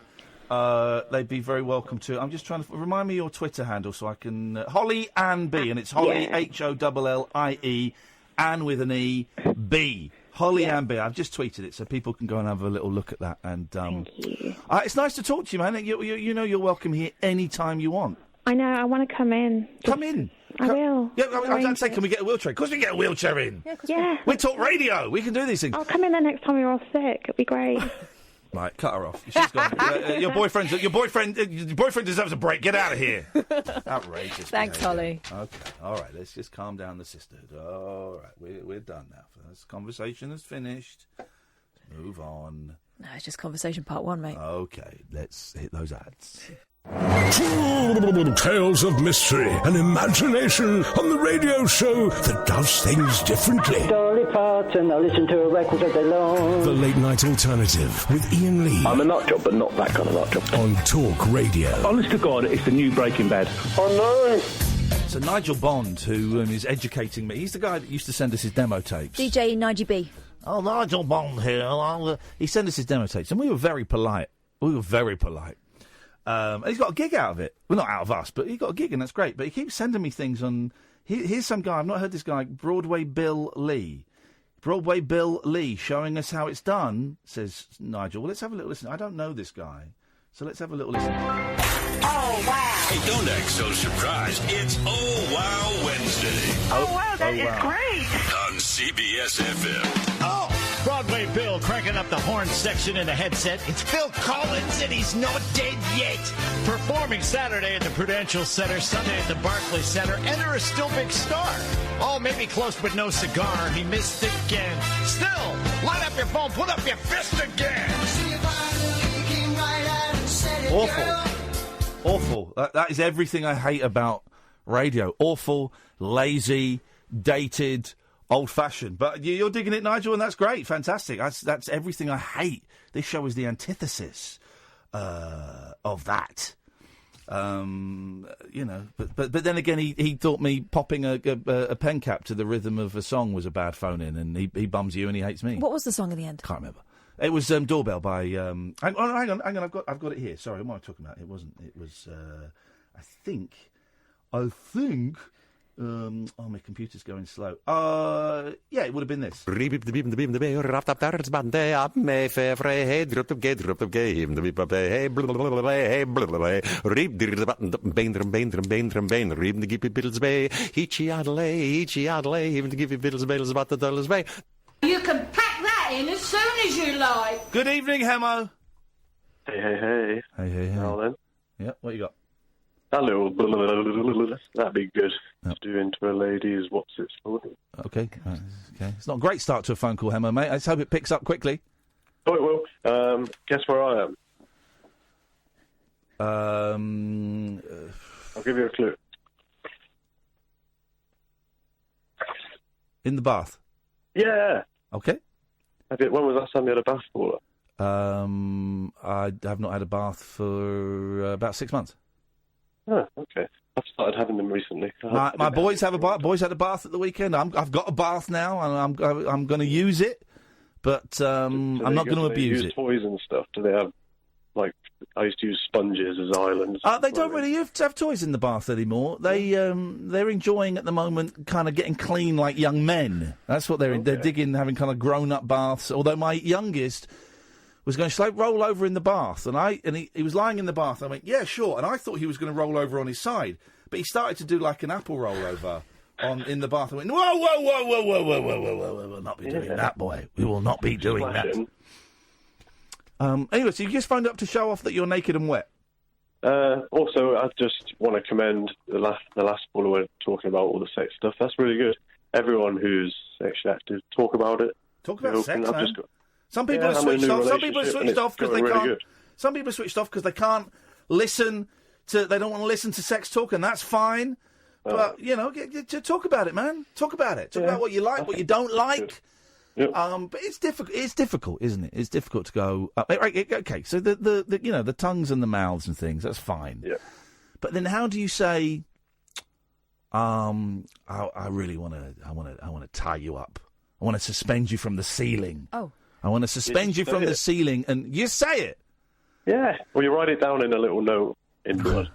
they'd be very welcome to. I'm just trying to... Remind me your Twitter handle so I can... Holly Ann B, and it's Holly, Hollie, Ann with an E, B. Holly Ann B. I've just tweeted it, so people can go and have a little look at that. And thank you. It's nice to talk to you, man. You know you're welcome here any time you want. I know, I want to come in. Come in. I will. Yeah, I was say, can we get a wheelchair? Of course we can get a wheelchair in. Yeah. We talk radio. We can do these things. I'll come in the next time you're off sick. It'll be great. Right, cut her off. She's gone. Your boyfriend deserves a break. Get out of here. Outrageous. Thanks, behaviour. Holly. Okay, all right. Let's just calm down the sisterhood. All right, we're done now. This conversation is finished. Let's move on. No, it's just conversation part one, mate. Okay, let's hit those ads. Tales of mystery and imagination on the radio show that does things differently. Dolly Parton, I listen to a record all day long. The Late Night Alternative with Iain Lee. I'm a nut job, but not that kind of nut job. On Talk Radio. Honest to God, it's the new Breaking Bad. Oh no! So Nigel Bond, who is educating me, he's the guy that used to send us his demo tapes. DJ Nigel B. Oh, Nigel Bond here. He sent us his demo tapes, and we were very polite. And he's got a gig out of it. Well, not out of us, but he got a gig, and that's great. But he keeps sending me things on... Here's some guy, I've not heard this guy, Broadway Bill Lee. Broadway Bill Lee showing us how it's done, says Nigel. Well, let's have a little listen. I don't know this guy, so let's have a little listen. Oh, wow. Hey, don't act so surprised. It's Oh, Wow Wednesday. Oh, wow, that is wow. great. On CBS FM. Oh, Broadway Bill cranking up the horn section in the headset. It's Phil Collins, and he's not dead yet. Performing Saturday at the Prudential Center, Sunday at the Barclays Center. Enter a still big star. Oh, maybe close, but no cigar. He missed again. Still, light up your phone, put up your fist again. Awful. That is everything I hate about radio. Awful, lazy, dated, old-fashioned. But you're digging it, Nigel, and that's great. Fantastic. That's everything I hate. This show is the antithesis of that. But then again, he thought me popping a pen cap to the rhythm of a song was a bad phone-in, and he bums you and he hates me. What was the song in the end? Can't remember. It was Doorbell by... hang on, I've got it here. Sorry, what am I talking about? It wasn't. It was... I think... my computer's going slow. Yeah, it would have been this. You can pack that in as soon as you like. Good evening, Hemo. Hey. Now then. Yeah, what you got? That little that'd be good to do into a lady's what's it called. Okay. Okay. It's not a great start to a phone call, Hemo, mate. Let's hope it picks up quickly. Oh, it will. Guess where I am? I'll give you a clue. In the bath. Yeah. Okay. When was the last time you had a bath for? I have not had a bath for about 6 months. Oh, okay. I've started having them recently. My boys have a bath. Boys had a bath at the weekend. I've got a bath now, and I'm going to use it, but I'm not going to abuse it. Toys and stuff. Do they have like? I used to use sponges as islands. They don't really have toys in the bath anymore. They're enjoying at the moment, kind of getting clean like young men. That's what they're they're digging, having kind of grown up baths. Although my youngest was going to roll over in the bath, and he was lying in the bath. I went, yeah, sure, and I thought he was going to roll over on his side, but he started to do like an apple rollover in the bath. I went, whoa, we will not be doing that, boy. We will not be doing that. Anyway, so you just phoned up to show off that you're naked and wet. Also, I just want to commend the last caller were talking about all the sex stuff. That's really good. Everyone who's sexually active, talk about it. Talk about sex, man. Some people are switched off. Some people are switched off because they can't. Some people are switched off because they can't listen to. They don't want to listen to sex talk, and that's fine. But talk about it, man. Talk about it. Talk about what you like, what you don't like. Yep. But it's difficult. It's difficult, isn't it? It's difficult to go. Okay, so the tongues and the mouths and things. That's fine. Yeah. But then, how do you say? I really want to. I want to tie you up. I want to suspend you from the ceiling. Oh. I want to suspend you from the ceiling, and you say it. Yeah. Well, you write it down in a little note in blood.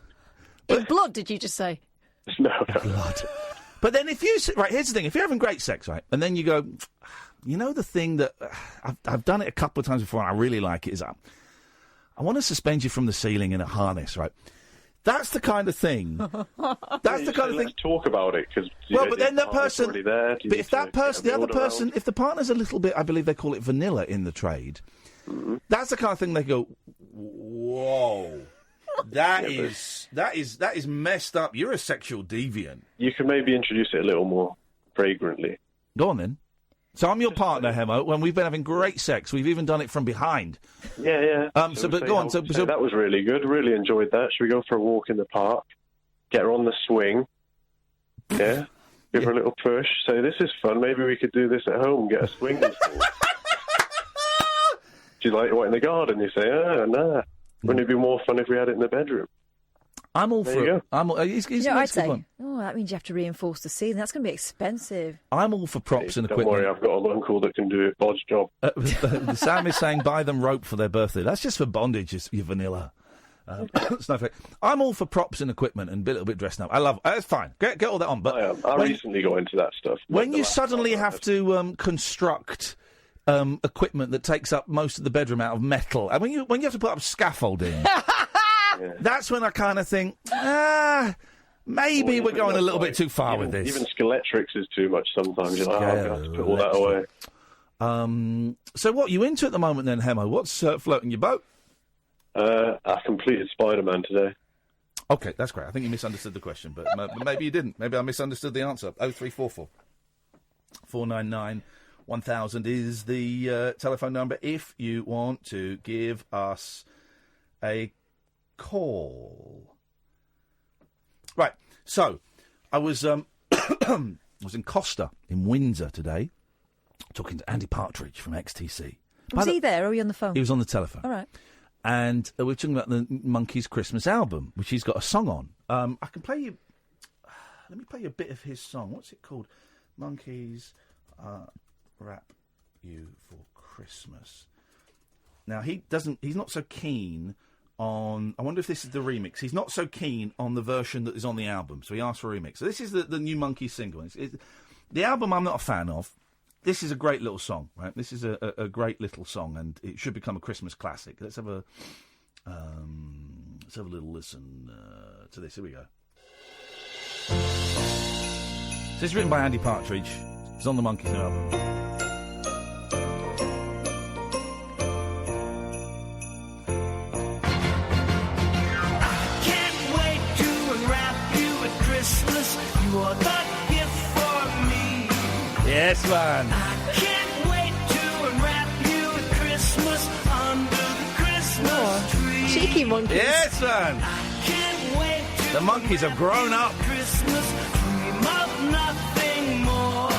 In blood, did you just say? No. Blood. But then if you... Right, here's the thing. If you're having great sex, right, and then you go, you know the thing that... I've done it a couple of times before, and I really like it, is I want to suspend you from the ceiling in a harness, right? That's the kind of thing. That's the kind of thing. Let's talk about it, because but then that person. But if that person, the other person, if the partner's a little bit, I believe they call it vanilla in the trade. Mm-hmm. That's the kind of thing they go, whoa, that is messed up. You're a sexual deviant. You can maybe introduce it a little more fragrantly. Go on then. So I'm your partner, Hemo, when we've been having great sex. We've even done it from behind. Yeah. But go on. So that was really good. Really enjoyed that. Should we go for a walk in the park? Get her on the swing. Yeah. Give her a little push. Say, this is fun. Maybe we could do this at home. Get a swing installed. She's like, what, in the garden? You say, nah. Wouldn't it be more fun if we had it in the bedroom? I'm all for it. I'd say, that means you have to reinforce the ceiling. That's going to be expensive. I'm all for props and equipment. Don't worry, I've got an uncle that can do it. Bod's job. Sam is saying buy them rope for their birthday. That's just for bondage, you vanilla. Snowflake. I'm all for props and equipment and a little bit dressed up. I love. It's fine. Get all that on. But I recently got into that stuff. When you suddenly have to construct equipment that takes up most of the bedroom out of metal, and when you have to put up scaffolding, that's when I kind of think, maybe we're going a little bit too far with this. Even Skeletrix is too much sometimes. You're like, I'm going to have to put all that away. So what are you into at the moment then, Hemo? What's floating your boat? I completed Spider-Man today. Okay, that's great. I think you misunderstood the question, but maybe you didn't. Maybe I misunderstood the answer. 0344 499 1000 is the telephone number if you want to give us a call. Right, so I was I was in Costa in Windsor today, talking to Andy Partridge from XTC. Was he there, or were you on the phone? He was on the telephone. All right. And we were talking about the Monkees' Christmas album, which he's got a song on. I can play you... Let me play you a bit of his song. What's it called? Monkees Wrap You for Christmas. Now, he's not so keen on... I wonder if this is the remix. He's not so keen on the version that is on the album, so he asked for a remix. So this is the new Monkees single. The album I'm not a fan of. This is a great little song, right? This is a great little song, and it should become a Christmas classic. Let's have a little listen to this. Here we go. This is written by Andy Partridge. It's on the Monkees album. I can't wait to unwrap you at Christmas. You are the gift for me. Yes, man. I can't wait to unwrap you at Christmas under the Christmas tree. Cheeky Monkees. Yes, man. I can't wait to The Monkees have grown up. Christmas, dream of nothing more.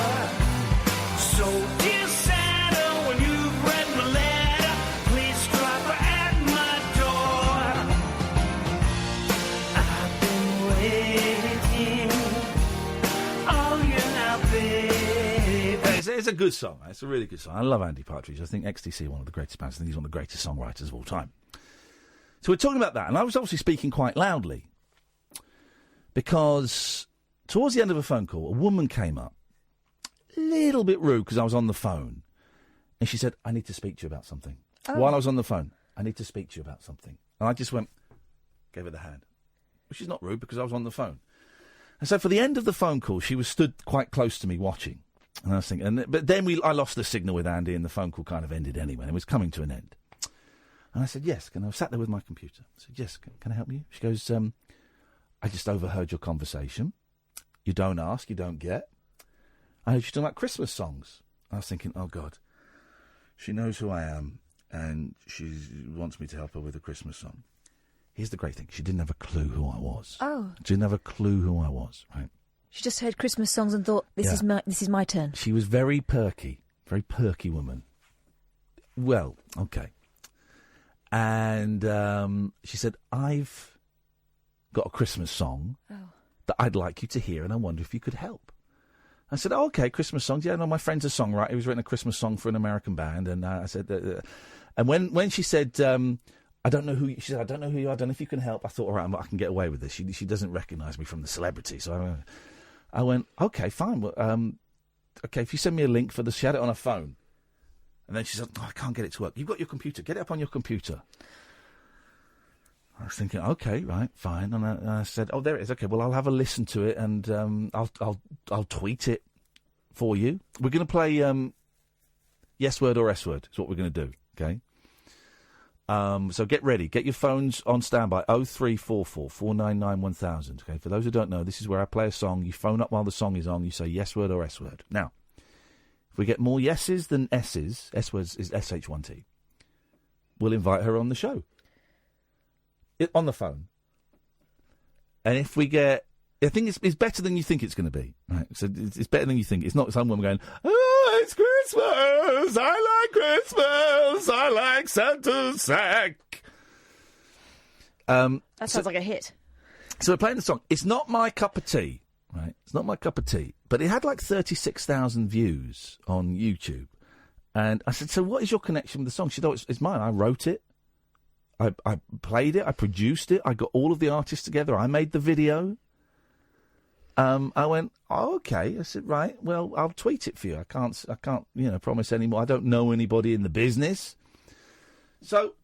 So, dear Santa, when you've read my letter, please drop her at my door. I've been waiting all year now, baby. It's a good song. It's a really good song. I love Andy Partridge. I think XTC are one of the greatest bands. I think he's one of the greatest songwriters of all time. So we're talking about that, and I was obviously speaking quite loudly because towards the end of a phone call, a woman came up, a little bit rude because I was on the phone, and she said, I need to speak to you about something. Oh. While I was on the phone, I need to speak to you about something. And I just went, gave her the hand, which is not rude because I was on the phone. And so for the end of the phone call, she was stood quite close to me watching. And I was thinking, but then I lost the signal with Andy, and the phone call kind of ended anyway. And it was coming to an end. And I said, yes. And I sat there with my computer. I said, yes, can I help you? She goes, I just overheard your conversation. You don't ask, you don't get. I heard you talking about Christmas songs. I was thinking, oh, God, she knows who I am, and she wants me to help her with a Christmas song. Here's the great thing. She didn't have a clue who I was. Oh. She didn't have a clue who I was, right? She just heard Christmas songs and thought, this is my turn. She was very perky woman. Well, okay. And she said, I've got a Christmas song that I'd like you to hear, and I wonder if you could help. I said, oh, okay, Christmas songs. Yeah, no, my friend's a songwriter. He was written a Christmas song for an American band. And I said, and when she said, I don't know who you are, I don't know if you can help, I thought, all right, I can get away with this. She doesn't recognise me from the celebrity. So I went, okay, fine. Well, okay, if you send me a link for this, she had it on her phone. And then she said, I can't get it to work. You've got your computer. Get it up on your computer. I was thinking, okay, right, fine. And I said, oh, there it is. Okay, well, I'll have a listen to it, and I'll tweet it for you. We're going to play yes word or S word is what we're going to do, okay? So get ready. Get your phones on standby, 0344 499 1000, okay? For those who don't know, this is where I play a song. You phone up while the song is on. You say yes word or S word. Now, if we get more yeses than S's, S words is SH1T, we'll invite her on the show. On the phone. And if we get... I think it's better than you think it's going to be. Right? So it's better than you think. It's not some woman going, oh, it's Christmas! I like Christmas! I like Santa's sack! That sounds like a hit. So we're playing the song. It's not my cup of tea, right? It's not my cup of tea. But it had like 36,000 views on YouTube. And I said, so what is your connection with the song? She said, oh, it's mine. I wrote it. I played it. I produced it. I got all of the artists together. I made the video. I went, oh, okay. I said, right, well, I'll tweet it for you. I can't, promise anymore. I don't know anybody in the business. So,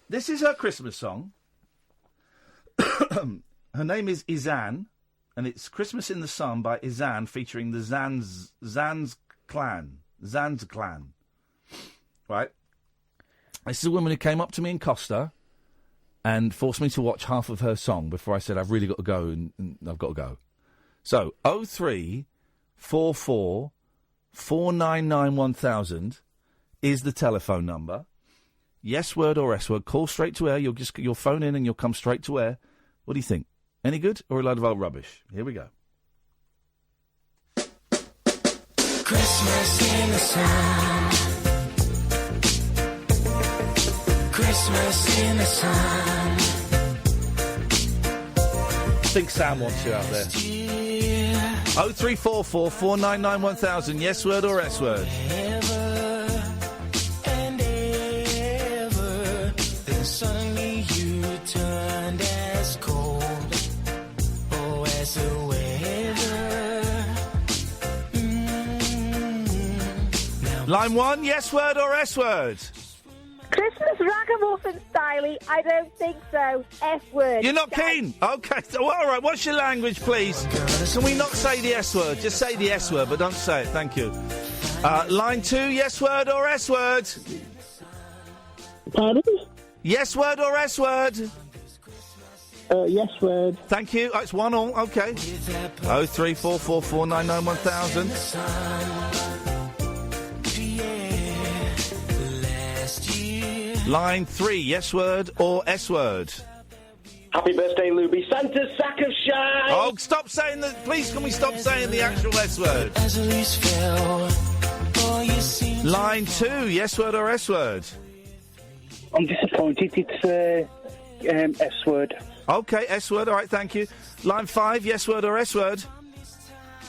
this is her Christmas song. Her name is Iain, and it's Christmas in the Sun by Iain, featuring the Zan's Clan. Right? This is a woman who came up to me in Costa and forced me to watch half of her song before I said, I've really got to go, and I've got to go. So, 0344 499 1000 is the telephone number. Yes word or S word. Call straight to air. You'll phone in and you'll come straight to air. What do you think? Any good or a load of old rubbish? Here we go. Christmas in the sun. Christmas in the sun. I think Sam wants you out there. 0344 499 1000. Yes word or S word. Suddenly you turned as cold, oh, as the weather. Line 1, yes word or S word? Christmas ragamuffin style. I don't think so. F word. You're not keen? Okay, so, all right, what's your language, please? Can we not say the S word? Just say the S word, but don't say it, thank you. Line 2, yes word or S word? Pardon? Yes word or S word? Yes word. Thank you. Oh, it's 1-1, okay. 0344 499 1000. Line 3, yes word or S word? Happy birthday, Luby. Santa's sack of shine. Oh, stop saying that. Please, can we stop saying the actual S word? Line 2, yes word or S word? I'm disappointed. It's S word. Okay, S word. All right, thank you. Line 5, yes word or S word?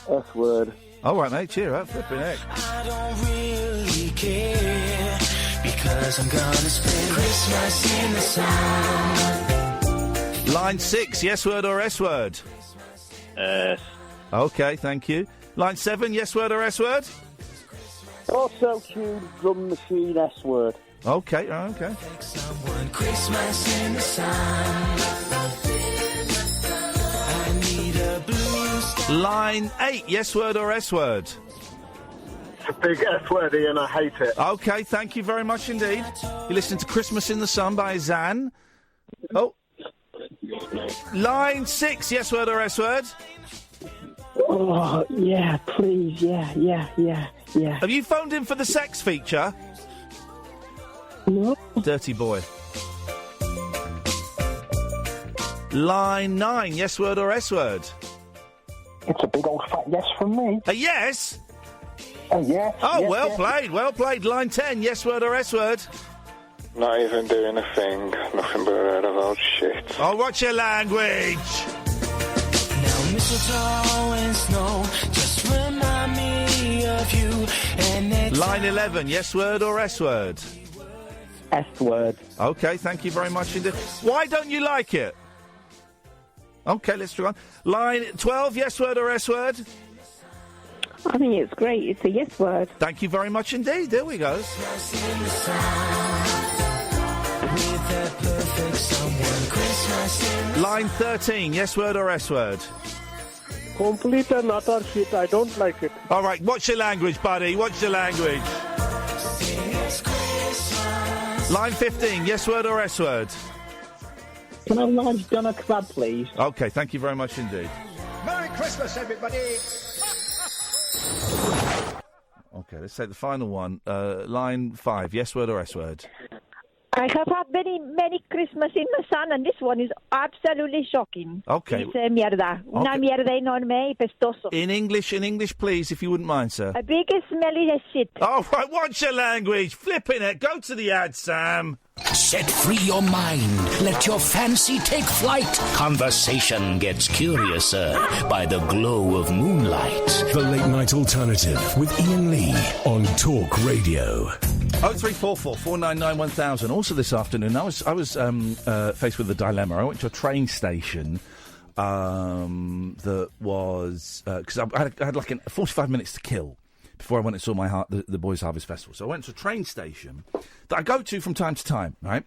S word. All right, mate. Cheer up. Flipping heck. I don't really care because I'm gonna spend Christmas in the sun. Line 6, yes word or S word? S. Okay, thank you. Line 7, yes word or S word? Also cute drum machine S word. Okay, okay. Christmas in the sun. I need a blue sky. Line 8, yes word or S word? It's a big S word, Ian. I hate it. Okay, thank you very much indeed. You listen to Christmas in the Sun by Zan. Oh. Line 6, yes word or S word? Oh, yeah, please, yeah. Have you phoned in for the sex feature? No. Dirty boy. Line 9, yes word or S word? It's a big old fat yes from me. A yes? A yes. Oh, yes, well yes. played, well played. Line 10, yes word or S word? Not even doing a thing. Nothing but a load of old shit. Oh, what's your language? Now mistletoe and snow just remind me of you. And Line 11, yes word or S word? S word. Okay, thank you very much indeed. Why don't you like it? Okay, let's try on. Line 12, yes word or S word? I think it's great. It's a yes word. Thank you very much indeed. There we go. Line 13, yes word or S word? Complete and utter shit. I don't like it. All right, what's your language, buddy? What's your language? Line 15, yes word or S word? Can I have lunch doner kebab, please? Okay, thank you very much indeed. Merry Christmas, everybody! Okay, let's take the final one. Line 5, yes word or S word? I have had many Christmas in the sun, and this one is absolutely shocking. Okay. It's mierda. Una mierda enorme, pestoso. In English, please, if you wouldn't mind, sir. A big smelly shit. Oh, right, what's your language? Flipping it. Go to the ad, Sam. Set free your mind. Let your fancy take flight. Conversation gets curiouser by the glow of moonlight. The Late Night Alternative with Iain Lee on Talk Radio. 0344 499 1000. Also this afternoon, I was faced with a dilemma. I went to a train station that was because I had like 45 minutes to kill before I went and saw the Boys Harvest Festival. So I went to a train station that I go to from time to time, right?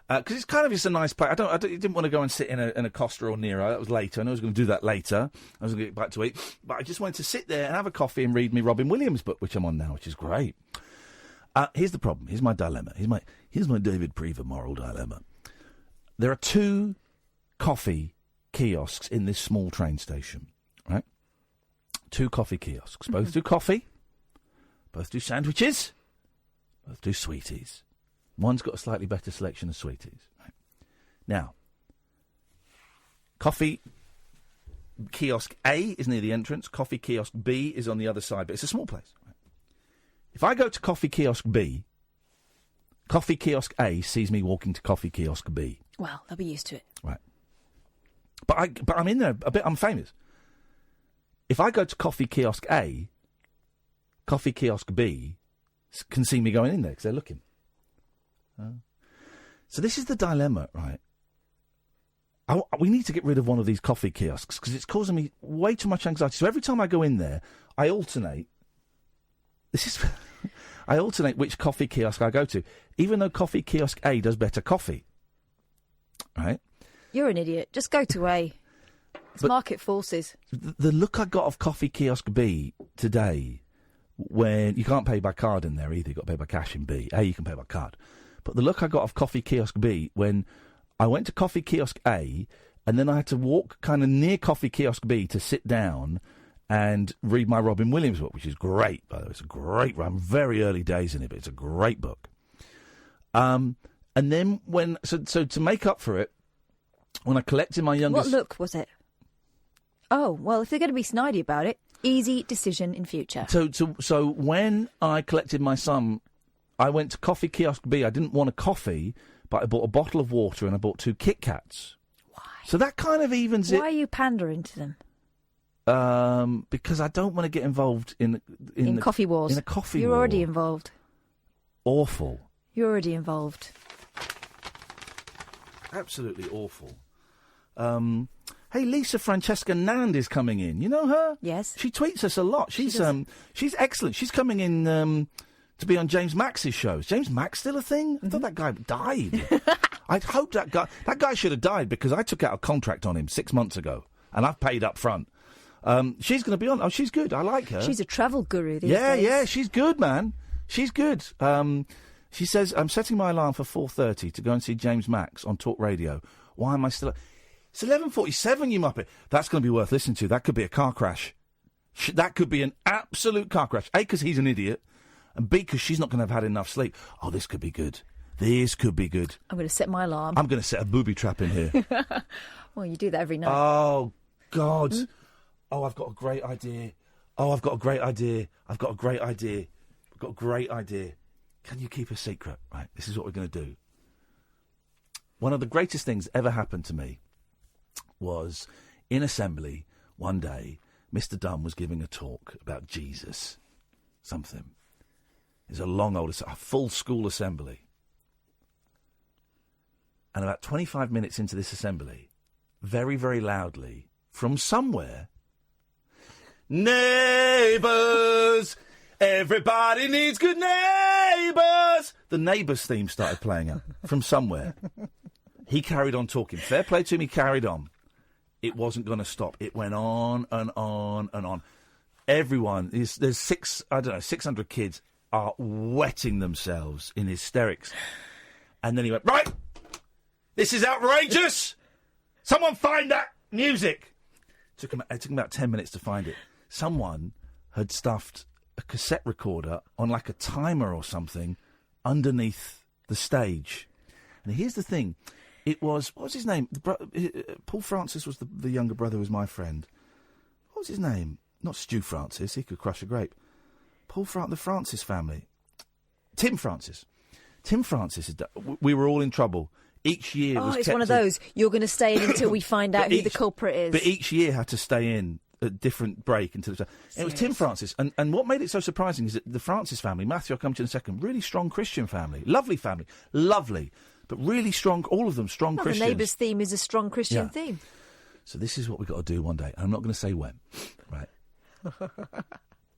Because it's kind of just a nice place. I didn't want to go and sit in a Costa or Nero. That was later. I know I was going to do that later. I was going to get back to eat. But I just wanted to sit there and have a coffee and read me Robin Williams book, which I'm on now, which is great. Here's the problem. Here's my dilemma. Here's my David Prever moral dilemma. There are 2 coffee kiosks in this small train station, right? 2 coffee kiosks. Both do coffee. Both do sandwiches. Both do sweeties. One's got a slightly better selection of sweeties. Right? Now, coffee kiosk A is near the entrance. Coffee kiosk B is on the other side, but it's a small place. Right? If I go to coffee kiosk B, coffee kiosk A sees me walking to coffee kiosk B. Well, they'll be used to it. Right. But I'm in there a bit. I'm famous. If I go to coffee kiosk A, coffee kiosk B can see me going in there because they're looking. So this is the dilemma, right? We need to get rid of one of these coffee kiosks because it's causing me way too much anxiety. So every time I go in there, I alternate. I alternate which coffee kiosk I go to, even though coffee kiosk A does better coffee. Right? You're an idiot. Just go to A. It's market forces. The look I got of coffee kiosk B today, when you can't pay by card in there either, you've got to pay by cash in B. A, you can pay by card. But the look I got of coffee kiosk B when I went to coffee kiosk A and then I had to walk kind of near coffee kiosk B to sit down and read my Robin Williams book, which is great, by the way. It's a great run. Very early days in it, but it's a great book. And then so to make up for it, when I collected my youngest... What look was it? Oh, well, if they're going to be snidey about it, easy decision in future. So when I collected my son, I went to coffee kiosk B. I didn't want a coffee, but I bought a bottle of water and I bought 2 Kit Kats. Why? So that kind of evens it. Why are you pandering to them? Because I don't want to get involved in the coffee wars. In a coffee You're war. already involved. Awful. You're already involved. Absolutely awful. Hey, Lisa Francesca Nand is coming in. You know her? Yes. She tweets us a lot. She's excellent. She's coming in to be on James Max's show. Is James Max still a thing? I thought that guy died. I'd hope that guy should have died because I took out a contract on him 6 months ago and I've paid up front. She's going to be on. Oh, she's good. I like her. She's a travel guru these days. Yeah, she's good, man. She's good. She says, I'm setting my alarm for 4:30 to go and see James Max on Talk Radio. Why am I still... It's 11:47, you muppet. That's going to be worth listening to. That could be a car crash. That could be an absolute car crash. A, because he's an idiot, and B, because she's not going to have had enough sleep. Oh, this could be good. This could be good. I'm going to set my alarm. I'm going to set a booby trap in here. Well, you do that every night. Oh, God. Oh, I've got a great idea. I've got a great idea. Can you keep a secret? Right, this is what we're going to do. One of the greatest things ever happened to me was in assembly one day, Mr. Dunn was giving a talk about Jesus. Something. It's a long old, a full school assembly. And about 25 minutes into this assembly, very, very loudly, from somewhere, neighbours, everybody needs good neighbours. The Neighbours theme started playing out from somewhere. He carried on talking. Fair play to him, he carried on. It wasn't going to stop. It went on and on and on. Everyone, there's 600 kids are wetting themselves in hysterics. And then he went, right, this is outrageous. Someone find that music. It took him about 10 minutes to find it. Someone had stuffed a cassette recorder on like a timer or something underneath the stage. And here's the thing. It was, what was his name? Paul Francis was the younger brother who was my friend. What was his name? Not Stu Francis, he could crush a grape. The Francis family. Tim Francis. Tim Francis, we were all in trouble. Each year was it's kept one of those, you're going to stay in until we find out who the culprit is. But each year had to stay in a different break into the. It was Tim Francis, and what made it so surprising is that the Francis family, Matthew, I'll come to in a second, really strong Christian family, lovely, but really strong. All of them strong Christians. The Neighbours theme is a strong Christian theme. So this is what we've got to do one day. I'm not going to say when, right?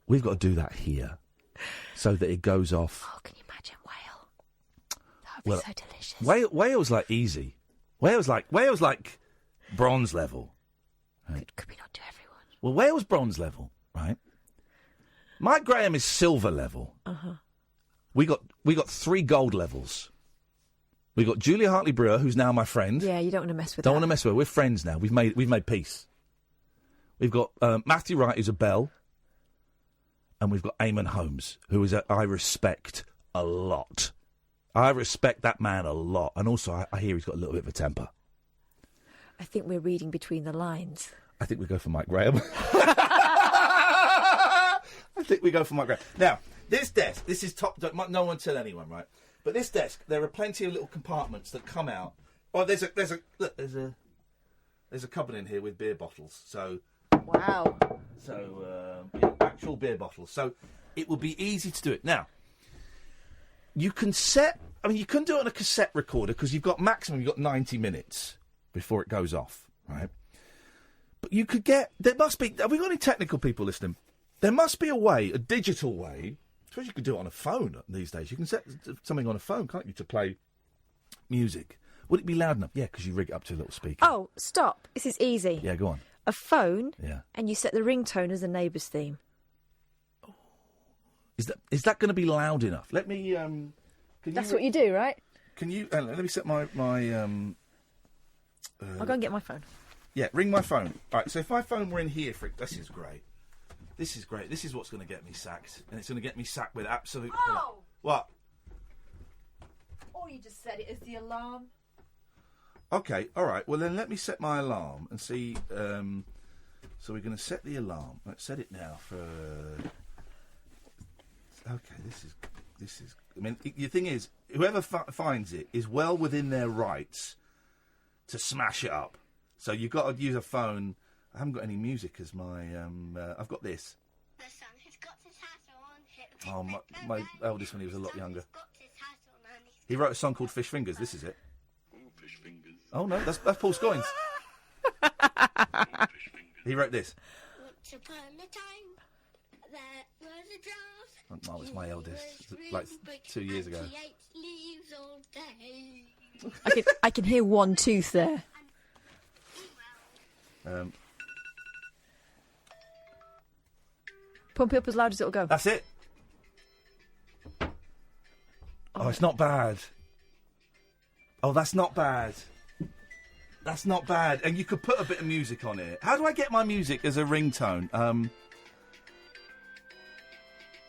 We've got to do that here, so that it goes off. Oh, can you imagine Wales? That would be so delicious. Wales like easy. Wales like bronze level. Right? Could we not do everyone? Well, Wales bronze level, right? Mike Graham is silver level. We got 3 gold levels. We got Julia Hartley-Brewer, who's now my friend. Yeah, you don't want to mess with Don't want to mess with her. We're friends now. We've made peace. We've got Matthew Wright, who's a belle. And we've got Eamon Holmes, who is I respect a lot. I respect that man a lot. And also, I hear he's got a little bit of a temper. I think we're reading between the lines. I think we go for Mike Graham. I think we go for Mike Graham. Now, this desk, this is top... No one tell anyone, right? But this desk, there are plenty of little compartments that come out. Oh, there's a cupboard in here with beer bottles. So... Wow. So, actual beer bottles. So, it will be easy to do it. Now, you can you couldn't do it on a cassette recorder because you've got 90 minutes before it goes off, right? But you could have we got any technical people listening? There must be a way, a digital way, I suppose you could do it on a phone these days. You can set something on a phone, can't you, to play music? Would it be loud enough? Yeah, because you rig it up to a little speaker. Oh, stop. This is easy. Yeah, go on. A phone, yeah, and you set the ringtone as a Neighbours theme. Is that going to be loud enough? Let me. That's what you do, right? Can you? Let me set my. I'll go and get my phone. Yeah, ring my phone. All right. So if my phone were in here, this is great. This is great. This is what's going to get me sacked, and it's going to get me sacked with absolute. Oh. What? Or you just set it as the alarm. Okay, all right. Well, then let me set my alarm and see. So we're going to set the alarm. Let's set it now for. Okay, this is. I mean, the thing is, whoever finds it is well within their rights to smash it up. So you've got to use a phone. I haven't got any music as my. I've got this. The son has got his hat on. Oh, my eldest when he was a lot younger. He wrote a song called Fish Fingers. This is it. Oh no, that's Paul Scoins. He wrote this. Once upon a time, there was a drought. Oh, it's my eldest, like 2 years ago. I can hear one tooth there. Pump it up as loud as it'll go. That's it. Oh, it's not bad. Oh, that's not bad. That's not bad. And you could put a bit of music on it. How do I get my music as a ringtone?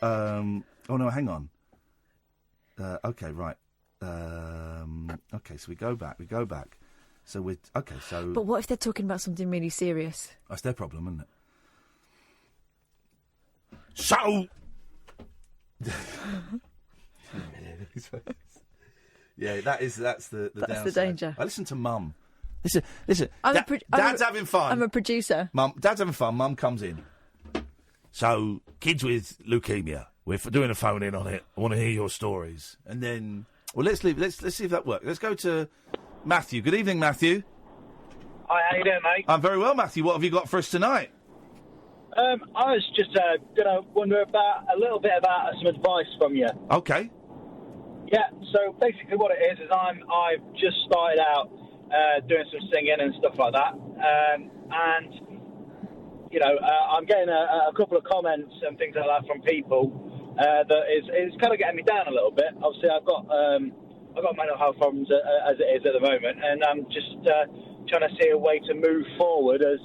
Oh, no, hang on. Okay, right. Okay, so we go back. So we're... Okay, so... But what if they're talking about something really serious? That's their problem, isn't it? So... Yeah, that's the downside. The danger. I listen to Mum. Listen. Dad's having fun. I'm a producer. Dad's having fun. Mum comes in. So, kids with leukemia. We're doing a phone in on it. I want to hear your stories. And then, well, let's see if that works. Let's go to Matthew. Good evening, Matthew. Hi, how you doing, mate? I'm very well, Matthew. What have you got for us tonight? I was just going to wonder a little bit about some advice from you. Okay. Yeah, so basically what it is I've just started out doing some singing and stuff like that, and you know I'm getting a couple of comments and things like that from people that is kind of getting me down a little bit. Obviously, I've got mental health problems as it is at the moment, and I'm just trying to see a way to move forward as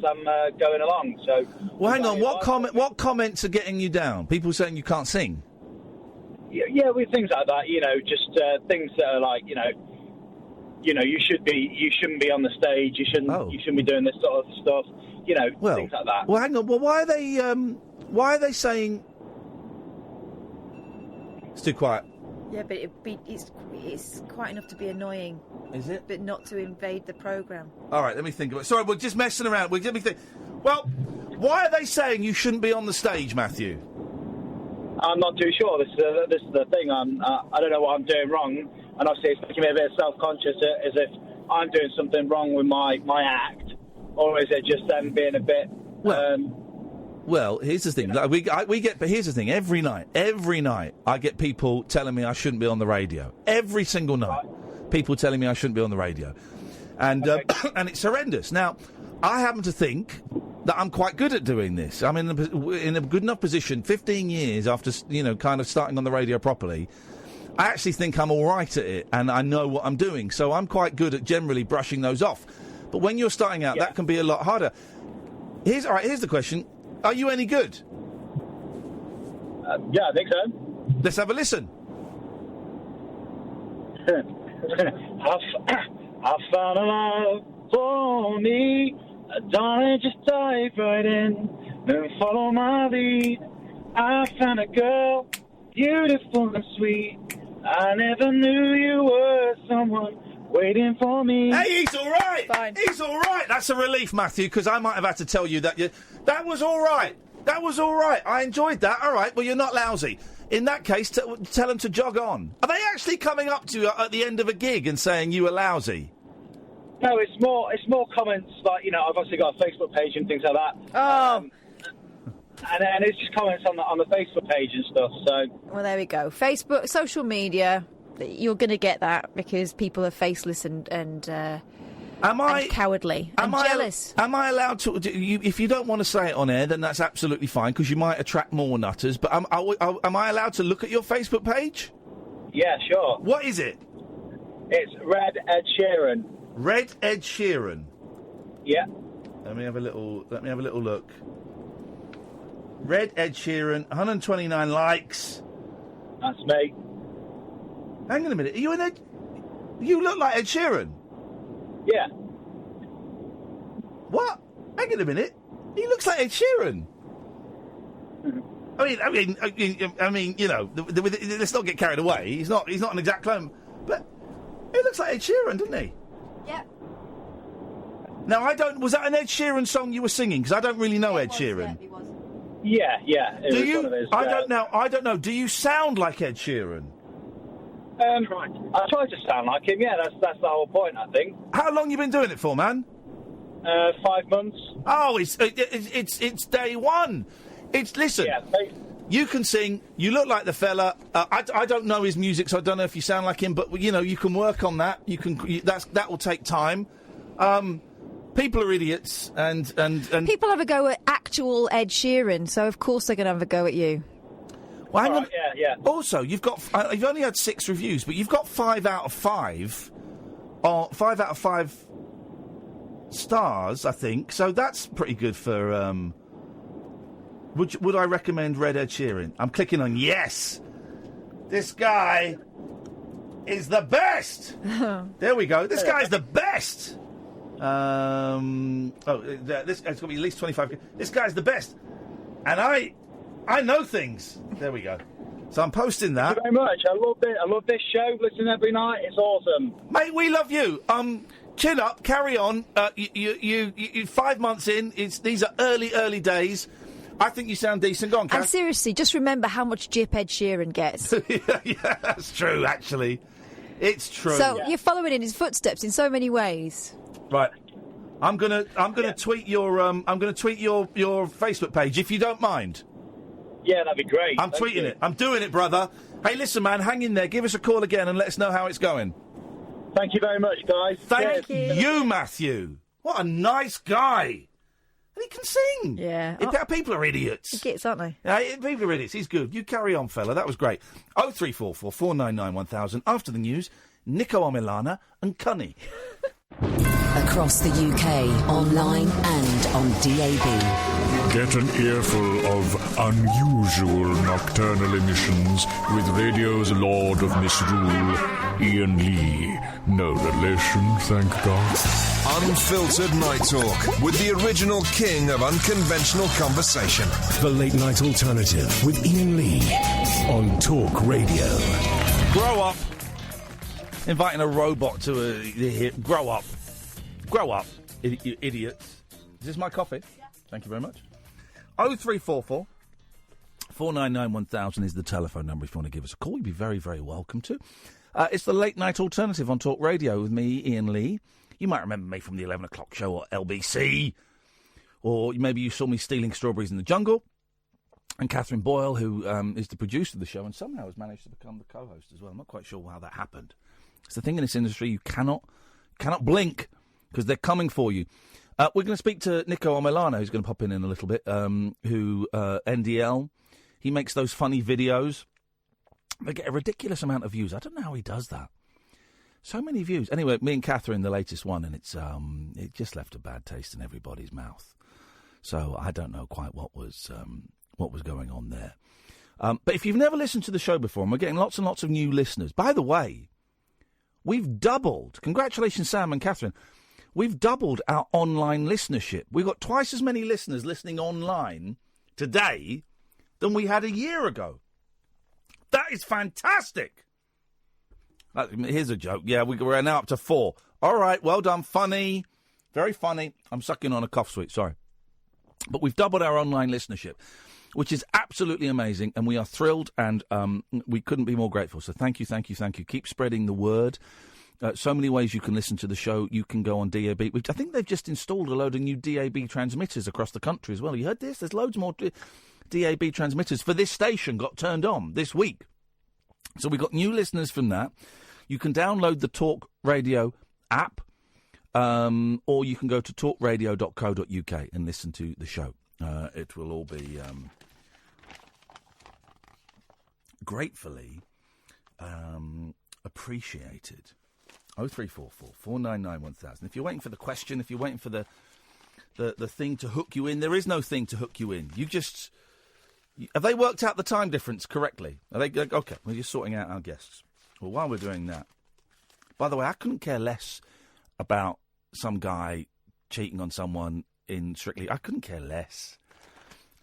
I'm going along. So, well, hang on. What comments are getting you down? People saying you can't sing. Yeah, with things like that, you know, just things that are like, you shouldn't be on the stage. You shouldn't be doing this sort of stuff. You know, things like that. Well, hang on. Well, why are they saying it's too quiet? Yeah, but it's quite enough to be annoying. Is it? But not to invade the programme. All right, let me think about it. Sorry, we're just messing around. Let me think. Well, Why are they saying you shouldn't be on the stage, Matthew? I'm not too sure. This is the thing. I don't know what I'm doing wrong, and obviously it's making me a bit self-conscious, as if I'm doing something wrong with my act, or is it just them being a bit? Well, here's the thing. Like, we get. But here's the thing. Every night, I get people telling me I shouldn't be on the radio. Every single night, people telling me I shouldn't be on the radio, and and it's horrendous. Now, I happen to think that I'm quite good at doing this. I'm in a good enough position. 15 years after kind of starting on the radio properly, I actually think I'm all right at it, and I know what I'm doing. So I'm quite good at generally brushing those off. But when you're starting out, that can be a lot harder. Here's the question. Are you any good? Yeah, I think so. Let's have a listen. I found a love for me. Darling, just dive right in and follow my lead. I found a girl, beautiful and sweet. I never knew you were someone waiting for me. Hey, he's all right. Fine. He's all right. That's a relief, Matthew, because I might have had to tell you that that was all right. That was all right. I enjoyed that. All right. Well, you're not lousy. In that case, tell them to jog on. Are they actually coming up to you at the end of a gig and saying you were lousy? No, it's more comments like, I've obviously got a Facebook page and things like that. Oh. And it's just comments on the Facebook page and stuff. So. Well, there we go. Facebook, social media. You're going to get that because people are faceless and cowardly and jealous. Am I allowed to? If you don't want to say it on air, then that's absolutely fine because you might attract more nutters. But am I allowed to look at your Facebook page? Yeah, sure. What is it? It's Red Ed Sheeran. Red Ed Sheeran. Yeah. Let me have a little look. Red Ed Sheeran, 129 likes. That's me. Hang on a minute. Are you Ed? You look like Ed Sheeran. Yeah. What? Hang on a minute. He looks like Ed Sheeran. I mean, let's not get carried away. He's not an exact clone, but he looks like Ed Sheeran, doesn't he? Yep. Now, was that an Ed Sheeran song you were singing? Because I don't really know Ed Sheeran. Yeah, it was. Yeah. It was one of his, I don't know. Do you sound like Ed Sheeran? I try to sound like him. Yeah, that's the whole point, I think. How long you been doing it for, man? 5 months. Oh, it's day one. Listen. Yeah, you can sing. You look like the fella. I don't know his music, so I don't know if you sound like him. But you can work on that. That will take time. People are idiots, and people have a go at actual Ed Sheeran. So of course they're going to have a go at you. Well, hang on. Right, yeah. Also, you've only had 6 reviews, but you've got 5 out of 5, or 5 out of 5 stars, I think. So that's pretty good for. Would I recommend Red Ed Sheeran? I'm clicking on yes. This guy is the best. There we go. This guy's the best. This it's got to be at least 25. This guy's the best, and I know things. There we go. So I'm posting that. Thank you very much. I love it. I love this show. Listen every night. It's awesome. Mate, we love you. Chin up. Carry on. You 5 months in. These are early days. I think you sound decent. Go on, Kath. And seriously, just remember how much jip Ed Sheeran gets. yeah, that's true, actually. It's true. So you're following in his footsteps in so many ways. Right. I'm gonna tweet your your Facebook page if you don't mind. Yeah, that'd be great. I'm tweeting it. I'm doing it, brother. Hey, listen, man, hang in there. Give us a call again and let us know how it's going. Thank you very much, guys. Thank you, Matthew. What a nice guy. And he can sing. Yeah. People are idiots. He gets, aren't they? People are idiots. He's good. You carry on, fella. That was great. 0344 499 1000. After the news, Niko Omilana and Cunny. Across the UK, online and on DAB. Get an earful of unusual nocturnal emissions with radio's Lord of Misrule, Iain Lee. No relation, thank God. Unfiltered Night Talk with the original king of unconventional conversation. The Late Night Alternative with Iain Lee on Talk Radio. Grow up. Inviting a robot to grow up. Grow up, you idiots. Is this my coffee? Yeah. Thank you very much. 0344 499 1000 is the telephone number if you want to give us a call. You'd be very, very welcome to. It's the Late Night Alternative on Talk Radio with me, Iain Lee. You might remember me from the 11 o'clock show or LBC. Or maybe you saw me stealing strawberries in the jungle. And Catherine Boyle, who is the producer of the show and somehow has managed to become the co-host as well. I'm not quite sure how that happened. It's the thing in this industry, you cannot blink because they're coming for you. We're going to speak to Niko Omilana, who's going to pop in a little bit, who, NDL, he makes those funny videos. They get a ridiculous amount of views. I don't know how he does that. So many views. Anyway, me and Catherine, the latest one, and it just left a bad taste in everybody's mouth. So I don't know quite what was going on there. But if you've never listened to the show before, and we're getting lots and lots of new listeners. By the way, we've doubled. Congratulations, Sam and Catherine. We've doubled our online listenership. We've got twice as many listeners listening online today than we had a year ago. That is fantastic. Here's a joke. Yeah, we're now up to 4. All right, well done. Funny. Very funny. I'm sucking on a cough sweet, sorry. But we've doubled our online listenership, which is absolutely amazing, and we are thrilled, and we couldn't be more grateful. So thank you, thank you, thank you. Keep spreading the word. So many ways you can listen to the show. You can go on DAB. I think they've just installed a load of new DAB transmitters across the country as well. You heard this? There's loads more DAB transmitters for this station got turned on this week. So we got new listeners from that. You can download the Talk Radio app, or you can go to talkradio.co.uk and listen to the show. It will all be gratefully appreciated. 0344 499 1000. If you're waiting for the question, if you're waiting for the thing to hook you in, there is no thing to hook you in. You just... Have they worked out the time difference correctly? Are they okay? We're just sorting out our guests. Well, while we're doing that, by the way, I couldn't care less about some guy cheating on someone in Strictly. I couldn't care less,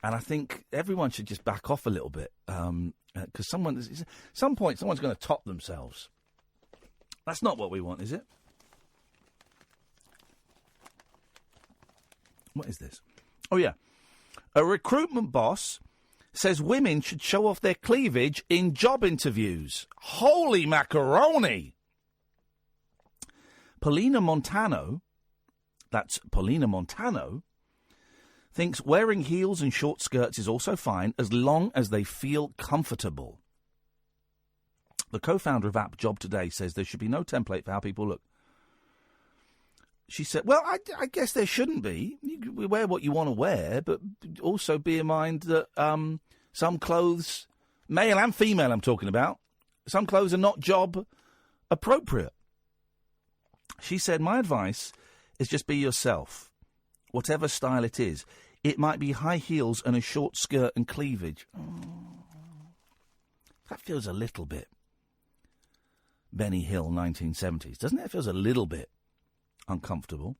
and I think everyone should just back off a little bit because at some point someone's going to top themselves. That's not what we want, is it? What is this? Oh yeah, a recruitment boss says women should show off their cleavage in job interviews. Holy macaroni! Paulina Montano, that's Paulina Montano, thinks wearing heels and short skirts is also fine as long as they feel comfortable. The co-founder of app Job Today says there should be no template for how people look. She said, well, I guess there shouldn't be. You wear what you want to wear, but also bear in mind that some clothes, male and female I'm talking about, some clothes are not job appropriate. She said, my advice is just be yourself, whatever style it is. It might be high heels and a short skirt and cleavage. Oh, that feels a little bit Benny Hill 1970s, doesn't it? It feels a little bit uncomfortable.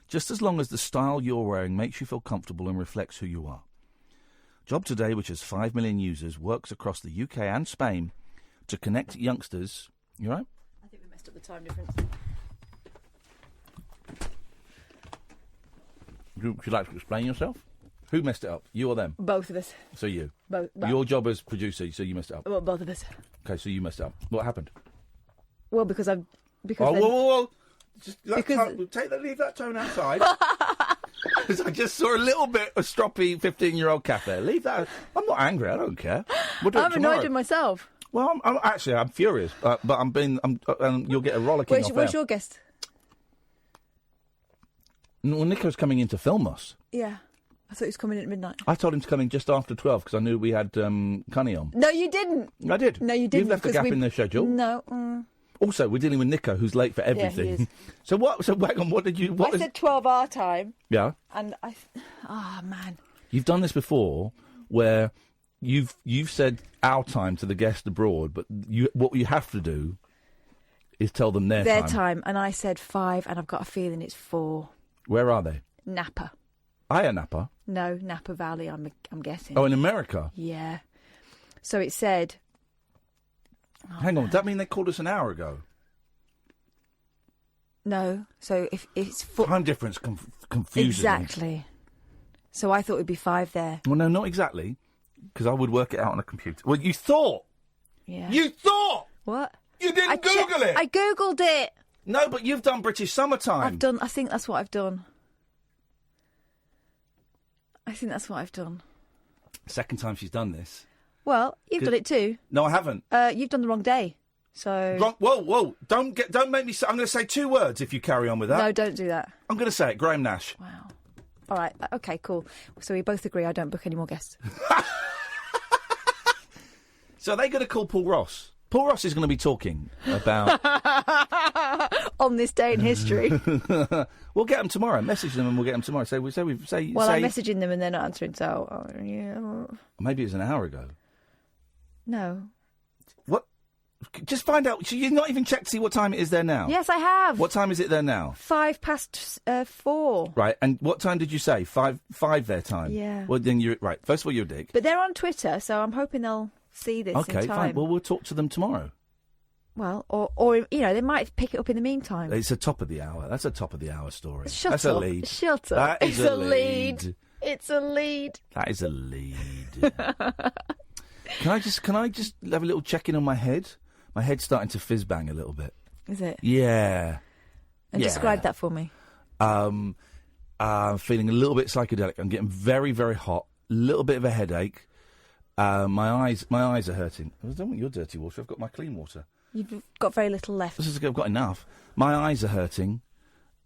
Just as long as the style you're wearing makes you feel comfortable and reflects who you are. Job Today, which has 5 million users, works across the UK and Spain to connect youngsters. You all right? I think we messed up the time difference. Would you like to explain yourself? Who messed it up? You or them? Both of us. So you? Both. Well, your job as producer, so you messed it up? Well, both of us. Okay, so you messed it up. What happened? Well, because I've... Whoa. Just leave that tone outside. Because I just saw a little bit of stroppy 15-year-old cat there. Leave that. I'm not angry. I don't care. We'll do it I'm tomorrow. annoyed with myself. Well, I'm furious. But you'll get a rollicking off Where's your guest? Well, Niko's coming in to film us. Yeah. I thought he was coming in at midnight. I told him to come in just after 12 because I knew we had Cunny on. No, you didn't. I did. No, you didn't. You've left a gap in the schedule. No. Also, we're dealing with Niko, who's late for everything. Yeah, he is. So hang on, what did you... I said 12 our time. Yeah. And man. You've done this before where you've said our time to the guest abroad, but what you have to do is tell them their time. And I said 5, and I've got a feeling it's 4. Where are they? Napa. Napa? No, Napa Valley, I'm guessing. Oh, in America? Yeah. So it said... Hang on, does that mean they called us an hour ago? No. So if it's... Time difference confuses Exactly. me. So I thought it would be 5 there. Well, no, not exactly, because I would work it out on a computer. Well, you thought. Yeah. You thought. What? You didn't Google it. I Googled it. No, but you've done British Summertime. I think that's what I've done. Second time she's done this. Well, you've done it too. No, I haven't. You've done the wrong day. So. Whoa! Don't make me. I'm going to say 2 words if you carry on with that. No, don't do that. I'm going to say it. Graham Nash. Wow. All right. Okay. Cool. So we both agree I don't book any more guests. So are they going to call Paul Ross? Paul Ross is going to be talking about on this day in history. We'll get them tomorrow. Message them and we'll get them tomorrow. I'm messaging them and they're not answering. So maybe it was an hour ago. No. What? Just find out. So you've not even checked to see what time it is there now? Yes, I have. What time is it there now? 4:05. Right. And what time did you say? 5 their time. Yeah. Well, then you're right. First of all, you're a dick. But they're on Twitter, so I'm hoping they'll see this in time. Okay, fine. Well, we'll talk to them tomorrow. Well, or they might pick it up in the meantime. It's a top of the hour. That's a top of the hour story. That's a lead. Shut up. That is a lead. It's a lead. That is a lead. Can I just have a little check in on my head? My head's starting to fizz bang a little bit. Is it? Yeah. And describe that for me. I'm feeling a little bit psychedelic. I'm getting very, very hot. A little bit of a headache. My eyes are hurting. I don't want your dirty water. I've got my clean water. You've got very little left. I've got enough. My eyes are hurting,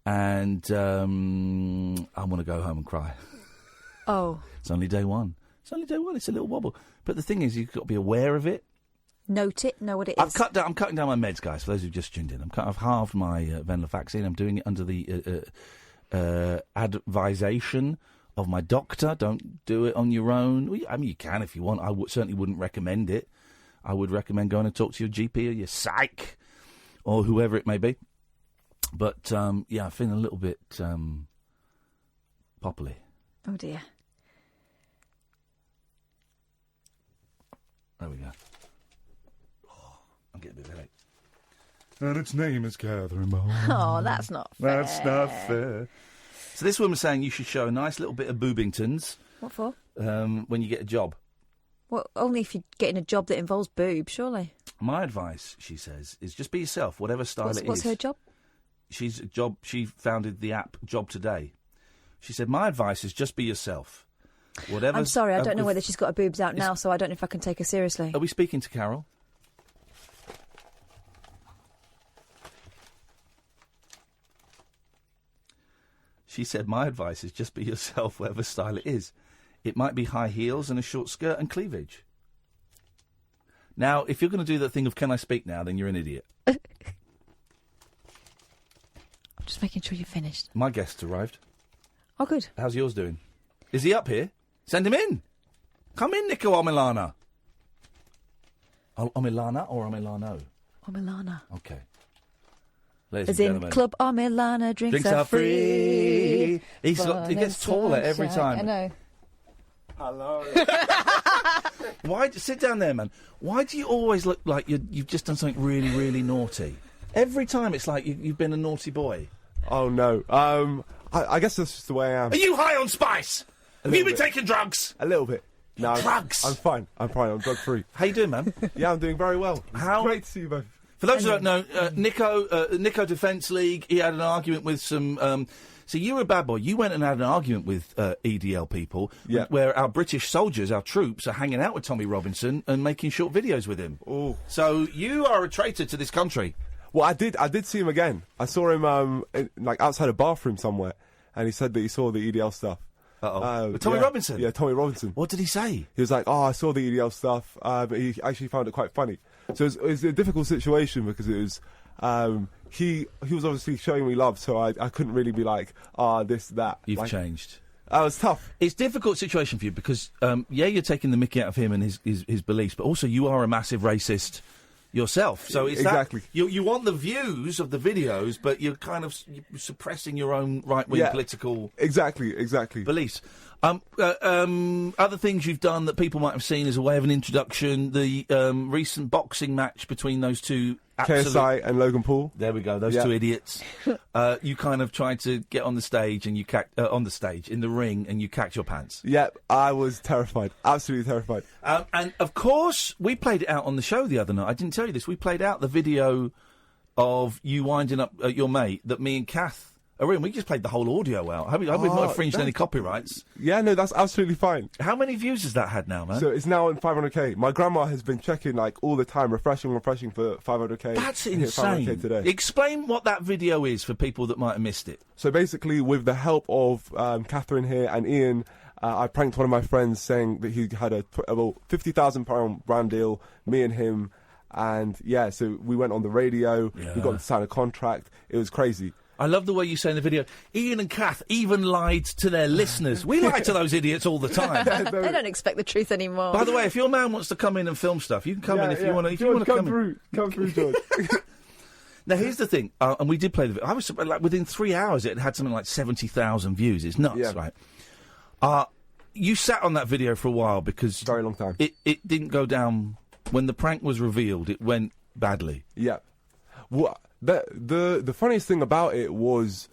and I want to go home and cry. Oh. It's only day one. It's a little wobble. But the thing is, you've got to be aware of it. Note it. Know what it is. I'm cutting down my meds, guys. For those who've just tuned in, I've halved my venlafaxine. I'm doing it under the advisation of my doctor. Don't do it on your own. Well, I mean, you can if you want. I certainly wouldn't recommend it. I would recommend going and talk to your GP or your psych or whoever it may be. But, I'm feeling a little bit poppily. Oh, dear. There we go. Oh, I'm getting a bit of a headache. And its name is Catherine Ball. Oh, that's not fair. That's not fair. So this woman's saying you should show a nice little bit of boobingtons. What for? When you get a job. Well, only if you're getting a job that involves boobs, surely. My advice, she says, is just be yourself, whatever style it is. What's her job? She founded the app Job Today. She said, my advice is just be yourself. Whatever. I'm sorry, I don't know whether she's got her boobs out now, so I don't know if I can take her seriously. Are we speaking to Carol? She said, my advice is just be yourself, whatever style it is. It might be high heels and a short skirt and cleavage. Now, if you're going to do that thing of can I speak now, then you're an idiot. I'm just making sure you're finished. My guest's arrived. Oh, good. How's yours doing? Is he up here? Send him in. Come in, Niko Omilana. Oh, Omilana or Omilano? Omilana. Okay. Ladies As and in gentlemen. Club Omilana, drinks are free. He gets taller every time. I know. Hello. Why? Sit down there, man. Why do you always look like you've just done something really, really naughty? Every time it's like you've been a naughty boy. Oh, no. I guess that's just the way I am. Are you high on spice? Have you been taking drugs? A little bit. No, drugs? I'm fine. I'm drug-free. How you doing, man? Yeah, I'm doing very well. Great to see you both. For those who don't know, Niko Defence League, he had an argument with some... so you were a bad boy. You went and had an argument with EDL people, where our British soldiers, our troops, are hanging out with Tommy Robinson and making short videos with him. Ooh. So you are a traitor to this country. Well, I did see him again. I saw him outside a bathroom somewhere, and he said that he saw the EDL stuff. Tommy Robinson? Yeah, Tommy Robinson. What did he say? He was like, I saw the EDL stuff, but he actually found it quite funny. So it was a difficult situation because it was... he was obviously showing me love, so I couldn't really be like, this, that. You've changed. That was tough. It's a difficult situation for you because, you're taking the mickey out of him and his beliefs, but also you are a massive racist yourself. So it's exactly. You want the views of the videos, but you're kind of suppressing your own right-wing political... Exactly. beliefs. Other things you've done that people might have seen as a way of an introduction, the recent boxing match between those two KSI and Logan Paul. There we go. Those two idiots. You kind of tried to get on the stage and you in the ring, and you cacked your pants. Yep, I was terrified. Absolutely terrified. And of course, we played it out on the show the other night. I didn't tell you this. We played out the video of you winding up your mate that me and Kath are in. We just played the whole audio out. Have we not infringed any copyrights? Yeah, no, that's absolutely fine. How many views has that had now, man? So it's now on 500k. My grandma has been checking all the time, refreshing for 500k. That's insane. 500k today. Explain what that video is for people that might have missed it. So basically, with the help of Catherine here and Iain, I pranked one of my friends saying that he had a £50,000 brand deal, me and him, and so we went on the radio, we got to sign a contract, it was crazy. I love the way you say in the video, Iain and Kath even lied to their listeners. We lie to those idiots all the time. They don't expect the truth anymore. By the way, if your man wants to come in and film stuff, you can come in if you want to. If you want to come through, George. Now, here's the thing, and we did play the video. I was within 3 hours, it had something like 70,000 views. It's nuts, right? You sat on that video for a while because very long time. It didn't go down when the prank was revealed. It went badly. Yeah. What? The funniest thing about it was,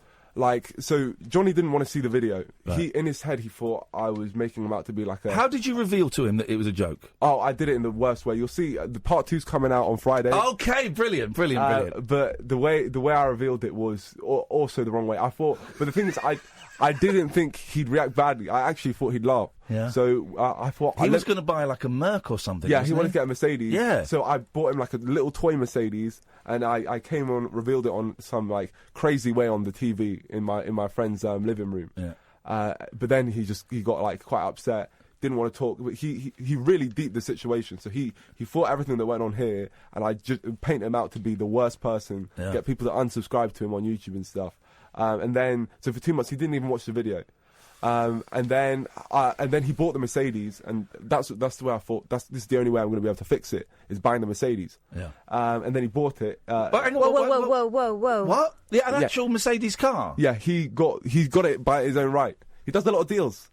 so Johnny didn't want to see the video. Right. In his head, he thought I was making him out to be like a... How did you reveal to him that it was a joke? Oh, I did it in the worst way. You'll see, the part 2's coming out on Friday. Okay, brilliant. But the way I revealed it was also the wrong way. But the thing is, I didn't think he'd react badly. I actually thought he'd laugh. Yeah. So I thought... He was going to buy like a Merc or something, Yeah, he wanted to get a Mercedes. Yeah. So I bought him like a little toy Mercedes, and I came on, revealed it on some crazy way on the TV in my friend's living room. Yeah. But then he got quite upset, didn't want to talk. But he really deeped the situation. So he thought everything that went on here, and I just paint him out to be the worst person, get people to unsubscribe to him on YouTube and stuff. And then, so for 2 months, he didn't even watch the video. And then he bought the Mercedes, and that's the way I thought. This is the only way I'm going to be able to fix it, is buying the Mercedes. Yeah. And then he bought it. Whoa! What? An actual Mercedes car? Yeah, he got it by his own right. He does a lot of deals.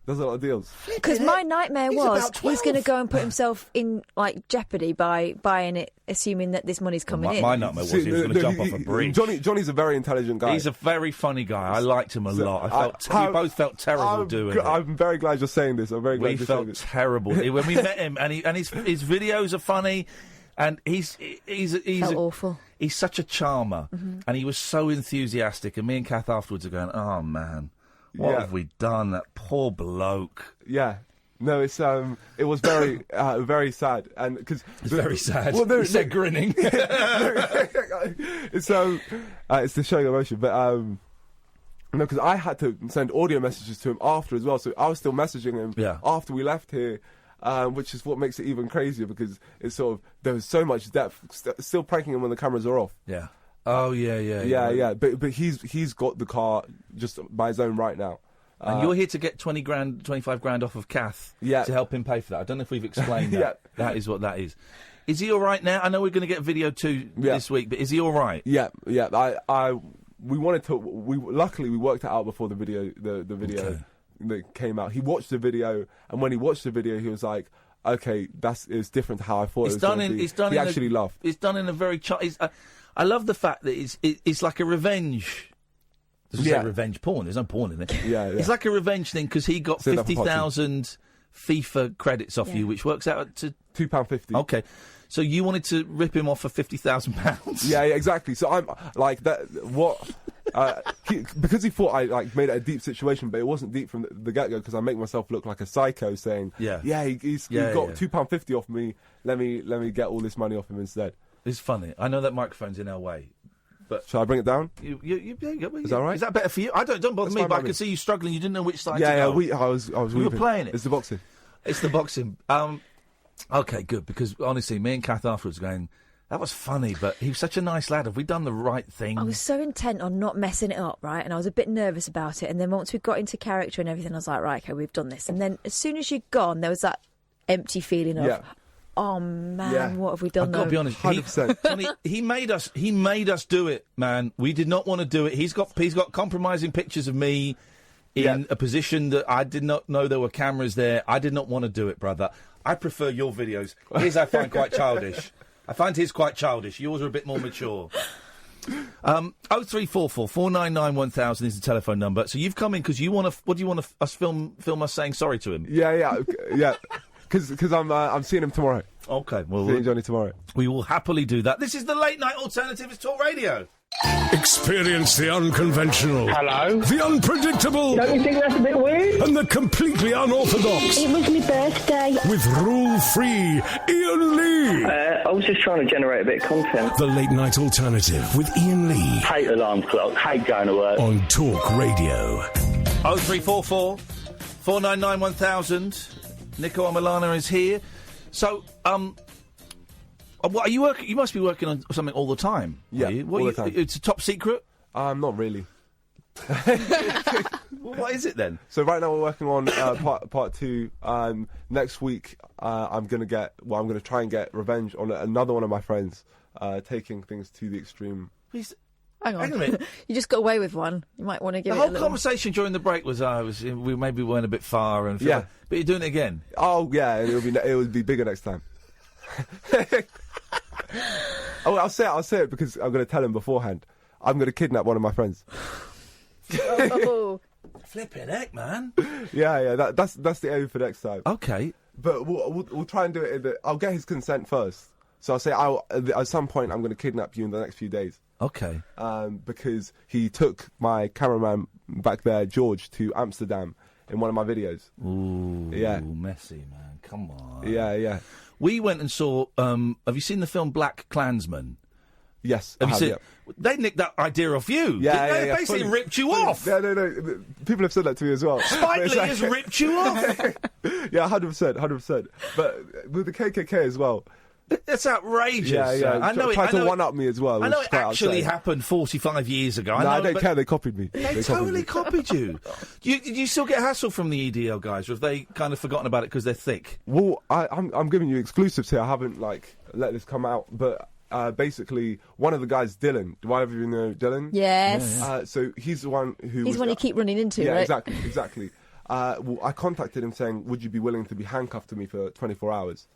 Because my nightmare was he's going to go and put himself in jeopardy by buying it, assuming that this money's coming in. My nightmare was he was going to jump off a bridge. Johnny's a very intelligent guy. He's a very funny guy. I liked him a lot. We both felt terrible doing it. I'm very glad you're saying this. I'm very glad we felt terrible when we met him, and his videos are funny, and he's felt awful. He's such a charmer, and he was so enthusiastic. And me and Kath afterwards are going, "Oh man. What have we done? That poor bloke." Yeah. No, it was very, very sad, and because it's very sad. Well, he said grinning. It's the showing emotion, but no, because I had to send audio messages to him after as well, so I was still messaging him after we left here, which is what makes it even crazier because it's there was so much depth. Still pranking him when the cameras are off. Yeah. Oh yeah. But he's got the car just by his own right now. And you're here to get 25 grand off of Kath to help him pay for that. I don't know if we've explained that. That is what that is. Is he all right now? I know we're going to get video 2 this week, but is he all right? Yeah. We wanted to. Luckily we worked it out before the video. The video that came out. He watched the video, and when he watched the video, he was like, "Okay, it's different to how I thought it was going to be." He actually laughed. It's done in a very. I love the fact that it's like a revenge. Doesn't say revenge porn. There's no porn in it. Yeah. It's like a revenge thing because he got 50,000 FIFA credits off you, which works out to £2.50. Okay, so you wanted to rip him off for £50,000. Yeah, exactly. So I'm like that. What? Because he thought I made it a deep situation, but it wasn't deep from the get-go because I make myself look like a psycho saying, he got £2.50 off me. Let me get all this money off him instead. It's funny. I know that microphone's in our way. But shall I bring it down? Is that right? Is that better for you? Don't bother me, but I could see you struggling. You didn't know which side to go. Yeah, I was. We were playing it. It's the boxing. It's the boxing. Okay, good. Because honestly, me and Kath afterwards going, that was funny, but he was such a nice lad. Have we done the right thing? I was so intent on not messing it up, right? And I was a bit nervous about it. And then once we got into character and everything, I was like, right, okay, we've done this. And then as soon as you'd gone, there was that empty feeling of. Oh man, what have we done? I've got to be honest. 100%. He made us do it, man. We did not want to do it. He's got compromising pictures of me in a position that I did not know there were cameras there. I did not want to do it, brother. I prefer your videos. His I find quite childish. I find his quite childish. Yours are a bit more mature. 0344 499 1000 is the telephone number. So you've come in because you want to. What do you want us film us saying sorry to him? Yeah. Because I'm seeing him tomorrow. Okay, well, seeing Johnny tomorrow. We will happily do that. This is the Late Night Alternative. It's Talk Radio. Experience the unconventional. Hello? The unpredictable. Don't you think that's a bit weird? And the completely unorthodox. It was my birthday. With rule-free Iain Lee. I was just trying to generate a bit of content. The Late Night Alternative with Iain Lee. Hate alarm clock. Hate going to work. On Talk Radio. 0344 499 1000. Niko Omilana is here. So, what are you working? You must be working on something all the time. Yeah, all the time. It's a top secret. Not really. Well, what is it then? So right now we're working on part 2. Next week I'm gonna try and get revenge on another one of my friends taking things to the extreme. Please. Hang on a minute. You just got away with one. You might want to give the it a whole little... conversation during the break was we maybe went a bit far and yeah, but you're doing it again. Oh yeah, it will be bigger next time. I'll say it because I'm going to tell him beforehand. I'm going to kidnap one of my friends. Oh. Flipping heck, man. Yeah. That's the aim for next time. Okay, but we'll try and do it. I'll get his consent first. So I'll say at some point I'm going to kidnap you in the next few days. Okay. Because he took my cameraman back there, George, to Amsterdam in one of my videos. Ooh, yeah, messy, man. Come on. Yeah. We went and saw. Have you seen the film Black Klansman? Yes. Have you seen? Yeah. They nicked that idea off you. Yeah, They basically ripped you off. No. People have said that to me as well. Spike Lee has ripped you off. Yeah, 100%. But with the KKK as well. That's outrageous. Yeah. I know tried to one-up me as well. I know it actually happened 45 years ago. I don't care. They copied me. They totally copied you. Do you still get hassle from the EDL guys, or have they kind of forgotten about it because they're thick? Well, I'm giving you exclusives here. I haven't let this come out, but basically one of the guys, Dylan. Do either of you know Dylan? Yes. So he's the one who. He's the one you keep running into, right? Exactly. Well, I contacted him saying, "Would you be willing to be handcuffed to me for 24 hours?"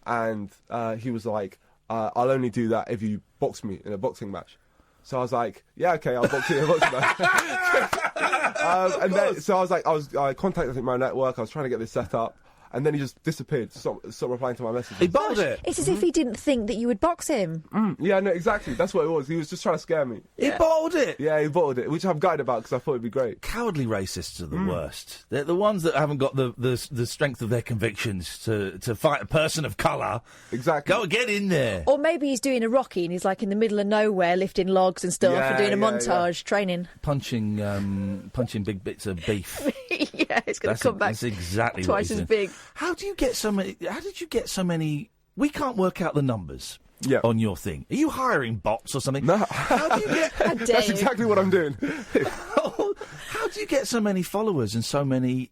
And he was like, I'll only do that if you box me in a boxing match. So I was like, yeah, okay, I'll box you in a boxing match. I contacted my network, I was trying to get this set up, and then he just disappeared, stopped replying to my messages. He bottled it. It's as if he didn't think that you would box him. Yeah, no, exactly. That's what it was. He was just trying to scare me. He bottled it. Yeah, he bottled it, which I'm gutted about because I thought it'd be great. Cowardly racists are the worst. They're the ones that haven't got the strength of their convictions to fight a person of colour. Exactly. Go get in there. Or maybe he's doing a Rocky and he's like in the middle of nowhere lifting logs and stuff and doing a montage training. Punching big bits of beef. Yeah, it's going to come back that's exactly twice as big. How did you get so many? We can't work out the numbers on your thing. Are you hiring bots or something? No. How do you get? That's exactly what I'm doing. How do you get so many followers and so many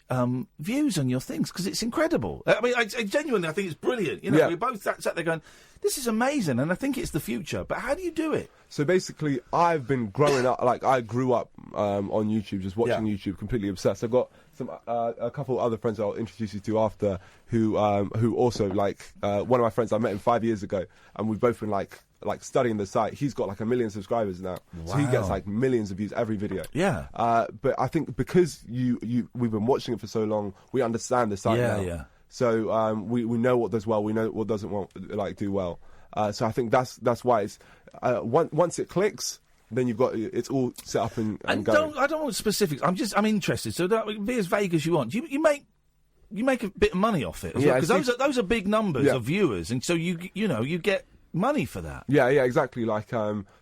views on your things? Because it's incredible. I mean, I genuinely, I think it's brilliant. You know, we both sat there going, this is amazing, and I think it's the future. But how do you do it? So basically, I've been growing up, I grew up on YouTube, just watching YouTube, completely obsessed. I've got a couple other friends I'll introduce you to after who also, one of my friends I met him 5 years ago, and we've both been like studying the site. He's got 1 million subscribers now. Wow. So he gets millions of views every video. Yeah. But I think because we've been watching it for so long, we understand the site now. Yeah. So we know what does well, we know what doesn't do well. So I think that's why it's once it clicks, then you've got it's all set up and going. I don't want specifics. I'm interested. So be as vague as you want. You make a bit of money off it as well, because those are big numbers of viewers, and so you get money for that. Yeah, exactly.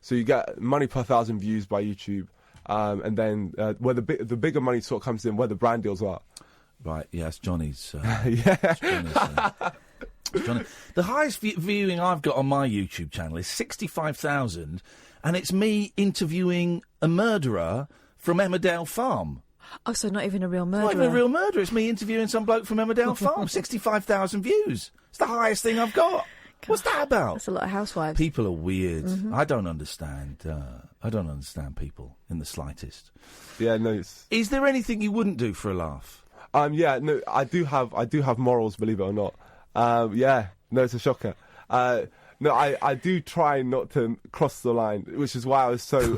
So you get money per 1,000 views by YouTube, and then where the bigger money sort of comes in, where the brand deals are. Right. Yeah, it's Johnny's. Johnny. The highest viewing I've got on my YouTube channel is 65,000, and it's me interviewing a murderer from Emmerdale Farm. Oh, so not even a real murderer? Not even a real murderer. It's me interviewing some bloke from Emmerdale Farm. 65,000 views. It's the highest thing I've got. What's that about? That's a lot of housewives. People are weird. Mm-hmm. I don't understand people in the slightest. Yeah, no. Is there anything you wouldn't do for a laugh? Yeah, no. I do have morals, believe it or not. No, it's a shocker. No, I do try not to cross the line, which is why I was so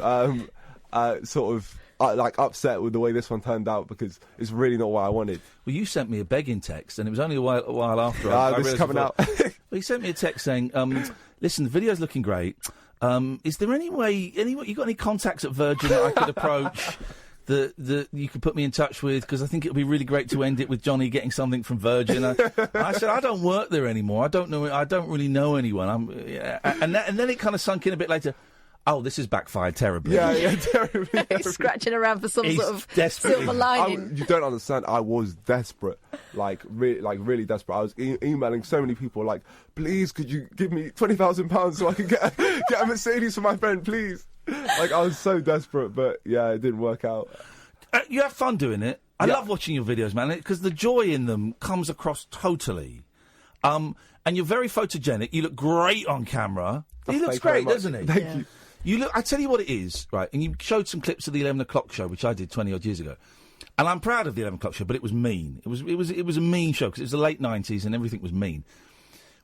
sort of like upset with the way this one turned out, because it's really not what I wanted. Well, you sent me a begging text, and it was only a while after. This is coming out. Well, you sent me a text saying, "Listen, the video's looking great. Is there any way you got any contacts at Virgin that I could approach?" That you could put me in touch with, because I think it would be really great to end it with Johnny getting something from Virgin. I said, I don't work there anymore. I don't really know anyone. And then it kind of sunk in a bit later. Oh, this has backfired terribly. Yeah, terribly. He's scratching around for some sort of desperate. silver lining. You don't understand. I was desperate, really desperate. I was emailing so many people, like, please, could you give me £20,000 so I can get a Mercedes for my friend, please? Like, I was so desperate, but yeah, it didn't work out. You have fun doing it. I love watching your videos, man, because the joy in them comes across totally. And you're very photogenic. You look great on camera. He looks great, doesn't he? Thank you. You look. I tell you what it is, right? And you showed some clips of the 11 o'clock show, which I did 20 odd years ago, and I'm proud of the 11 o'clock show. But it was mean. It was a mean show because it was the late 90s and everything was mean.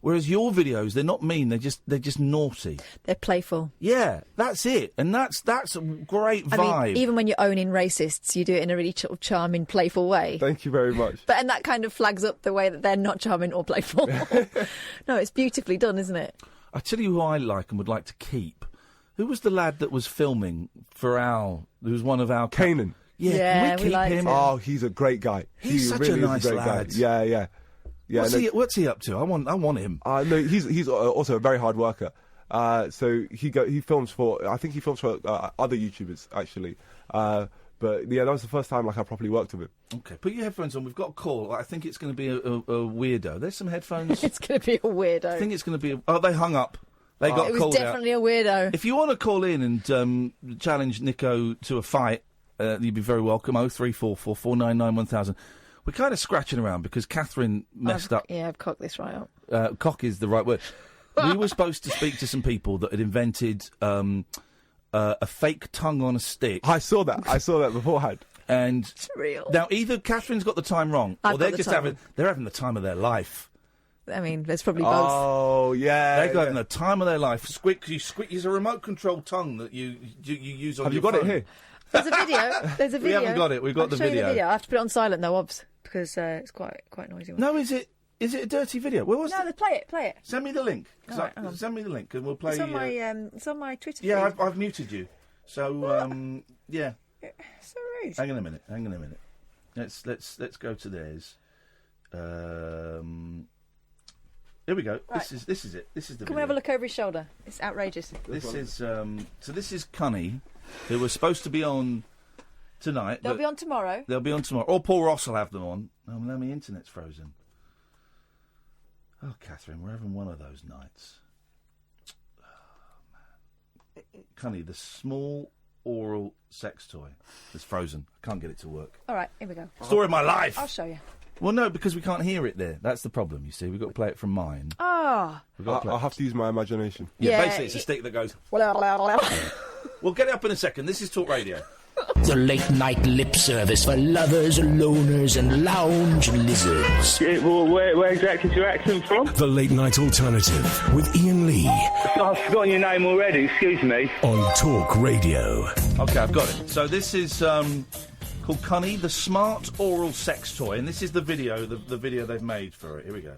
Whereas your videos, they're not mean. They're just naughty. They're playful. Yeah, that's it, and that's a great vibe. I mean, even when you're owning racists, you do it in a really charming, playful way. Thank you very much. And that kind of flags up the way that they're not charming or playful. No, it's beautifully done, isn't it? I tell you who I like and would like to keep. Who was the lad that was filming for Al? Who was one of our... Kanan. Yeah, we keep him. Oh, he's a great guy. He's such really a nice lad. Guy. Yeah. What's he up to? I want him. No, he's also a very hard worker. So he films for... I think he films for other YouTubers, actually. But yeah, that was the first time I properly worked with him. Okay, put your headphones on. We've got a call. I think it's going to be a weirdo. There's some headphones. It's going to be a weirdo. I think it's going to be... Oh, they hung up. They got called out. It was definitely a weirdo. If you want to call in and challenge Niko to a fight, you'd be very welcome. 0344 499 1000. We're kind of scratching around because Catherine messed up. Yeah, I've cocked this right up. Cock is the right word. We were supposed to speak to some people that had invented a fake tongue on a stick. I saw that beforehand. And it's real. Now, either Catherine's got the time wrong, or they're just having the time of their life. I mean, there's probably both. Oh, yeah. They're having the time of their life. It's a remote-controlled tongue that you use on Have your you got phone. it here? There's a video. We haven't got it. We've got the video. I have to put it on silent, though, obs, because it's quite noisy. No, is it a dirty video? No, play it. Send me the link. Right, send me the link, and we'll play. It's on my Twitter feed. Yeah, I've muted you. So yeah. So rude. Hang on a minute. Let's go to theirs. Here we go. Right. This is it. This is the. Can video. we have a look over his shoulder? It's outrageous. This is this is Cunny, who was supposed to be on tonight. They'll be on tomorrow. They'll be on tomorrow. Or Paul Ross will have them on. Oh, now my internet's frozen. Oh, Catherine, we're having one of those nights. Oh, man. Cunny, the small oral sex toy is frozen. I can't get it to work. All right, here we go. Story of my life. I'll show you. Well, no, because we can't hear it there. That's the problem, you see. We've got to play it from mine. Oh. I'll have to use my imagination. Yeah, basically it's a stick that goes... We'll get it up in a second. This is Talk Radio. The late-night lip service for lovers, loners and lounge lizards. Yeah, well, where exactly is your accent from? The Late Night Alternative with Iain Lee. I've forgotten your name already, excuse me. On Talk Radio. OK, I've got it. So this is... called Cunny, the smart oral sex toy, and this is the video, the video they've made for it. Here we go.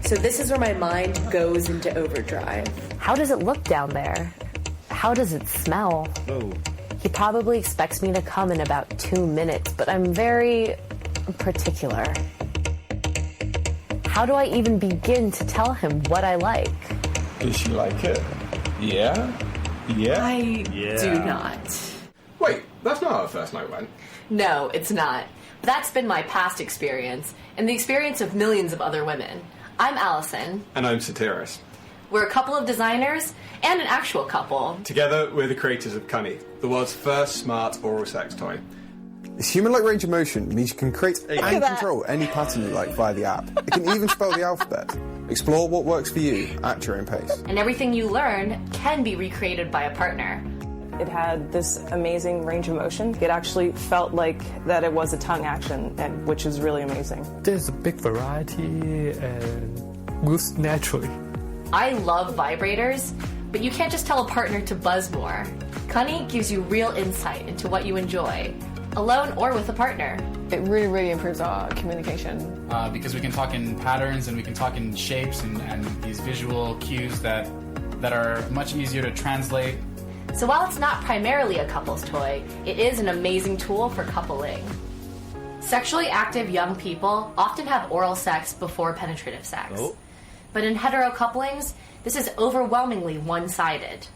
So this is where my mind goes into overdrive. How does it look down there? How does it smell? Oh. He probably expects me to come in about 2 minutes, but I'm very particular. How do I even begin to tell him what I like? Does she like it? Yeah? Yeah? I do not. Wait, that's not how our first night went. No, it's not. That's been my past experience, and the experience of millions of other women. I'm Allison. And I'm Satiris. We're a couple of designers and an actual couple. Together, we're the creators of Cunny, the world's first smart oral sex toy. Its human-like range of motion means you can create and control any pattern you like via the app. It can even spell the alphabet. Explore what works for you at your own pace. And everything you learn can be recreated by a partner. It had this amazing range of motion. It actually felt like that it was a tongue action, which is really amazing. There's a big variety and moves naturally. I love vibrators, but you can't just tell a partner to buzz more. Cunny gives you real insight into what you enjoy, alone or with a partner. It really, really improves our communication. Because we can talk in patterns and we can talk in shapes and these visual cues that are much easier to translate. So while it's not primarily a couple's toy, it is an amazing tool for coupling. Sexually active young people often have oral sex before penetrative sex. Oh. But in hetero couplings, this is overwhelmingly one-sided.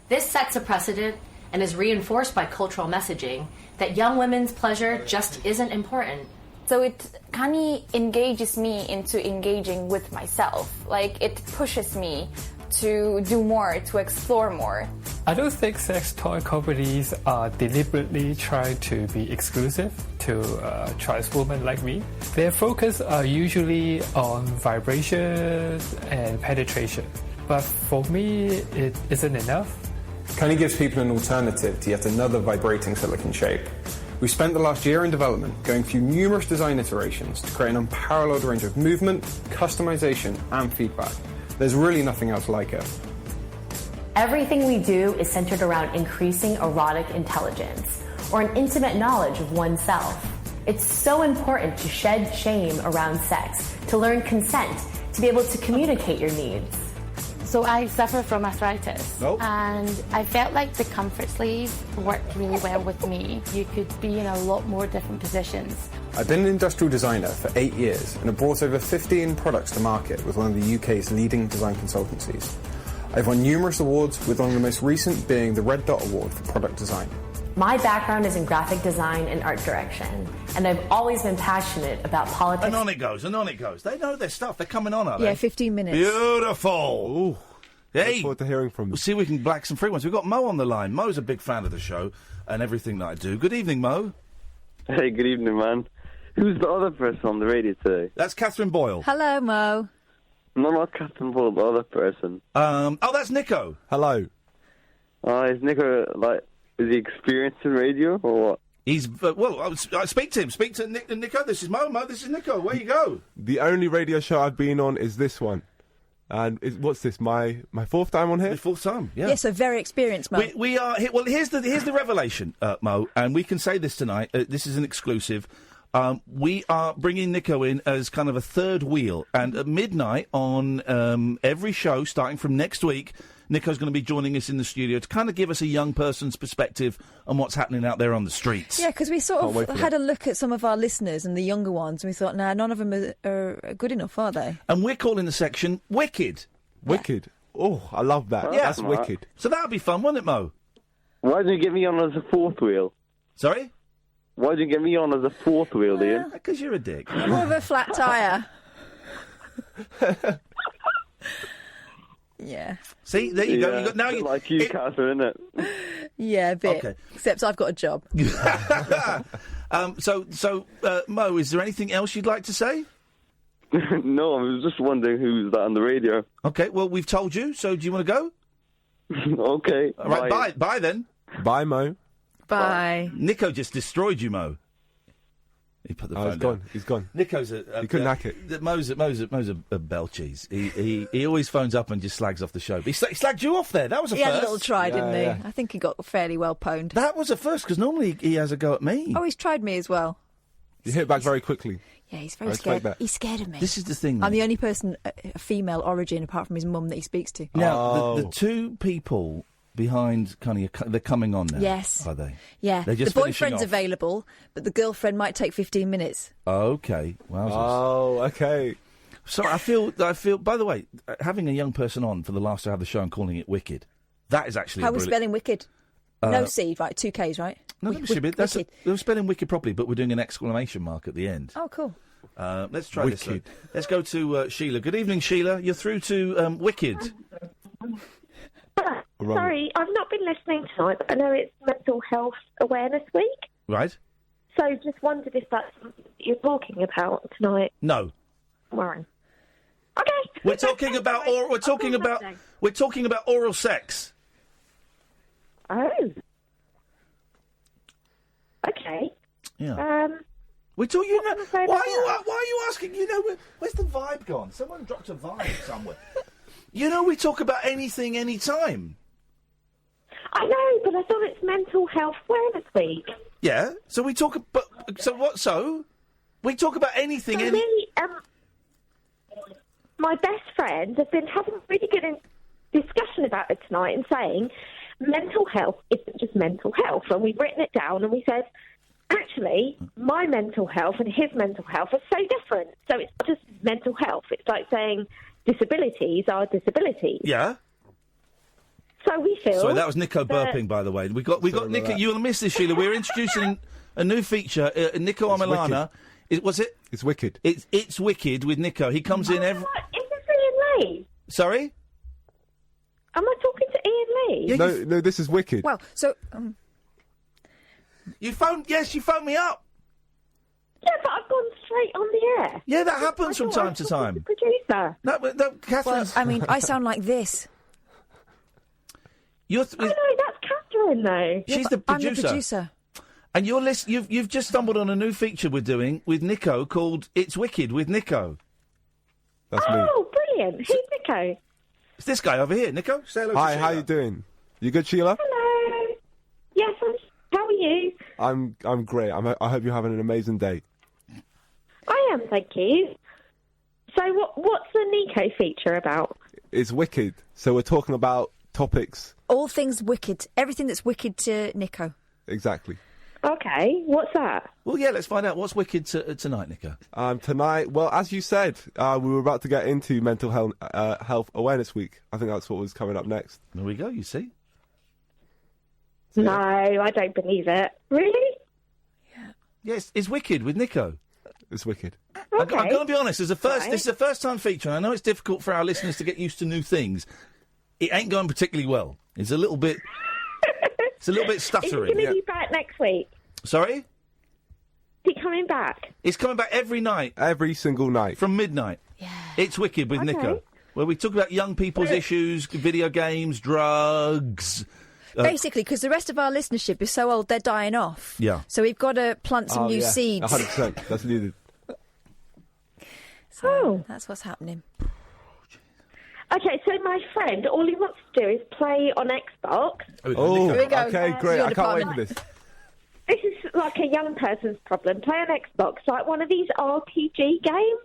This sets a precedent and is reinforced by cultural messaging that young women's pleasure just isn't important. So it kind of engages me into engaging with myself. Like, it pushes me to do more, to explore more. I don't think sex toy companies are deliberately trying to be exclusive to trans women like me. Their focus are usually on vibration and penetration. But for me, it isn't enough. Cunny gives people an alternative to yet another vibrating silicone shape. We spent the last year in development going through numerous design iterations to create an unparalleled range of movement, customization, and feedback. There's really nothing else like it. Everything we do is centered around increasing erotic intelligence or an intimate knowledge of oneself. It's so important to shed shame around sex, to learn consent, to be able to communicate your needs. So I suffer from arthritis, and I felt like the comfort sleeve worked really well with me. You could be in a lot more different positions. I've been an industrial designer for 8 years and have brought over 15 products to market with one of the UK's leading design consultancies. I've won numerous awards, with one of the most recent being the Red Dot Award for product design. My background is in graphic design and art direction, and I've always been passionate about politics. And on it goes, and on it goes. They know their stuff. They're coming on, are they? Yeah, 15 minutes. Beautiful. Ooh. Hey, look forward to hearing from you. We'll see if we can black some free ones. We've got Mo on the line. Mo's a big fan of the show and everything that I do. Good evening, Mo. Hey, good evening, man. Who's the other person on the radio today? That's Catherine Boyle. Hello, Mo. No, not Catherine Boyle, the other person. Oh, that's Niko. Hello. Is Niko, is he experienced in radio, or what? He's, I speak to him. Speak to Niko. This is Mo. Mo, this is Niko. Where you go? The only radio show I've been on is this one. And what's this? My fourth time on here? The fourth time, yeah. Yeah, so very experienced, Mo. We are. Well, here's the revelation, Mo, and we can say this tonight. This is an exclusive. We are bringing Niko in as kind of a third wheel, and at midnight on every show, starting from next week, Niko's going to be joining us in the studio to kind of give us a young person's perspective on what's happening out there on the streets. Yeah, because we sort of had a look at some of our listeners and the younger ones, and we thought, none of them are good enough, are they? And we're calling the section Wicked. Wicked? Oh, I love that. Yeah. That's wicked. So that would be fun, wouldn't it, Mo? Why didn't you get me on as a fourth wheel? Sorry? Why didn't you get me on as a fourth wheel, Ian? Because you're a dick. More of a flat tyre. Yeah. See, there you go. You got, now you like you, Catherine, isn't it? Yeah, a bit. Okay. Except I've got a job. So, Mo, is there anything else you'd like to say? No, I was just wondering who's that on the radio. Okay, well, we've told you, so do you want to go? Okay. All right, bye then. Bye, Mo. Bye. Niko just destroyed you, Mo. He put the phone down. He's gone. Niko's he couldn't hack it. Mo's a bell cheese. He always phones up and just slags off the show. But he slagged you off there. That was a first. He had a little try, didn't he? Yeah. I think he got fairly well pwned. That was a first, because normally he has a go at me. Oh, he's tried me as well. You hit back very quickly. Yeah, he's very scared. He's scared of me. This is the thing. I'm the only person, a female origin, apart from his mum, that he speaks to. Now, the two people behind Cunny, they're coming on now. Yes. Are they? Yeah. They're just the boyfriend's finishing off. available, but the girlfriend might take 15 minutes. Okay. Wowzers. Oh, okay. So I feel. By the way, having a young person on for the last hour of the show and calling it Wicked, that is actually. How are we spelling Wicked? No C, right? 2 Ks, right? No, we're spelling Wicked properly, but we're doing an exclamation mark at the end. Oh, cool. Let's try this. Let's go to Sheila. Good evening, Sheila. You're through to Wicked. Sorry, I've not been listening tonight, but I know it's Mental Health Awareness Week. Right. So just wondered if that's something that you're talking about tonight. No. Warren. Okay. We're talking about we're talking about oral sex. Oh. Okay. Yeah. We talk. You know, why are you asking? You know, where's the vibe gone? Someone dropped a vibe somewhere. You know, we talk about anything, anytime. I know, but I thought it's Mental Health Awareness Week. Yeah. So we talk. But so what? So we talk about anything. So my best friend has been having a really good discussion about it tonight and saying mental health isn't just mental health. And we've written it down and we said, actually, my mental health and his mental health are so different. So it's not just mental health. It's like saying disabilities are disabilities. Yeah. So we feel... Sorry, that was Niko burping, by the way. We got Niko... You'll miss this, Sheila. We're introducing a new feature, Niko Omilana. Was it? It's Wicked. It's Wicked with Niko. He comes in every... Is this Ian Lee? Sorry? Am I talking to Ian Lee? Yeah, no, this is Wicked. Well, so... You phoned me up. Yeah, but I've gone straight on the air. Yeah, that happens from time to time. The producer. No, Catherine... Well, I mean, I sound like this. I know, that's Catherine, though. She's the producer. I'm the producer. And you've just stumbled on a new feature we're doing with Niko called It's Wicked with Niko. That's me. Oh, brilliant. Who's Niko? It's this guy over here. Niko, say hello to Hi, Sheila. how you doing? You good, Sheila? Hello. Yes, how are you? I'm great. I hope you're having an amazing day. I am, thank you. So what's the Niko feature about? It's Wicked. So we're talking about topics. All things wicked. Everything that's wicked to Niko. Exactly. Okay, what's that? Well, yeah, let's find out what's wicked tonight, Niko. Tonight, well, as you said, we were about to get into Mental Health Awareness Week. I think that's what was coming up next. There we go, you see. So, no, I don't believe it. Really? Yeah. Yes, it's Wicked with Niko. It's Wicked. Okay. I'm going to be honest, this is a first-time feature, and I know it's difficult for our listeners to get used to new things. It ain't going particularly well. It's a little bit... It's a little bit stuttering. Is he going to be back next week? Sorry? Is he coming back? It's coming back every night. Every single night. From midnight. Yeah. It's Wicked with Niko, where we talk about young people's issues, video games, drugs... Basically, because the rest of our listenership is so old, they're dying off. Yeah. So we've got to plant some new seeds. 100%. That's needed. So that's what's happening. Okay, so my friend, all he wants to do is play on Xbox. Oh, Here we go. okay, great. I can't wait for this. This is like a young person's problem. Play on Xbox, like one of these RPG games.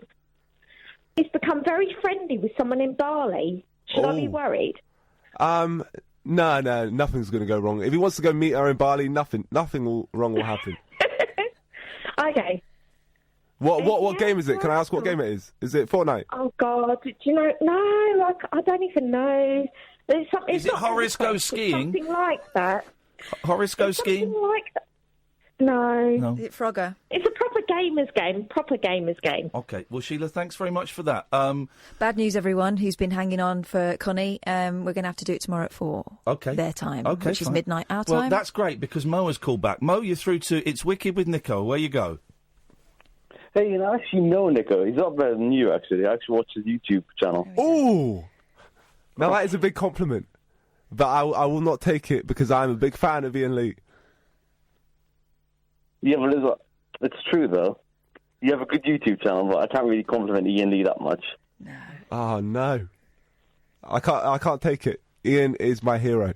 He's become very friendly with someone in Bali. Should I be worried? No, nothing's going to go wrong. If he wants to go meet her in Bali, nothing wrong will happen. Okay. What game is it? Can I ask what game it is? Is it Fortnite? Oh, God. Do you know? No, I don't even know. Is it Horoscope skiing? Something like that. Horoscope skiing? Something like that. No. Is it Frogger? It's a proper gamer's game. Okay. Well, Sheila, thanks very much for that. Bad news, everyone who's been hanging on for Connie. We're going to have to do it tomorrow at 4. Okay. Their time. Okay, which is fine. midnight our time. Well, that's great because Mo has called back. Mo, you're through to It's Wicked with Niko. Where you go? Hey, I actually know Niko. He's not better than you, actually. I actually watch his YouTube channel. Ooh! Now, that is a big compliment. But I will not take it because I'm a big fan of Ian Lee. Yeah, but it's true, though. You have a good YouTube channel, but I can't really compliment Ian Lee that much. No. Oh, no. I can't take it. Ian is my hero.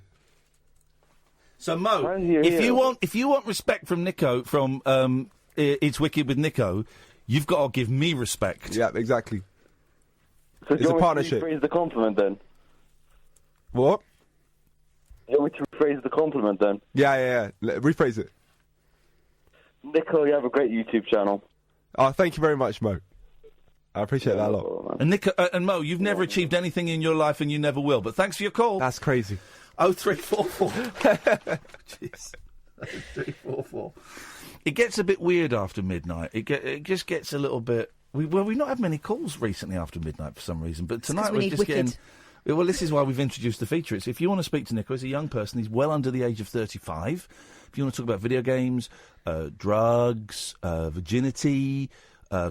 So, Mo, if you want respect from Niko, from It's Wicked with Niko, you've got to give me respect. Yeah, exactly. So it's a partnership. Rephrase the compliment, then. What? You want me to rephrase the compliment, then? Yeah. Rephrase it. Niko, you have a great YouTube channel. Oh, thank you very much, Mo. I appreciate that a lot. And Niko, and Mo, you've never achieved anything in your life and you never will, but thanks for your call. That's crazy. 0344. Jeez. 0344. It gets a bit weird after midnight. It just gets a little bit... We've not had many calls recently after midnight for some reason, but tonight we're just getting... Well, this is why we've introduced the feature. It's if you want to speak to Niko as a young person, he's well under the age of 35. If you want to talk about video games, drugs, virginity,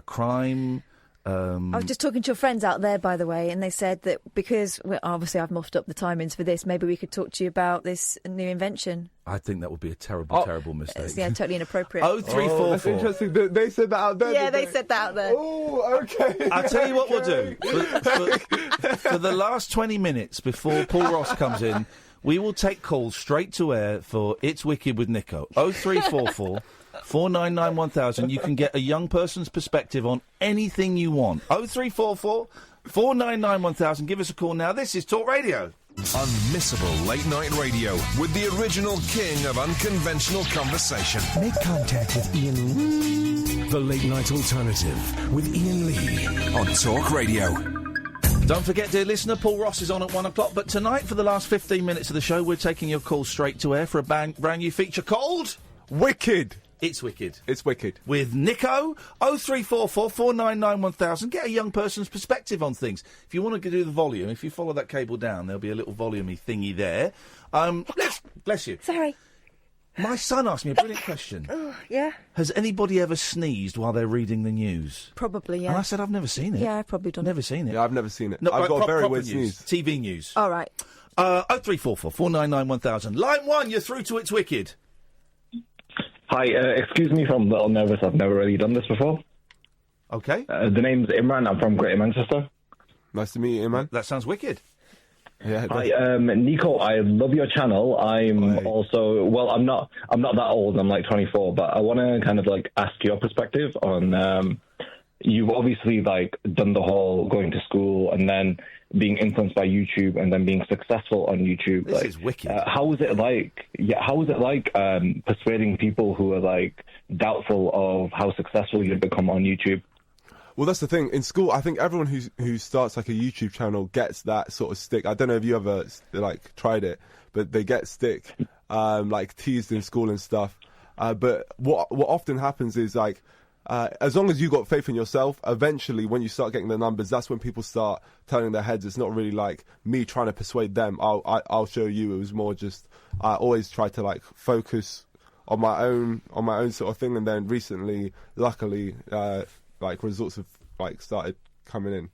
crime, I was just talking to your friends out there, by the way, and they said that because, well, obviously I've muffed up the timings for this, maybe we could talk to you about this new invention. I think that would be a terrible mistake. It's, totally inappropriate. 0344. That's interesting. They said that out there. Yeah, they said that out there. Oh, okay. I'll tell you what we'll do. For the last 20 minutes before Paul Ross comes in, we will take calls straight to air for It's Wicked with Niko. 0344 499 1000. You can get a young person's perspective on anything you want. 0344 499 1000. Give us a call now. This is Talk Radio. Unmissable late night radio with the original king of unconventional conversation. Make contact with Iain Lee. The late night alternative with Iain Lee on Talk Radio. Don't forget, dear listener, Paul Ross is on at 1 o'clock. But tonight, for the last 15 minutes of the show, we're taking your calls straight to air for a brand new feature called Wicked. It's Wicked. It's Wicked. With Niko. 0344 499 1000. Get a young person's perspective on things. If you want to do the volume, if you follow that cable down, there'll be a little volumey thingy there. Bless you. Sorry. My son asked me a brilliant question. Oh, yeah? Has anybody ever sneezed while they're reading the news? Probably, yeah. And I said, I've never seen it. Yeah, I've probably done Never seen it. Yeah, I've never seen it. No, I've got a very weird news. sneeze. TV news. All right. 0344 499 1000. Line 1, you're through to It's Wicked. Hi, excuse me if I'm a little nervous. I've never really done this before. Okay. The name's Imran. I'm from Greater Manchester. Nice to meet you, Imran. That sounds wicked. Yeah. Hi, Niko. I love your channel. I'm also I'm not that old. I'm like 24, but I want to kind of like ask your perspective on. You've obviously like done the whole going to school and then being influenced by YouTube and then being successful on YouTube. This is wicked. How is it like? Yeah, how is it like persuading people who are like doubtful of how successful you've become on YouTube? Well, that's the thing. In school, I think everyone who starts like a YouTube channel gets that sort of stick. I don't know if you ever like tried it, but they get stick, like teased in school and stuff. But what often happens is like, as long as you got faith in yourself, eventually when you start getting the numbers, that's when people start turning their heads. It's not really like me trying to persuade them. I'll show you. It was more just I always try to like focus on my own sort of thing. And then recently, luckily, like results have like started coming in.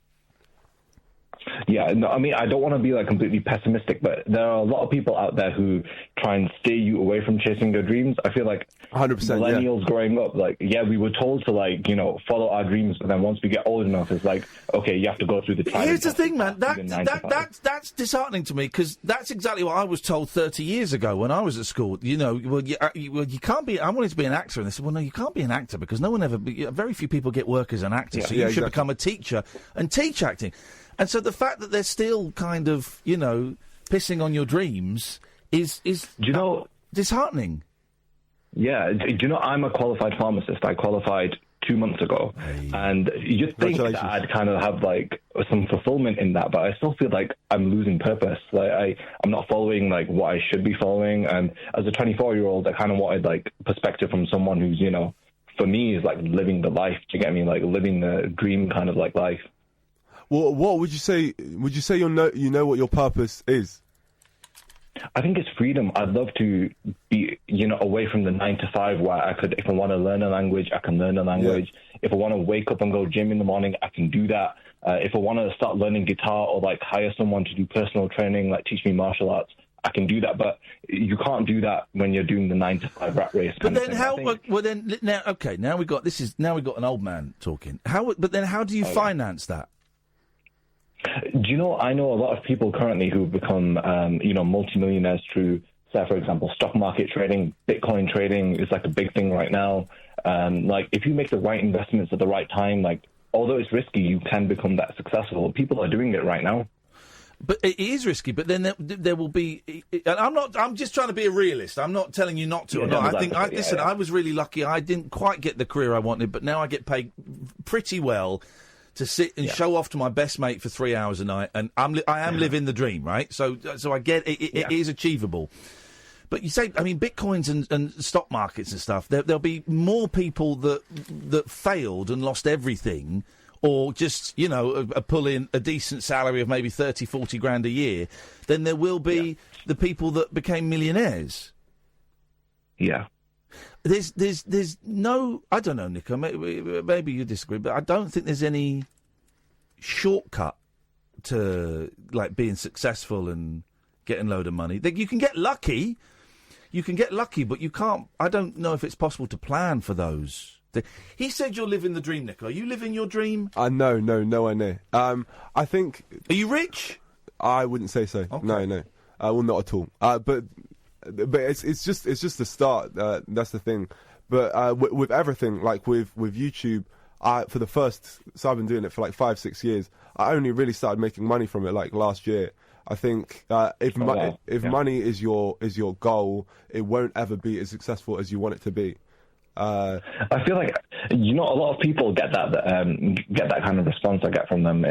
Yeah, no, I mean, I don't want to be like completely pessimistic, but there are a lot of people out there who try and steer you away from chasing your dreams. I feel like 100%, millennials growing up, like, yeah, we were told to like, follow our dreams, but then once we get old enough, it's like, okay, you have to go through the time. Here's the thing, man. That's disheartening to me because that's exactly what I was told 30 years ago when I was at school. You can't be. I wanted to be an actor, and they said, well, no, you can't be an actor because very few people get work as an actor. So you should become a teacher and teach acting. And so the fact that they're still kind of, pissing on your dreams is disheartening. Yeah, I'm a qualified pharmacist. I qualified 2 months ago. And you'd think that I'd kind of have like some fulfillment in that, but I still feel like I'm losing purpose. Like I'm not following like what I should be following. And as a 24-year-old, I kind of wanted like perspective from someone who's, for me is like living the life. Do you get me? Like living the dream kind of like life. Well, what would you say? Would you say you know what your purpose is? I think it's freedom. I'd love to be, away from the 9 to 5 where I could, if I want to learn a language, I can learn a language. Yeah. If I want to wake up and go gym in the morning, I can do that. If I want to start learning guitar or like hire someone to do personal training, like teach me martial arts, I can do that. But you can't do that when you're doing the 9 to 5 rat race. But then how? Well, then now, okay. Now we've got an old man talking. But then how do you finance that? Do you know, I know a lot of people currently who've become, multimillionaires through, say, for example, stock market trading. Bitcoin trading is like a big thing right now. Like if you make the right investments at the right time, like although it's risky, you can become that successful. People are doing it right now. But it is risky. But then there will be. I'm just trying to be a realist. I'm not telling you not to. Or not. I was really lucky. I didn't quite get the career I wanted, but now I get paid pretty well to sit and show off to my best mate for 3 hours a night, and I am living the dream, right? So I get it. It is achievable. But you say, I mean, bitcoins and stock markets and stuff. There'll be more people that failed and lost everything, or just pull in a decent salary of maybe 30, 40 grand a year, than there will be the people that became millionaires. Yeah. There's no, I don't know, Niko, maybe you disagree, but I don't think there's any shortcut to like being successful and getting a load of money. You can get lucky. You can get lucky, but you can't. I don't know if it's possible to plan for those. He said you're living the dream, Nick. Are you living your dream? No, nowhere near. I think. Are you rich? I wouldn't say so. Okay. No. Well, not at all. But it's just the start. That's the thing. But with everything, like with YouTube, so I've been doing it for like 5-6 years. I only really started making money from it like last year. I think if money is your goal, it won't ever be as successful as you want it to be. I feel like a lot of people get that kind of response I get from them.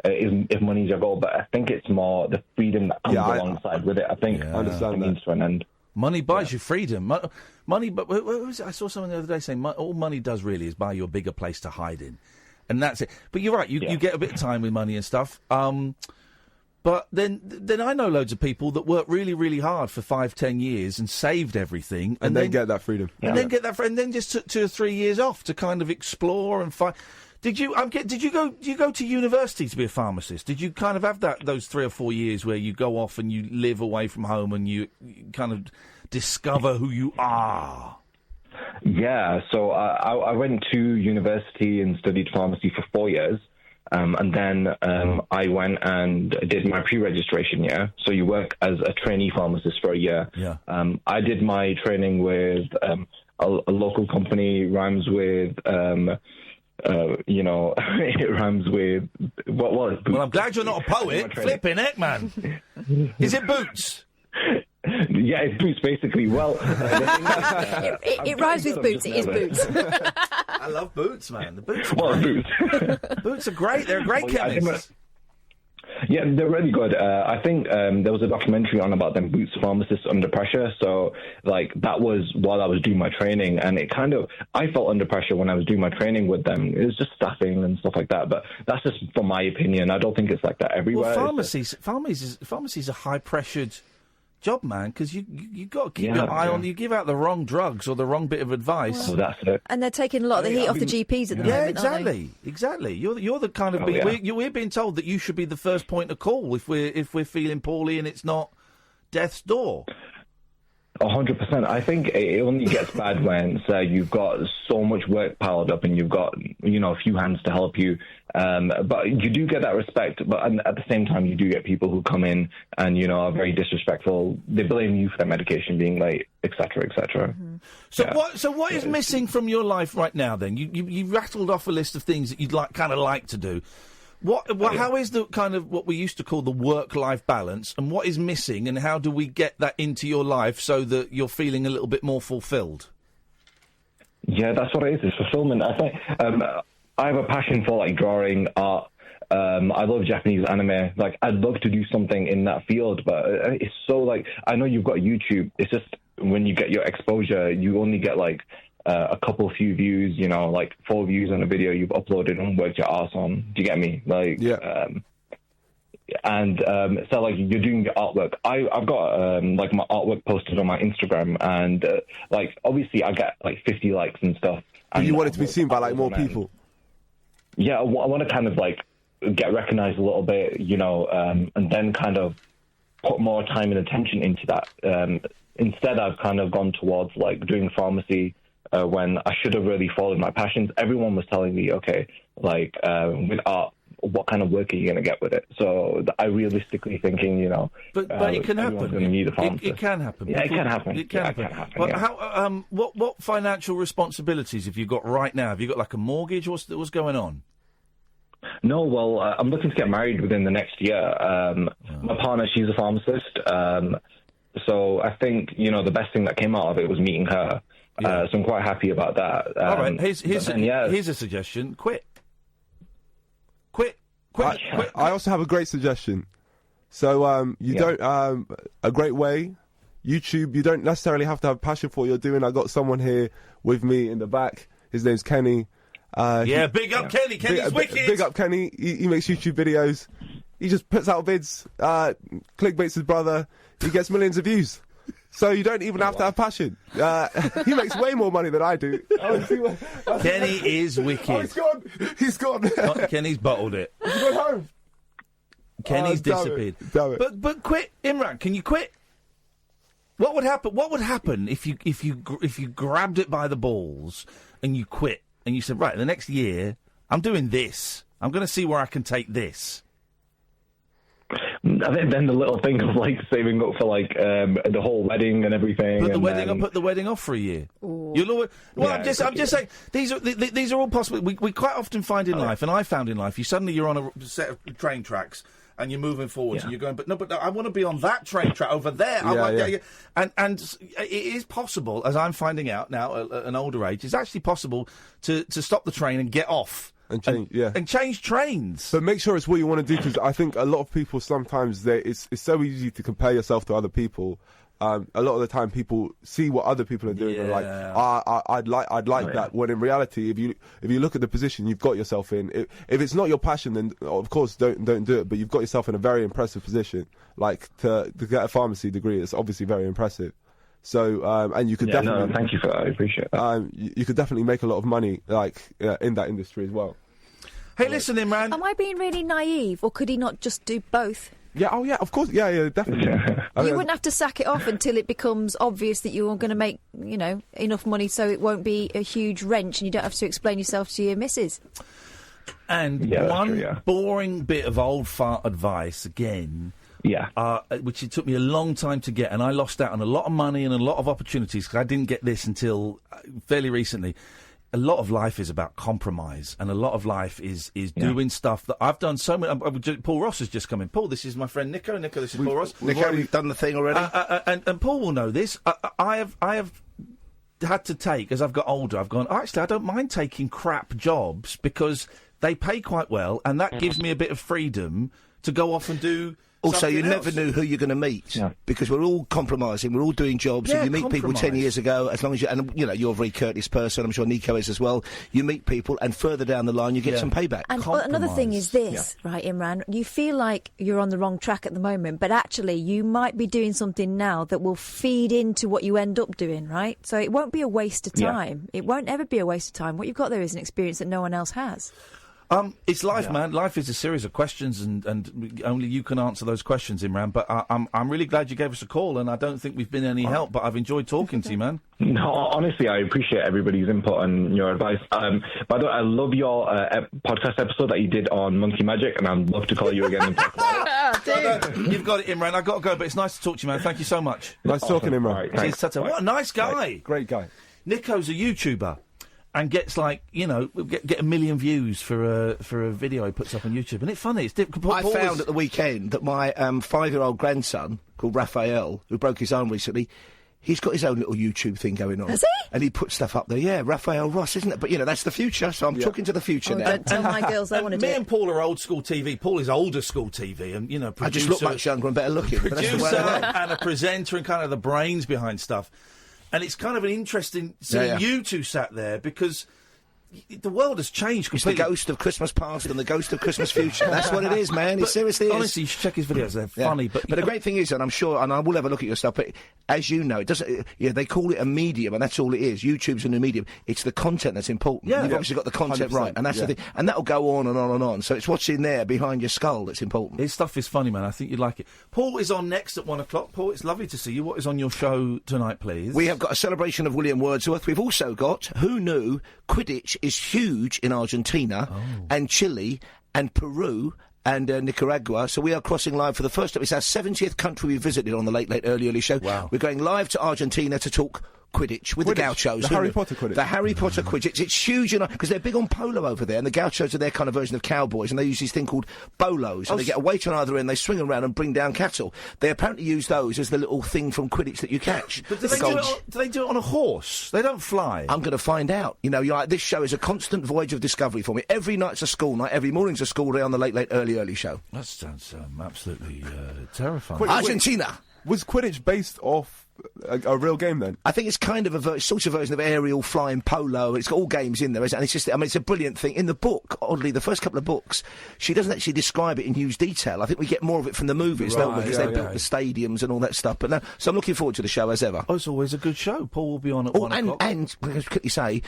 If money's your goal, but I think it's more the freedom that comes alongside with it. I think I understand means to an end. Money buys you freedom. Money, but I saw someone the other day saying all money does really is buy you a bigger place to hide in, and that's it. But you're right. You get a bit of time with money and stuff. But then I know loads of people that worked really, really hard for 5-10 years and saved everything, and then get that freedom, and then just took 2 or 3 years off to kind of explore and find. Did you go to university to be a pharmacist? Did you kind of have those 3 or 4 years where you go off and you live away from home and you kind of discover who you are? Yeah, so I went to university and studied pharmacy for 4 years. And then I went and did my pre-registration year. So you work as a trainee pharmacist for a year. Yeah. I did my training with a local company. Rhymes with, it rhymes with what was. Well, I'm glad you're not a poet. Flipping heck, man. Is it Boots? Yeah, it's Boots, basically. Well, it rhymes with Boots. It is Boots. I love Boots, man. The Boots are Boots. Boots are great. They're great chemists. Yeah, they're really good. I think there was a documentary on about them Boots pharmacists under pressure. So, like, that was while I was doing my training, and I felt under pressure when I was doing my training with them. It was just staffing and stuff like that. But that's just from my opinion. I don't think it's like that everywhere. Well, pharmacy's a high-pressured job, man, because you got to keep your eye on. You give out the wrong drugs or the wrong bit of advice. Well, that's it. And they're taking a lot of the heat off the GPs at the moment. Exactly. You're the kind of we're being told that you should be the first point of call if we're feeling poorly and it's not death's door. 100%. I think it only gets bad when, say, you've got so much work piled up and you've got, a few hands to help you. But you do get that respect. But at the same time, you do get people who come in and, are very disrespectful. They blame you for their medication being late, etc., etc. Mm-hmm. So what is missing from your life right now? Then you rattled off a list of things that you'd like to do. How is the kind of what we used to call the work-life balance, and what is missing, and how do we get that into your life so that you're feeling a little bit more fulfilled? Yeah, that's what it is. It's fulfillment. I think I have a passion for like drawing, art. I love Japanese anime. Like, I'd love to do something in that field, but it's so like I know you've got YouTube. It's just when you get your exposure, you only get like a few views, like 4 views on a video you've uploaded and worked your ass on. Do you get me? Like, yeah. So like you're doing your artwork. I've got like my artwork posted on my Instagram, and like obviously I get like 50 likes and stuff. And you want it to be seen by like more people? Yeah, I want to kind of like get recognized a little bit, and then kind of put more time and attention into that. Instead, I've kind of gone towards like doing pharmacy. When I should have really followed my passions. Everyone was telling me, okay, like with art, what kind of work are you going to get with it? So I realistically thinking, but it can happen. Going to need a pharmacist. It can happen. Yeah, it can happen. It can happen. Well, how? What financial responsibilities have you got right now? Have you got like a mortgage? What's going on? No, well, I'm looking to get married within the next year. My partner, she's a pharmacist. So I think, the best thing that came out of it was meeting her. So I'm quite happy about that. All right, here's a suggestion. Quit. I also have a great suggestion. So a great way, YouTube, you don't necessarily have to have passion for what you're doing. I got someone here with me in the back. His name's Kenny. Big up Kenny. Kenny's wicked. Big up Kenny. He makes YouTube videos. He just puts out vids, clickbaits his brother. He gets millions of views. So you don't even have to have passion. He makes way more money than I do. Kenny is wicked. Oh, he's gone. Kenny's bottled it. He's gone home. Kenny's disappeared. Damn it. But quit, Imran. Can you quit? What would happen? What would happen if you grabbed it by the balls and you quit and you said, right, the next year I'm doing this. I'm going to see where I can take this. I think then the little thing of like saving up for like the whole wedding and everything. Put the wedding off for a year. You'll always, I'm just saying these are all possible. We quite often find in life, and I found in life, you're on a set of train tracks and you're moving forwards and you're going, but I want to be on that train track over there. And it is possible, as I'm finding out now at an older age, it's actually possible to stop the train and get off. And change trains. But make sure it's what you want to do, because I think a lot of people sometimes it's so easy to compare yourself to other people. A lot of the time, people see what other people are doing and I'd like that. When in reality, if you look at the position you've got yourself in, if it's not your passion, then of course don't do it. But you've got yourself in a very impressive position. Like to get a pharmacy degree, it's obviously very impressive. So, and you could definitely... No, thank you for that. I appreciate that. You could definitely make a lot of money, in that industry as well. Hey, listen, Imran. Am I being really naive, or could he not just do both? Yeah, of course. Yeah, definitely. You wouldn't have to sack it off until it becomes obvious that you're going to make, enough money so it won't be a huge wrench and you don't have to explain yourself to your missus. And boring bit of old fart advice, again... which it took me a long time to get, and I lost out on a lot of money and a lot of opportunities because I didn't get this until fairly recently. A lot of life is about compromise, and a lot of life is doing stuff that I've done so many. Paul Ross has just come in. Paul, this is my friend Niko. Niko, this is Paul Ross. Niko, we've done the thing already. And Paul will know this. I have had to take, as I've got older, I've gone, actually, I don't mind taking crap jobs because they pay quite well, and that gives me a bit of freedom to go off and do... Also, you never knew who you're going to meet because we're all compromising. We're all doing jobs. If you meet people 10 years ago, as long as you're a very courteous person. I'm sure Niko is as well. You meet people, and further down the line, you get some payback. And another thing is this, right, Imran? You feel like you're on the wrong track at the moment, but actually, you might be doing something now that will feed into what you end up doing, right? So it won't be a waste of time. It won't ever be a waste of time. What you've got there is an experience that no one else has. It's life, man. Life is a series of questions, and only you can answer those questions, Imran. But I'm really glad you gave us a call, and I don't think we've been any help, but I've enjoyed talking to you, man. No, honestly, I appreciate everybody's input and your advice. By the way, I love your podcast episode that you did on Monkey Magic, and I'd love to call you again and talk about it. You've got it, Imran. I've got to go, but it's nice to talk to you, man. Thank you so much. Nice talking, Imran. Right, what a nice guy. Great guy. Niko's a YouTuber. And gets get 1 million views for a video he puts up on YouTube, and it's funny. It's difficult. I found at the weekend that my 5-year-old grandson called Raphael, who broke his arm recently, he's got his own little YouTube thing going on. Has he? And he puts stuff up there. Yeah, Raphael Ross, isn't it? But that's the future. So I'm talking to the future now. Don't tell my girls they want to do it. Me and Paul are old school TV. Paul is older school TV, and producer, I just look much younger and better looking. Producer and a presenter and kind of the brains behind stuff. And it's kind of an interesting seeing you two sat there because the world has changed completely. It's the ghost of Christmas past and the ghost of Christmas future. That's what it is, man. It seriously is. Honestly, you should check his videos. They're funny. But the great thing is, and I'm sure, and I will have a look at your stuff, but as you know, it doesn't. They call it a medium, and that's all it is. YouTube's a new medium. It's the content that's important. You've obviously got the content 100%, right, and that's the thing. And that'll go on and on and on. So it's what's in there behind your skull that's important. His stuff is funny, man. I think you'd like it. Paul is on next at 1 o'clock. Paul, it's lovely to see you. What is on your show tonight, please? We have got a celebration of William Wordsworth. We've also got, who knew, Quidditch is huge in Argentina and Chile and Peru and Nicaragua. So we are crossing live for the first time. It's our 70th country we visited on the Late Early Show. Wow. We're going live to Argentina to talk Quidditch with the Gauchos. The Harry Potter Quidditch. The Harry Potter Quidditch. It's huge, because they're big on polo over there, and the Gauchos are their kind of version of cowboys, and they use this thing called bolos, and they get a weight on either end, they swing around and bring down cattle. They apparently use those as the little thing from Quidditch that you catch. But do they do it on a horse? They don't fly? I'm going to find out. This show is a constant voyage of discovery for me. Every night's a school night, every morning's a school day on the Late Early Show. That sounds absolutely terrifying. Argentina! Was Quidditch based off a real game then? I think it's kind of a sort of version of aerial flying polo. It's got all games in there, and it's just, I mean, it's a brilliant thing. In the book, oddly, the first couple of books, she doesn't actually describe it in huge detail. I think we get more of it from the movies, don't we? Because they built the stadiums and all that stuff. But no, so I'm looking forward to the show as ever. Oh, it's always a good show. Paul will be on at 1 o'clock. And I'm going to quickly say,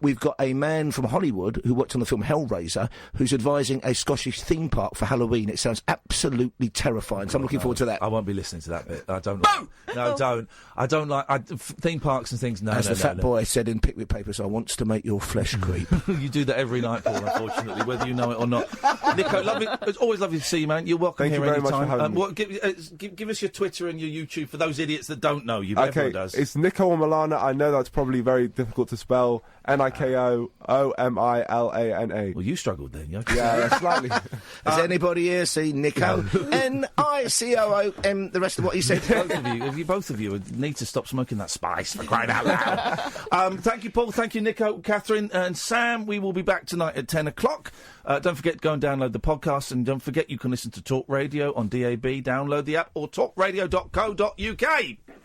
we've got a man from Hollywood who worked on the film Hellraiser, who's advising a Scottish theme park for Halloween. It sounds absolutely terrifying. So I'm looking forward to that. I won't be listening to that bit. I don't. No, don't. I don't like theme parks and things. No, As the fat boy said in Pickwick Papers, I wants to make your flesh creep. You do that every night, Paul, unfortunately, whether you know it or not. Niko, lovely. It's always lovely to see you, man. You're welcome Thank here you very anytime. much for having me. Give us your Twitter and your YouTube for those idiots that don't know you, but everyone does. It's Niko Omilana. I know that's probably very difficult to spell. Niko Omilana. Well, you struggled then, yeah, slightly. Has anybody here seen Niko? N-I-C-O-O-M, the rest of what he said. Both of you need to stop smoking that spice, for crying out loud. Thank you, Paul. Thank you, Niko, Catherine, and Sam. We will be back tonight at 10 o'clock. Don't forget to go and download the podcast, and don't forget you can listen to Talk Radio on DAB. Download the app or talkradio.co.uk.